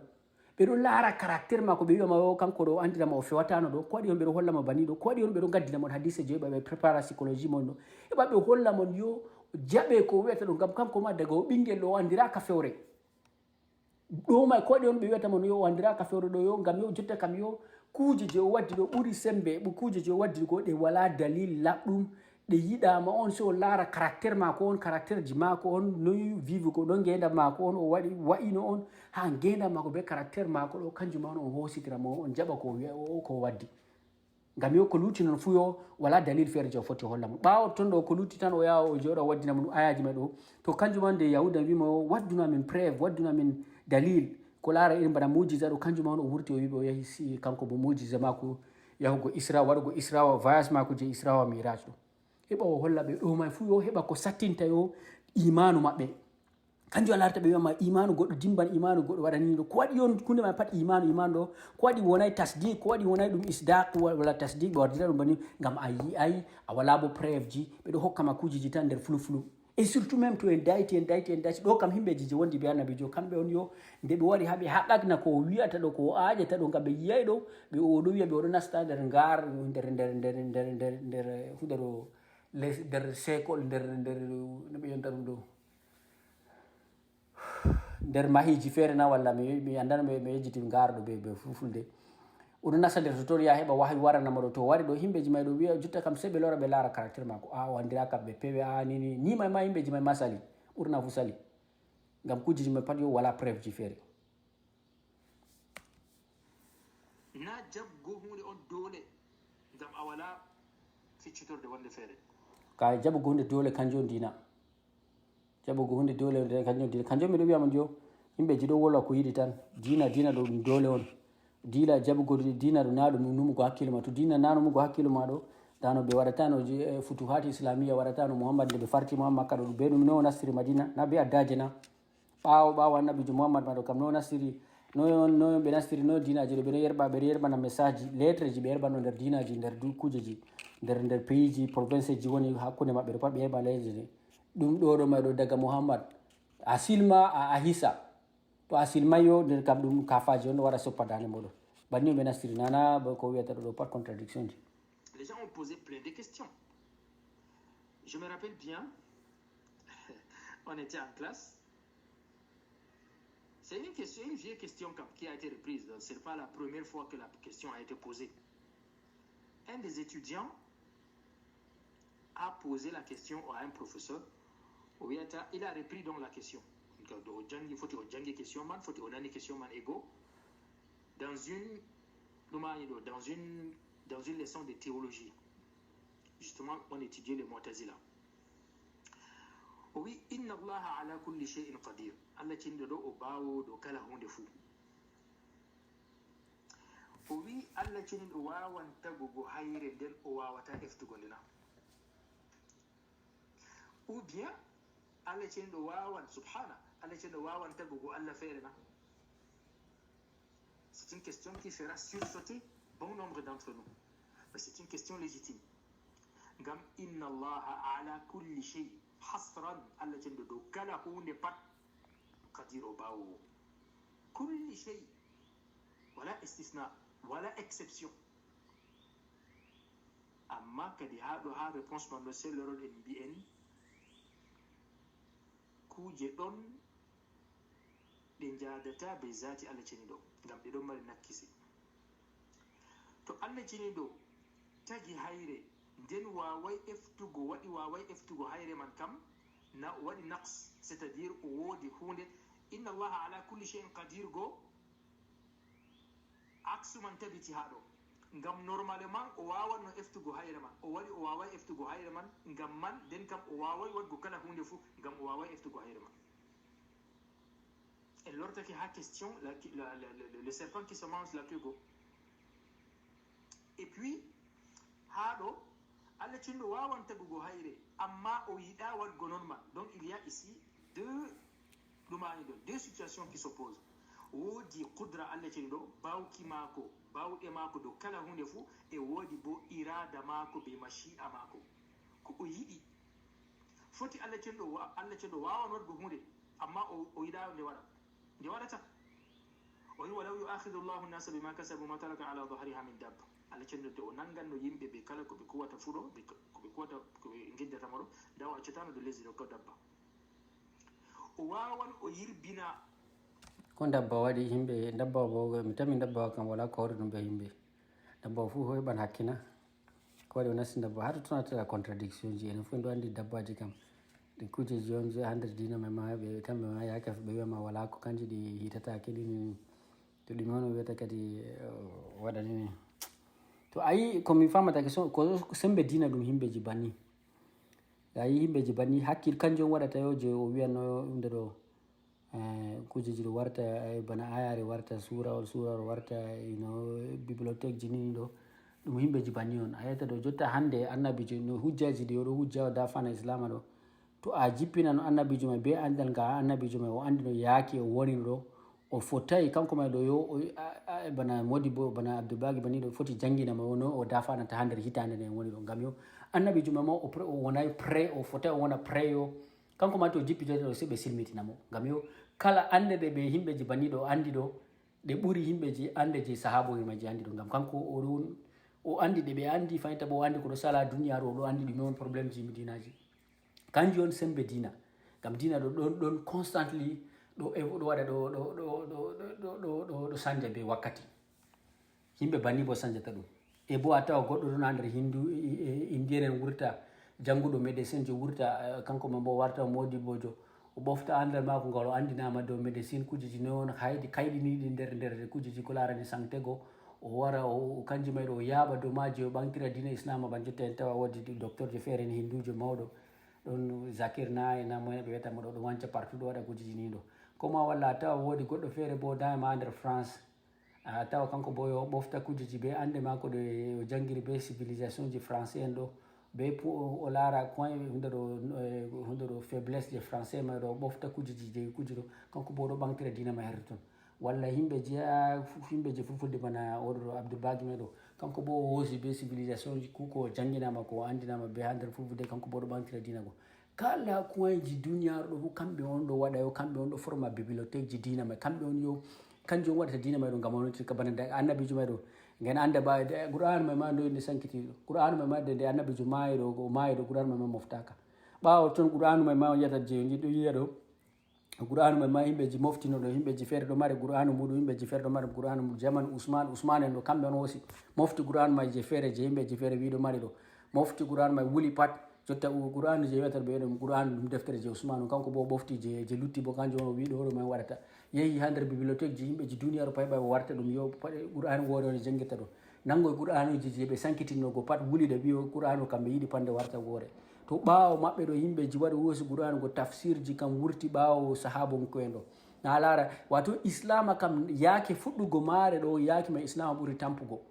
ɓeɗo laara caractére mako ɓe wiyama yo kanko ɗo andirama o fewatano ɗo ko waɗi on ɓeɗo hollama bani ɗo ko waɗi on ɓeɗo gaddina mon hadise jeeɓa ɓe prépara psychologie mon ɗo heɓa ɓe holla mon yo jaɓe ko wiyata ɗo gam kanko ma daga o ɓinguel ɗo o andiraka fewre ɗo may ko waɗi on ɓe wiyata mon yo o andiraka fewre ɗo yo gam yo jotta kam yo kuje je o waddi ɗo ɓuuri sembe kuje je o waddi go ɗe wala dalil laɓɗum ɗe yiɗama on so o laara caractére mako on caractére ji mako on noyi vive ko ɗon gendam mako on o waɗi wa'ino on ha gendam mako be caractére mako ɗo kanjum on hositiramo on jaɓa ko waddi gam yo ko lutti noon fu yo wala dalil feere je o foti holla mo ɓawo ton ɗo ko lutti tan o yaha o jooɗa waddina mo ayaji ma ɗo to kanjum on nde yahuda wima o wadduna min preuve wadduna min dalil ko laara irin bana mujisa ɗo kanjum on o wurti o wiɓe o yahi si kanko bo mujisa mako yahugo isra waɗugo isra voyage mako je isra wa mirage ɗo heɓa o holla ɓe ɗo may fu yo heɓa ko sattinta yo imanu maɓɓe kanjum a larta ɓe wiyama imanu goɗɗo dimban imanu goɗɗo waɗani ɗo ko waɗi on hunde ma pat imanu ɗo ko waɗi wonay tasdiq ko waɗi wonay ɗum isdaq wala tasdiq ɓe wardira ɗum bani gam a yiyay a wala bo preuve ji ɓeɗo hokkama kujiji tan nder fluflu et surtout même to en dayti ɗo kam himɓeji je wondi be annabijo kamɓe on yo nde ɓe waɗi haɓe haɗagna ko wiyata ɗo ko aƴata ɗo gam ɓe yiyay ɗo ɓe oɗo wiya ɓe oɗo nasta nder ngar nder hunde ɗo nder sécole nder no ɓe yonta ɗum ɗo nder mahiji feere na walla mi andano mi yejjiti garɗo be fulfulde oɗo nasta nder toton ya heɓa wahi waranama ɗo to wari ɗo himɓeji may ɗo wiya jotta kam sey ɓe lora ɓe laara caractére mako o andiraka ɓe pewe ni may ma himɓeji may ma sali ɓurna fu sali gam kujiji may pat yo wala preuve ji feere na jabgo hunde on dole gam a wala ficcitorde wonde feere ka jaɓugo hunde dole kanjum on dina jaɓugo hunde dole kanjum dina kanjum miɗo wiyama jo yimɓeji ɗo wolwa ko yiɗi tan dina ɗo ɗum dole on dina jaɓugo dina ɗo na ɗum numugo hakkille ma to dina na numugo hakkille ma ɗo dano ɓe waɗatano futuhati islamia waɗatano mouhammad nde ɓe farti mo makka ɗo be ɗum no nastiri madina na be addaje na ɓawo annabijo mouhammad ma ɗo kam no nastiri no ɓe nastiri no dinaji ɗo ɓeɗo yerɓana message ji lettre ji ɓe yerɓano nder dinaji nder kujeji nder pays ji province ji woni hakkude maɓɓe ɗo pat ɓe yerɓa leydi ɗi ɗum ɗo may ɗo daga mouhammad a silma a hisa to a silmayo nder kam ɗum kafaji on ɗo waɗa soppadane moɗon banni ɓe nastiri nana ko wiyata ɗo pas contradiction ji. Les gens ont posé plein de questions. Je me rappelle bien, on était en classe. C'est une vieille question qui a été reprise. Ce n'est pas la première fois que la question a été posée. Un des étudiants a posé la question à un professeur. Il a repris donc la question. Il faut que question man, faut que question man ego dans une leçon de théologie. Justement, on étudiait les Mu'tazila. Oui, inna Allah ala kulli shay'in qadir. Allah tindo do obawo do kala hunde fu. Oui, Allah tindo wawan tagugo hayre den o wawata eftugo ndina. Ou bien Allah tindo wawan subhana, Allah tindo wawan tagugo Allah feerena. C'est une question qui fera sursauter bon nombre d'entre nous. Mais c'est une question légitime. Gam inna Allah ala kulli shay hasran Allah tindo do kala hunde pat qadir obawo. Kulli shay wala istisna wala exception. Amma kadi haɗo ha réponse man no selloron en mbi'en kuje ɗon ɗe jadata be zati Allah ceni ɗo ngam ɗe ɗon mari nakkisi. To Allah ceni ɗo tagi hayre nden wawai eftugo hayre man kam na waɗi naqs, c'est à dire o woodi hunde. Inna Allah ala kulli shay'in qadir go aksu man tabiti haɗo ngam normalement o wawan no eftugo hayre man o waɗi o wawai eftugo hayre man ngam man nden kam o wawai waɗgo kala hunde fuu ngam o wawai eftugo hayre man. En lortake ha question le serpent qui se mange la queue go. Et puis haɗo Allah cinɗo wawan tagugo hayre amma o yiɗa waɗgo non man. Donc il y a ici deux situations qui s'opposent. Woodi qudra Allah cinɗo bawki maako bawɗe maako dow kala hunde fuu e woodi bo irada maako be mashi'a maako ko o yiɗi foti Allah cinɗo wawan waɗgo hunde amma o yiɗa nde waɗata o wi walaw yu'akhidhu Allahu an-nasa bima kasabu ma taraka ala dhahriha min dabba. Allah cinɗo to o nanganno yimɓe be kala ko ɓe kuwata fuu ɗo ko ɓe kuwata ko ɓe giddatama ɗo daw o accatano dow lesdi ɗo ko dabba o wawan o yirbina ko dabba waɗi yimɓe dabba bo mi tami dabba kam wala ko hawri ɗum be yimɓe dabba fuu heɓan hakkina ko waɗi o nasti dabba hato tonatata contradiction ji enen fof ndo anndi dabbaji kam ɗi kujeji on je ha nder dina men ma ɓe kamɓe ma yake ɓe wiyama wala ko kanji ɗi hitatake ɗini to ɗumi on o wiyata kadi waɗanini to ayi komi famatake ko sembe dina ɗum yimɓeji banni ayi yimɓeji banni hakkil kanjum waɗata yo je o wiyanno nde ɗo kujeji ɗo warta bana ayare warta surawol warta bibliothèque ji nini ɗo ɗum yimɓeji banni on a yetta ɗo jotta hande annabijo no hujjaji ɗi oɗo hujja o dafana islama ɗo to a jippina no annabijo mai be andal nga annabijo mai o andi no yaaki o woni ɗo o fotai kanko mai ɗo yo bana modi bo bana abdoubagi bani ɗo foti jangginama no o dafanata ha nder hitande nde woni ɗo ngam yo annabijo mai ma o wonai pré o fotai o wona pré yo kanko ma to jippitote ɗo se ɓe silmitinamo ngam yo kala ande ɗe ɓe yimɓeji banni ɗo andi ɗo ɗe ɓuuri yimɓeji ande je sahabojimaji andi ɗo ngam kanko o andi ɗe ɓe andi fayita bo o andi koɗo sala duniyaru oɗo andi ɗume on probléme ji dinaji kanjum on sembe dina ngam dina ɗo ɗon constantly ɗo waɗa ɗo sanja be wakkati yimɓe banni bo sanjata ɗum e bo a tawa goɗɗo ɗon ha nder hindu indieren wurta jannguɗo médecine jo wurta kanko ma bo warta modi bojo o ɓofta andal mako ngal o andinama dow médecine kujeji noon haydi kayɗiniɗi nder kujeji ko larani santego o wara o kanji mayɗo o yaaɓa dow maji o ɓantira dina islama ban jotta en tawa wodi docteur jo feere ni hindujo mawɗo ɗon zakir na e namoen ɓe wiyatamo ɗo ɗo wanca partout ɗo waɗa kujeji ni ɗo koma walla a tawa woodi goɗɗo feere bo dama ha nder france a tawa kanko bo yo ɓofta kujeji be ande mako ɗo o janggiri be civilisation ji français en ɗo be o laara coin hunde ɗo faiblesse je français ma ɗo ɓofta kujeji je kuje ɗo kanko bo ɗo ɓantira dina ma her ton walla yimɓeji fulfulde bana oɗo ɗo abdoubagi me ɗo kanko bo o hoosi be civilisation ji kuko jangginama ko andinama be ha nder fulfulde kanko bo ɗo ɓantira dina go kala coin ji duniyaru ɗo fof kamɓe on ɗo waɗa yo kamɓe on ɗo forma bibliothèque ji dina ma kamɓe on yo kanjum waɗata dina may ɗo ngam ontirka bana annabijo may ɗo gen anda ba qur'an may ma nde sankitiɗo qur'an may ma de annabijo maayi ɗo qur'an may ma moftaka ɓawo toon qur'an may ma on yiyata je jiɗɗo yiya ɗo qur'an may ma yimɓeji moftino ɗo yimɓeji feere ɗo mari qur'an muɗum yimɓeji feere ɗo mari qur'an muɗum jaman ousmane en ɗo kamɓe on hoosi mofti qur'an may je feere je yimɓeji feere wiɗo mari ɗo mofti qur'an may wuli pat jotta qur'an je wiyata ɓe ɗum qur'an ɗum deftere je ousmane kanko bo ɓofti je lutti bo kanjum on o wiɗo hoɗo man waɗata yehi ha nder bibliothèque ji yimɓeji duniyaru payɓa o warta ɗum yo qur'an woore on janguirta ɗo nangoye qur'an uji je ɓe sankitinogo pat wuliɗe ɓiyo qur'an o kamɓe yiɗi pande warta woore to ɓaawo maɓɓe ɗo yimɓeji waɗi woosi qur'an go tafsir ji kam wurti ɓaawo sahaba ko en ɗo na laara wato islama kam yaake fuɗɗugo maare ɗo yaake ma islama ɓuri tampugo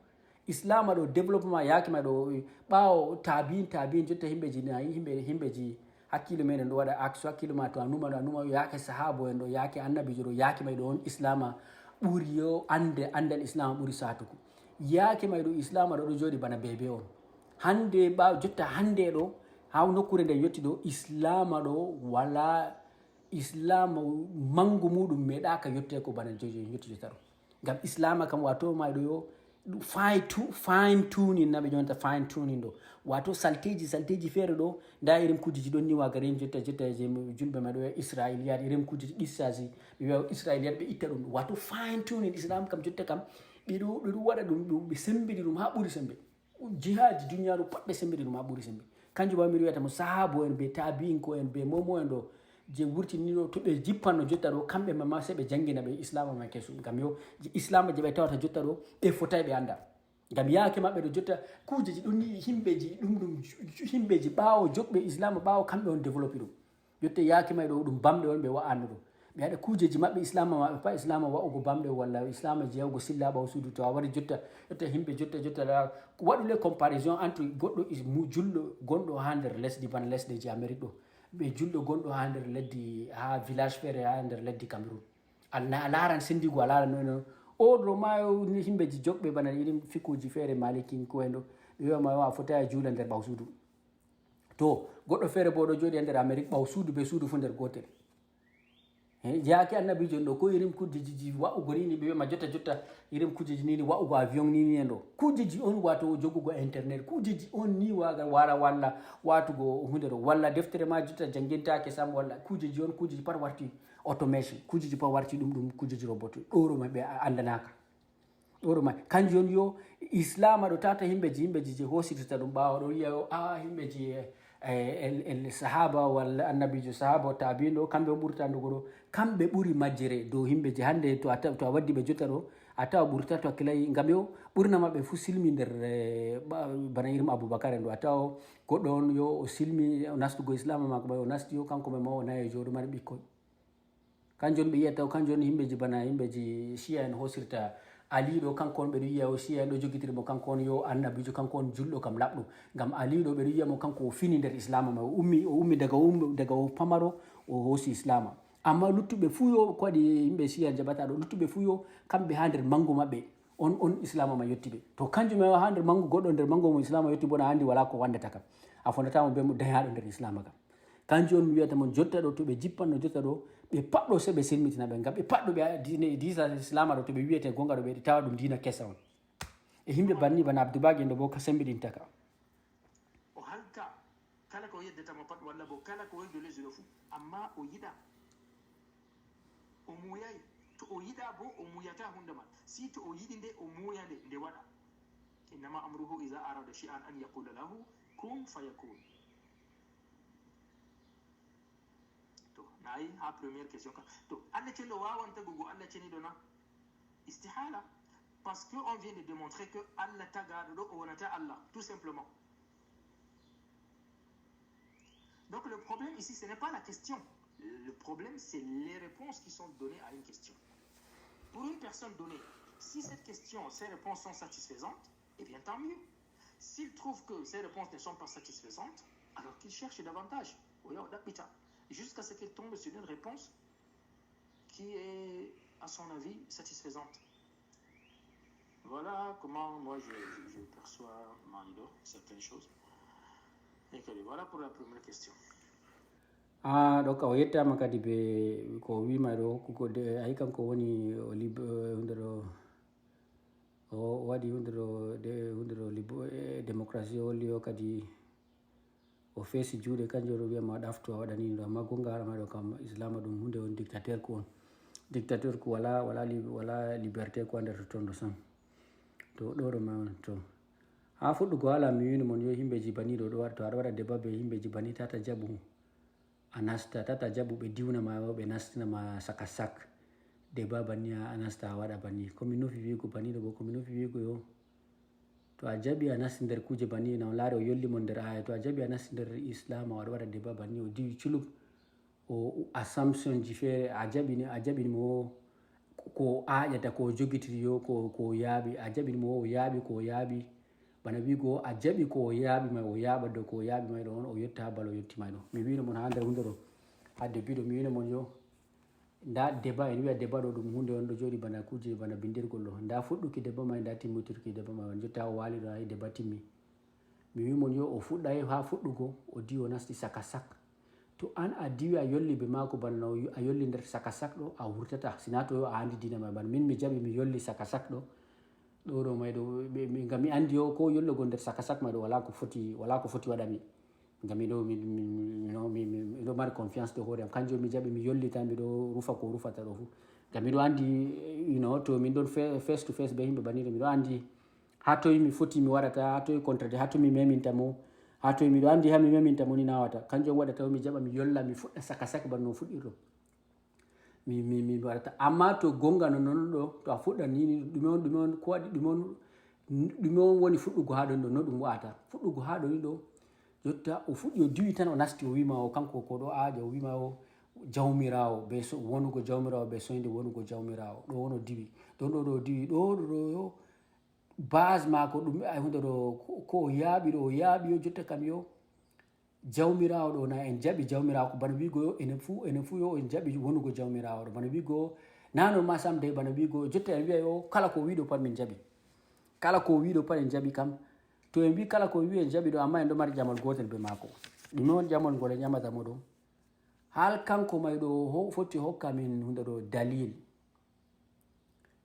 islama ɗo développement yaake ma ɗo ɓaawo tabin jotta himɓeji nayi himɓeji hakkille meɗen ɗo waɗa axe hakkille ma to a numa yaake sahaba en ɗo yaake annabijo ɗo yaake may ɗo on islama ɓuri yo andal islama ɓuri satugo yaake may ɗo islama ɗo jooɗi bana bebe on hande ɓaawo jotta hande ɗo ha nokkure nde yetti ɗo islama ɗo wala islama mangu muɗum meeɗaka yette ko bana yetti jotta ɗo ngam islama kam wato ma ɗo yo fine tuning naɓe jonta fine tuning ɗo wato salteji feere ɗo nda irin kujeji ɗon ni waga ren jotta je julɓe ma ɗo israiliyat irin kujeji ɗissaji ɓe wiya israiliyat ɓe itta ɗum wato fine tuning islam kam jotta kam ɓeɗo waɗa ɗum ɓe sembiɗi ɗum ha ɓuuri sembe jihaji duniyaru pat ɓe sembiɗi ɗum ha ɓuuri sembe kanjum ma miɗo wiyata mo sahabo en be tabiin ko en be momo en ɗo je wurtini ɗo to ɓe jippanno jotta ɗo kamɓe mama se ɓe jangina ɓe islam ma kesum ngam yo islam je ɓe tawata jotta ɗo ɓe fotay ɓe anda ngam yaake maɓɓe ɗo jotta kujeji ɗum ni himɓeji ɗum himɓeji ɓaawo joɓɓe islam ɓaawo kamɓe on développé ɗum jotta yaake may ɗo ɗum bamɗe on ɓe wa'anno ɗum ɓe haɗa kujeji maɓɓe islam maɓɓe pa islam wa'ugo bamɗe walla islam je yawgo silla ɓaw suudu to a wari jotta himɓe jotta waɗule comparaison entre goɗɗo julɗo gonɗo ha nder lesdi bana lesɗeji amérique ɗo ɓe julɗo gonɗo ha nder leddi ha village feere ha nder leddi cameroun a laaran sendigo a laaran noon oɗo ma himɓeji joɓɓe bana irin fikuji feere malikin ko en ɗo ɓe wiyama a fota a juula nder ɓaw suudu to goɗɗo feere bo ɗo jooɗi e nder amérique ɓaw suudu be suudu fo nder gotel jaaki annabijo ɗo ko irin kujeji wa'ugo nini ɓe wiyama jotta irin kujeji nini wa'ugo avion nini en ɗo kujeji on wato jogugo internet kujeji on ni waga wara walla watugo hunde ɗo walla deftere ma jotta jangintake sam walla kujeji on kujeji pat warti automation kujeji pat warti ɗum kujeji robot ɗoro ma ɓe andanaka ɗoro ma kanjum on yo islama ɗo tata himɓeji je hositata ɗum ɓawa ɗo wiya yo himɓeji el sahaba walla annabijo sahaba tabiɗo kamɓe o ɓurta andugo ɗo kamɓe ɓuri majjere dow himɓeji hande to a waddi ɓe jotta ɗo a tawa ɓurta to hakkilay ngam yo ɓurna maɓɓe fo silmi nder bana irim aboubacar en ɗo a tawa goɗɗo on yo o silmi o nastugo islama mako ɓay o nasti yo kanko ma o nayi joɗo mari ɓikkoy kanjum on ɓe yiyata kanjum on himɓeji bana himɓeji chia en hosirta aliɗo kanko on ɓeɗo yiya o siya en ɗo jogitirimo kanko on yo annabijo kanko on julɗo kam laɓɗo ngam aliɗo ɓeɗo yiyamo kanko o fini nder islama ma o ummi daga o pamaro o hoosi islama amma luttuɓe fuu yo ko waɗi yimɓe siya jaɓata ɗo luttuɓe fuu yo kamɓe ha nder mangu maɓɓe on islama ma yettiɓe to kanjum ha nder mangu goɗɗo nder mangu mo islama yetti bona andi wala ko wandata kam a fondatamo be mo dayaɗo nder islama kam kanjum on mi wiyata mon jotta ɗo to ɓe jippanno jotta ɗo ɓe patɗo se ɓe silmitina ɓe ngam ɓe patɗo ɓe dina islama ɗo to ɓe wiyete gonga ɗo ɓe tawa ɗum dina kesa on e himɓe banni bana abdoubagi ɗo bo ka sembiɗinta ka o halka kala ko yeddetamo pat walla bo kala ko woni do lesdi ɗo fuu amma o yiɗa o muyayi to o yiɗa bo o muyata hunde man si to o yiɗi nde o muya nde waɗa innama amruhu ida arada shay'an an yaqula lahu kun fayakun nayi ha première question ka to Allah ceniɗo wawan tagugo Allah ceniɗo na istihala parce que on vient de démontrer que Allah tagaɗo ɗo o wonata Allah tout simplement. Donc le problème ici ce n'est pas la question, le problème c'est les réponses qui sont données à une question. Pour une personne donnée, si cette question, ces réponses sont satisfaisantes, eh bien tant mieux. S'il trouve que ces réponses ne sont pas satisfaisantes, alors qu'il cherche davantage jusqu'à ce qu'il tombe sur une réponse qui est, à son avis, satisfaisante. Voilà comment moi je perçois certaines choses. Et que voilà pour la première question. donc o yettama kadi ɓe ko wima ɗo ko ayi kanko woni hunde ɗo o waɗi hunde ɗo démocratie o holli o kadi o feesi juuɗe kanjum ɗo wiyama ɗafto a waɗanini ɗo amma gonga haɗama ɗo kam islama ɗum hunde on dictateur ko on dictateur ko wala liberté ko nder toon ɗo sam to ɗoɗo ma on to ha fuɗɗugo haala mi wino mon yo himɓeji bani ɗo ɗo to aɗa waɗa débat be himɓeji bani tata jaɓu a nasta tata jaɓu ɓe diwnama ɓe nastinama saka sak débat banni a nasta a waɗa banni komi nofi wigo bani ɗo bo komi nofi wigo yo to a jaɓi a nasti nder kuje banni na on laari o yollimo nder aya to a jaɓi a nasti nder islam o aɗa waɗa débat banni o diwi culub o assumption ji feere a jaɓinimo ko aƴata ko jogitiri yo ko yaaɓi a jaɓinimo o yaaɓi ko yaaɓi bana wigo a jaɓi ko yaaɓi may o yaaɓa dow ko yaaɓi may ɗo on o yetta ha bal o yettima ɗo mi wino mon ha nder hunde ɗo ha début ɗo mi wino mon yo nda débat en wiya débat ɗo ɗum hunde on ɗo jooɗi bana kuje bana bindirgol ɗo nda fuɗɗuki débat may nda timmitirki débat may jotta o waali ɗo hay débat timmi mi wimon yo o fuɗɗay ha fuɗɗugo o diwi o nasti saka sak to an a diwi a yolli be maako bana a yolli nder saka sak ɗo a wurtata sina to yo a andi dina may bana min mi jaɓi mi yolli saka sak ɗo ɗo may ɗo ngam mi andi yo ko yollugo nder saka sak may ɗo wala ko foti waɗami ngam miɗo mari confiance ɗo hoore am kanjum mi jaɓi mi yolli tan miɗo rufa ko rufata ɗo fu ngam miɗo andi to min ɗon face to face be yimɓe baniɗo miɗo andi ha toye mi foti mi waɗata ha toye contrade ha to mi meminta mo ha to miɗo andi ha mi meminta moni nawata kanjum waɗata mi jaɓa mi yolla mi fuɗɗa saka saka banno fuɗɗirɗo mi waɗata amma to gonga no non ɗo to a fuɗɗa ni ɗume on ko waɗi ɗume on woni fuɗɗugo ha ɗon ɗo no ɗum wa'ata fuɗɗugo ha ɗo ni ɗo jotta o fuɗɗi o diwi tan o nasti o wima o kanko ko ɗo aaja o wima o jawmirawo be wonugo jawmirawo be soyde wonugo jawmirawo ɗo wono diwi ɗon ɗo diwi ɗo yo base mako ɗum hunde ɗo ko o yaaɓi ɗo o yaaɓi yo jotta kam yo jawmirawo ɗo na en jaɓi jawmirawo ko bana wigo yo enen fuu yo en jaɓi wonugo jawmirawo ɗo bana wigo nano ma sam de bana wigo jotta en wiya yo kala ko wiɗo pat min jaɓi kala ko wiɗo pat en jaɓi kam to en wi kala ko wi en jaɓi ɗo amma en ɗo mari jamal gotel be mako ɗume on jamal ngol en ƴamata mo ɗo hal kanko may ɗo foti hokka min hunde ɗo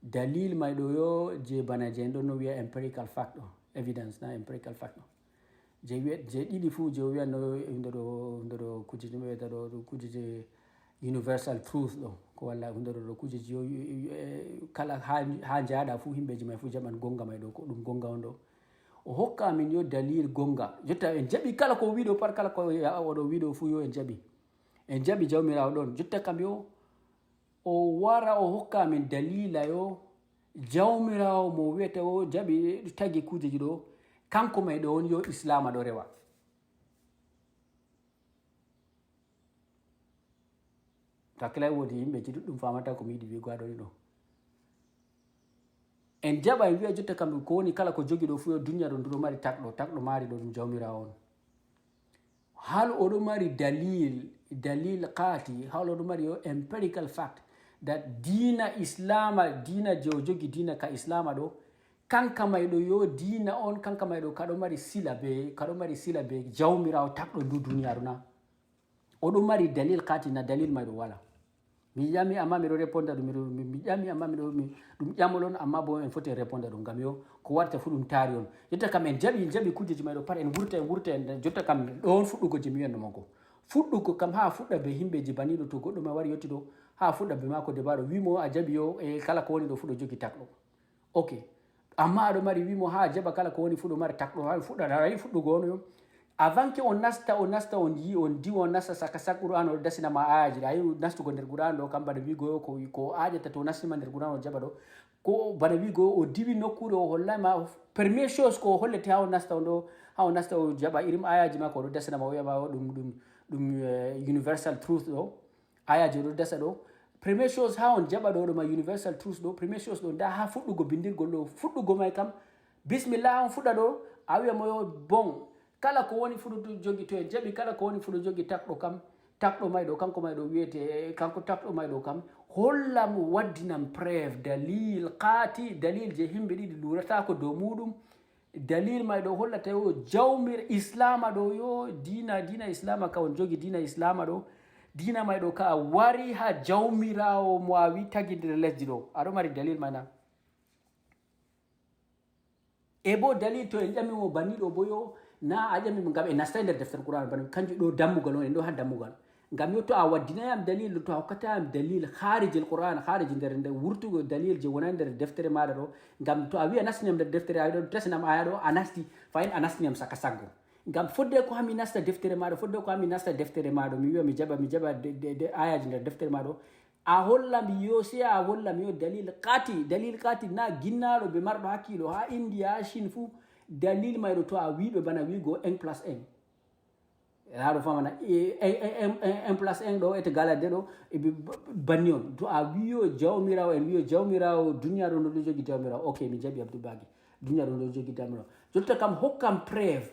dalil may ɗo yo je bana je en ɗon no wiya empirical fact ɗo evidence na empirical fact ɗo je ɗiɗi fuu je o wiyanno hunde ɗo kujeji wiyata ɗo kujeji universal truth ɗo ko walla hunde ɗo kujeji yo kala ha jaaɗa fuu himɓeji may fuu jaɓan gonga may ɗo ko ɗum gonga on ɗo o hokka min yo dalil gonga jotta en jaɓi kala ko wiɗo pat kala ko oɗo wiɗo fuu yo en jaɓi jawmirawo ɗon jotta kam yo o wara o hokka min dalila yo jawmirawo mo wiyata o jaɓi tagi kujeji ɗo kanko may ɗo on yo islama ɗo rewa to hakkilay wodi yimɓeji ɗuɗɗum famata ko mi yiɗi wigo aɗoni ɗo en jaɓa en wiya jotta kam ko woni kala ko jogi ɗo fu yo duniya ɗo nduɗo mari takɗo mari ɗo ɗum jawmirawo on hal oɗo mari dalil qati hal oɗo mari yo empirical fact that dina islama dina je o jogi dina ka islama ɗo kanka may ɗo yo dina on kanka may ɗo kaɗo mari sila be jawmirawo takɗo ndu duniyaru na oɗo mari dalil qati na dalil may ɗo wala mi ƴami amma miɗo réponda ɗum mi ƴami amma ɗum ƴamol on amma bo en foti réponda ɗum gam yo ko watta fu ɗum taari on jotta kam en jaɓi kujeji mayɗo pat en wurta en jotta kam ɗon fuɗɗugo je mi wiyanno mon ko fuɗɗugo kam ha fuɗɗa be himɓeji baniɗo to goɗɗo ma wari yetti ɗo ha fuɗɗa be mako debaɗo wimo a jaɓi yo e kala ko woni ɗo fuɗɗo jogi takɗo ok amma aɗo mari wimo ha jaɓa kala ko woni fuɗɗo mari takɗo ha fuɗɗa ayi fuɗɗugo on yo avant que on nasta on diwa on nasta saka sak Qur'an o dasinama ayaji ayi nastugo nder Qur'an ɗo kam bana wigo ko ajata to nastima nder Qur'an o jaɓa ɗo ko bana wigo o diwi nokkure o hollama première chose ko hollete ha o nasta on ɗo ha o nasta o jaɓa irim ayaji ma ko ɗo dasinama o wiyama ɗum universal truth ɗo ayaji ɗo dasa ɗo première chose ha on jaɓa ɗo ɗoma universal truth ɗo première chose ɗo nda ha fuɗɗugo bindirgol ɗo fuɗɗugo may kam bismillah on fuɗɗa ɗo a wiyamo yo bon kala ko woni fuɗo jogi to en jaɓi kala ko woni fuɗo jogi takɗo kam takɗo may ɗo kanko may ɗo wiyete kanko takɗo may ɗo kam hollam waddinam preuve dalil qati dalil je himɓe ɗiɗi luratako dow muɗum dalil may ɗo hollata yo jawmir islama ɗo yo dina islama ka on jogi dina islama ɗo dina may ɗo ka wari ha jawmirawo mo a wi tagi nder lesdi ɗo aɗo mari dalil mana e bo dalil to en ƴamimo banniɗo bo yo na a ƴamimo gam e nasta nder deftere Qur'an bana kanjum ɗo dammugal on en ɗo ha dammugal gam yo to a waddinayam dalil to a hokkatayam dalil harijel Qur'an hariji nder wurtugo dalil je wona nder deftere maɗa ɗo gam to a wi a nastiniyam nder deftere aɗo tasinam aya ɗo a nasti fayin a nastiniyam saka saggo gam fodde ko hami nasta deftere maɗo fodde ko hami nasta deftere maɗo mi wiya mi jaɓa ayaji nder deftere maɗo a hollam yo se a hollam yo dalil kati na ginnaɗo ɓe marɗo hakkilo ha India ha Chine fou dalil mayɗo to a wiɓe bana wigo 1+1 haɗo famana 1+1 ɗo ete galade ɗo eɓe banni on to a wiyo jawmirawo en wiyo jawmirawo duniya ɗo ɗo jogi jawmirawo ok mi jaɓi Abdoubagi duniya ɗo ɗo jogi jawmirawo jotta kam hokkam preuve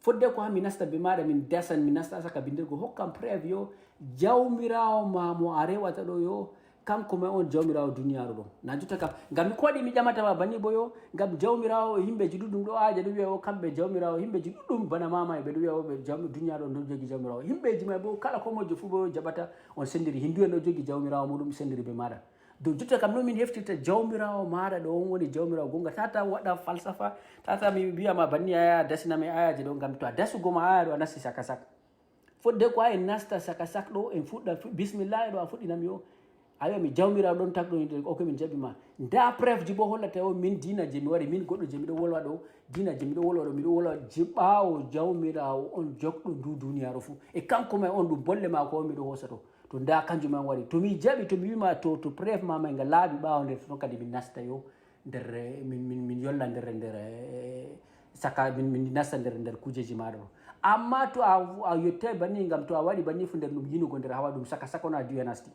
fodde ko hami nasta be maɗa min dasan mi nasta saka bindirgo hokkam preuve yo jawmirawo ma mo a rewata ɗo yo kanko may on jawmirawo duniyaru ɗo na jotta kam gam ko waɗi mi ƴamatama banni bo yo gam jawmirawo himɓeji ɗuɗɗum ɗo aja ɗo wiya o kamɓe jawmirawo himɓeji ɗuɗɗum bana mama ɓeɗo wiya o ɓe duniyaru ɗo jogi jawmirawo himɓeji may bo kala ko mojo fuu bo jaɓata on sendiri hindu en ɗo jogi jawmirawo muɗum sendiri be maɗa do jotta kam noon min heftirta jawmirawo maɗa ɗo on woni jawmirawo gonga tata waɗa falsafa tata mi wiyama banni aya dasinami ayaji ɗo gam to a dasugoma aya ɗo a nasti saka sak fodde ko en nasta saka sak ɗo en fuɗɗa bismillah ɗo a fuɗɗinam yo ayo mi jawmirawo ɗon tagɗo o ko min jaɓima nda preuve ji bo hollata o min dina je mi wari min goɗɗo je miɗo wolwa ɗo dina je miɗo wolwa ɗo miɗo wolwa je ɓaawo jawmirawo on jogɗo ndu duniyaro fuu e kanko may on ɗum bolle mako on miɗo hosa to nda kanjum en wari to mi jaɓi to mi wima to preuve mama nga laaɓi ɓaawo nder toon kadi min nasta yo nder min yolla nder saka min nasta nder kujeji maɗa ɗo amma to a yettai banni ngam to a waɗi banni fu nder ɗum yinugo nder hawa ɗum saka sakona diya nasti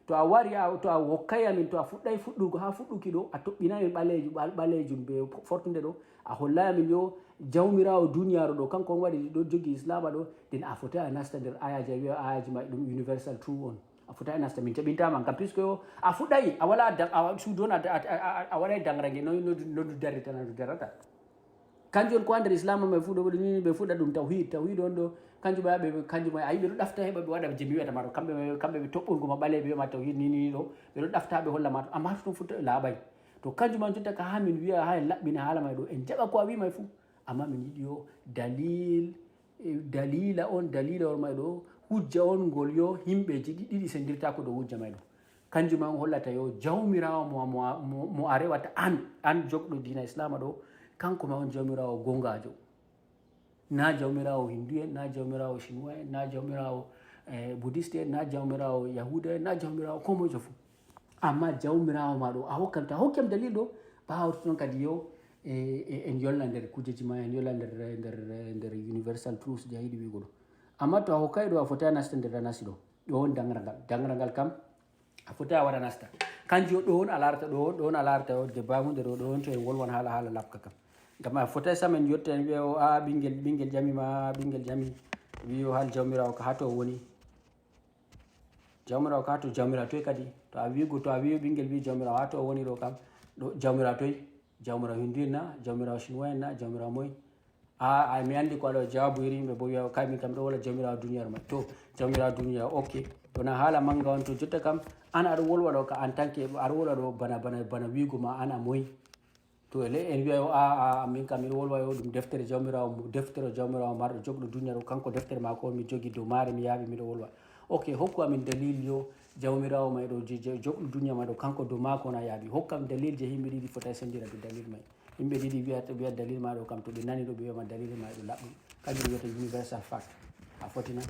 to a wari to a hokkay amin to a fuɗɗay fuɗɗugo ha fuɗɗuki ɗo a toɓɓinamin ɓalejum ɓe fortude ɗo a hollay amin yo jawmirawo duniyaru ɗo kanko on waɗi ɗo jogi islama ɗo nden a foti a nasta nder ayaji a wiya ayaji ma ɗum universal true on a foti a nasta min jaɓintama ngam puisque yo a fuɗɗay a wala suudu on a waɗay dangrage nondu darrita ndu darrata kanjum on ko nder islam mai fu ɗo ni ɓe fuɗɗa ɗum tawhid on ɗo kanjum a yi ɓe ɗo ɗafta heɓa ɓe waɗa je mi wiyata ma ɗo kamɓe ɓe toɓɓurgo ma ɓale ɓe wiyama tawhid ni ɗo ɓe ɗo ɗafta ɓe holla ma to amma to ɗum fuɗɗa laaɓay to kanjum man jotta ka ha min wiya ha en laɓɓina haala may ɗo en jaɓa ko a wimay fu amma min yiɗi yo dalila on may ɗo hujja on ngol yo yimɓeji ɗiɗi sendirtako dow hujja may ɗo kanjum man hollata yo jawmirawo mo a rewata an jogɗo dina islama ɗo kanko ma on jawmirawo gongajo na jawmirawo hindu en na jawmirawo chinois en na jawmirawo bouddhiste en na jawmirawo yahuda en na jawmirawo ko mojo fu amma jawmirawo ma ɗo a hokkam dalil ɗo ɓawto toon kadi yo en yolna nder kujeji ma en yolla nder universal truth je a yiɗi wigo ɗo amma to a hokkay ɗo a foti a nasta nder a nasi ɗo on dangrangal kam a foti a waɗa nasta kanjum ɗo on a larata o débat hunde ɗo on to en wolwan haala labka kam ngam a fotai samen yotta en wiya o a ɓinguel jami wiyo hal jawmirawo ko ha to woni jawmirawo ko ha to jawmirawo toy kadi to a wi ɓinguel wi jawmirawo ha to woni ɗo kam ɗo jawmirawo toy jawmirawo hindu en na jawmirawo chinois en na jawmirawo moy mi andi ko aɗa jawabu iri yimɓe bo wiya kaymin kam ɗo wola jawmirawo duniyaru ma to jawmirawo duniyaru ok tona haala manga on to jotta kam an aɗa wolwa ɗo ka en tant que aɗa wolwa ɗo bana wigo ma an a moy to en wiya yo min kam miɗo wolwa yo ɗum deftere jawmirawo marɗo jogɗo duniyaru kanko deftere mako on mi jogi dow maare mi yaaɓi miɗo wolwa ok hokku amin dalil yo jawmirawo may ɗo jogɗo duniya ma ɗo kanko dow mako on a yaaɓi hokkam dalil je yimɓe ɗiɗi fota sendira be dalil may yimɓe ɗiɗi wiya dalil ma ɗo kam to ɓe nani ɗo ɓe wiyama dalil ma ɗo laɓɗum kanjum wiyata universal fact a fotina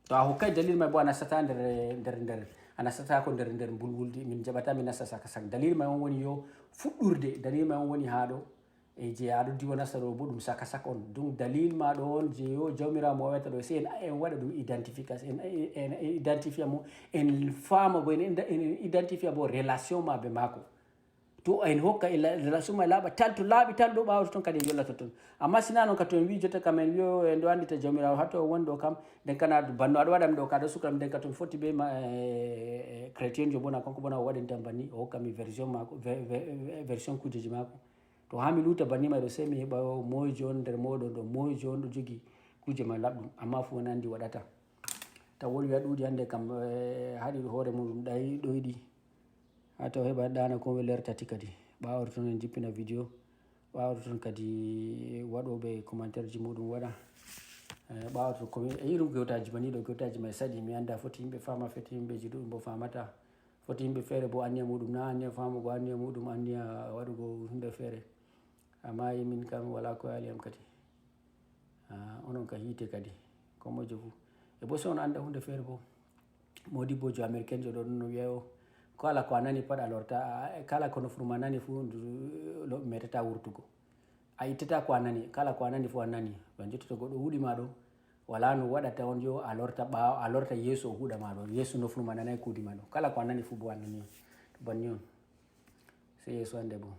to a hokkay dalil may bo a nastata nder a nastatako nder mbulwulde min jaɓata min nasta saka sak dalil may on woni yo fuɗɗurde dalil may on woni ha ɗo e je aɗo diwa nasta ɗo bo ɗum saka sak on donc dalil ma ɗo on je yo jawmirawo mo wiyata ɗo si en waɗa ɗum identification en identifia mo en faama bo en identifia bo relation ma be mako to en hokka relation ma laaɓa tal to laaɓi tal ɗo ɓawata toon kadi en yollata toon amma sina noon ka to en wi jotta kam en wiyo en ɗo andita jawmirawo hatto woni ɗo kam nden kana banno aɗa waɗami ɗo kaɗa sukram nden ka toon foti be chrétien jo bona kanko bona o waɗintan banni o hokkami version mako version kujeji mako to ha mi luta banni mayɗo sey mi heɓa moyjo on nder moɗon ɗo moyjo on ɗo jogui kuje ma laɓɗum amma fu on andi waɗata taw wolwi a ɗuuɗi hannde kam haɗi hoore muɗum ɗo yiɗi ha taw heɓa ɗana ko ler tati kadi ɓawata toon en jippina vidéo ɓawata toon kadi waɗoɓe commentaire ji muɗum waɗa ɓawata toon komi irum gewtaji bani ɗo gewtaji may saɗi mi anda foti yimɓe fama foti yimɓeji ɗuɗum bo famata foti yimɓe feere bo anniya muɗum na anniya famugo anniya muɗum anniya waɗugo yimɓe feere amma min kam wala ko yaliyam kadi onon ka hiite kadi komojo fo e bo so on anda hunde feere bo modi bojo américain jo ɗo ɗum no wiya o kala ko a nani pat a lorta kala ko nofruma nani fu metata wurtugo a ittata ko a nani kala ko a nani fu a nani ban jotta to goɗɗo huuɗima ɗo wala no waɗata on yo a lorta ɓawo a lorta yeeso o huuɗama ɗo yeeso nofruma nanayi kuudima ɗo kala ko a nani fu bo a nani to banni on sey yeeso hande bo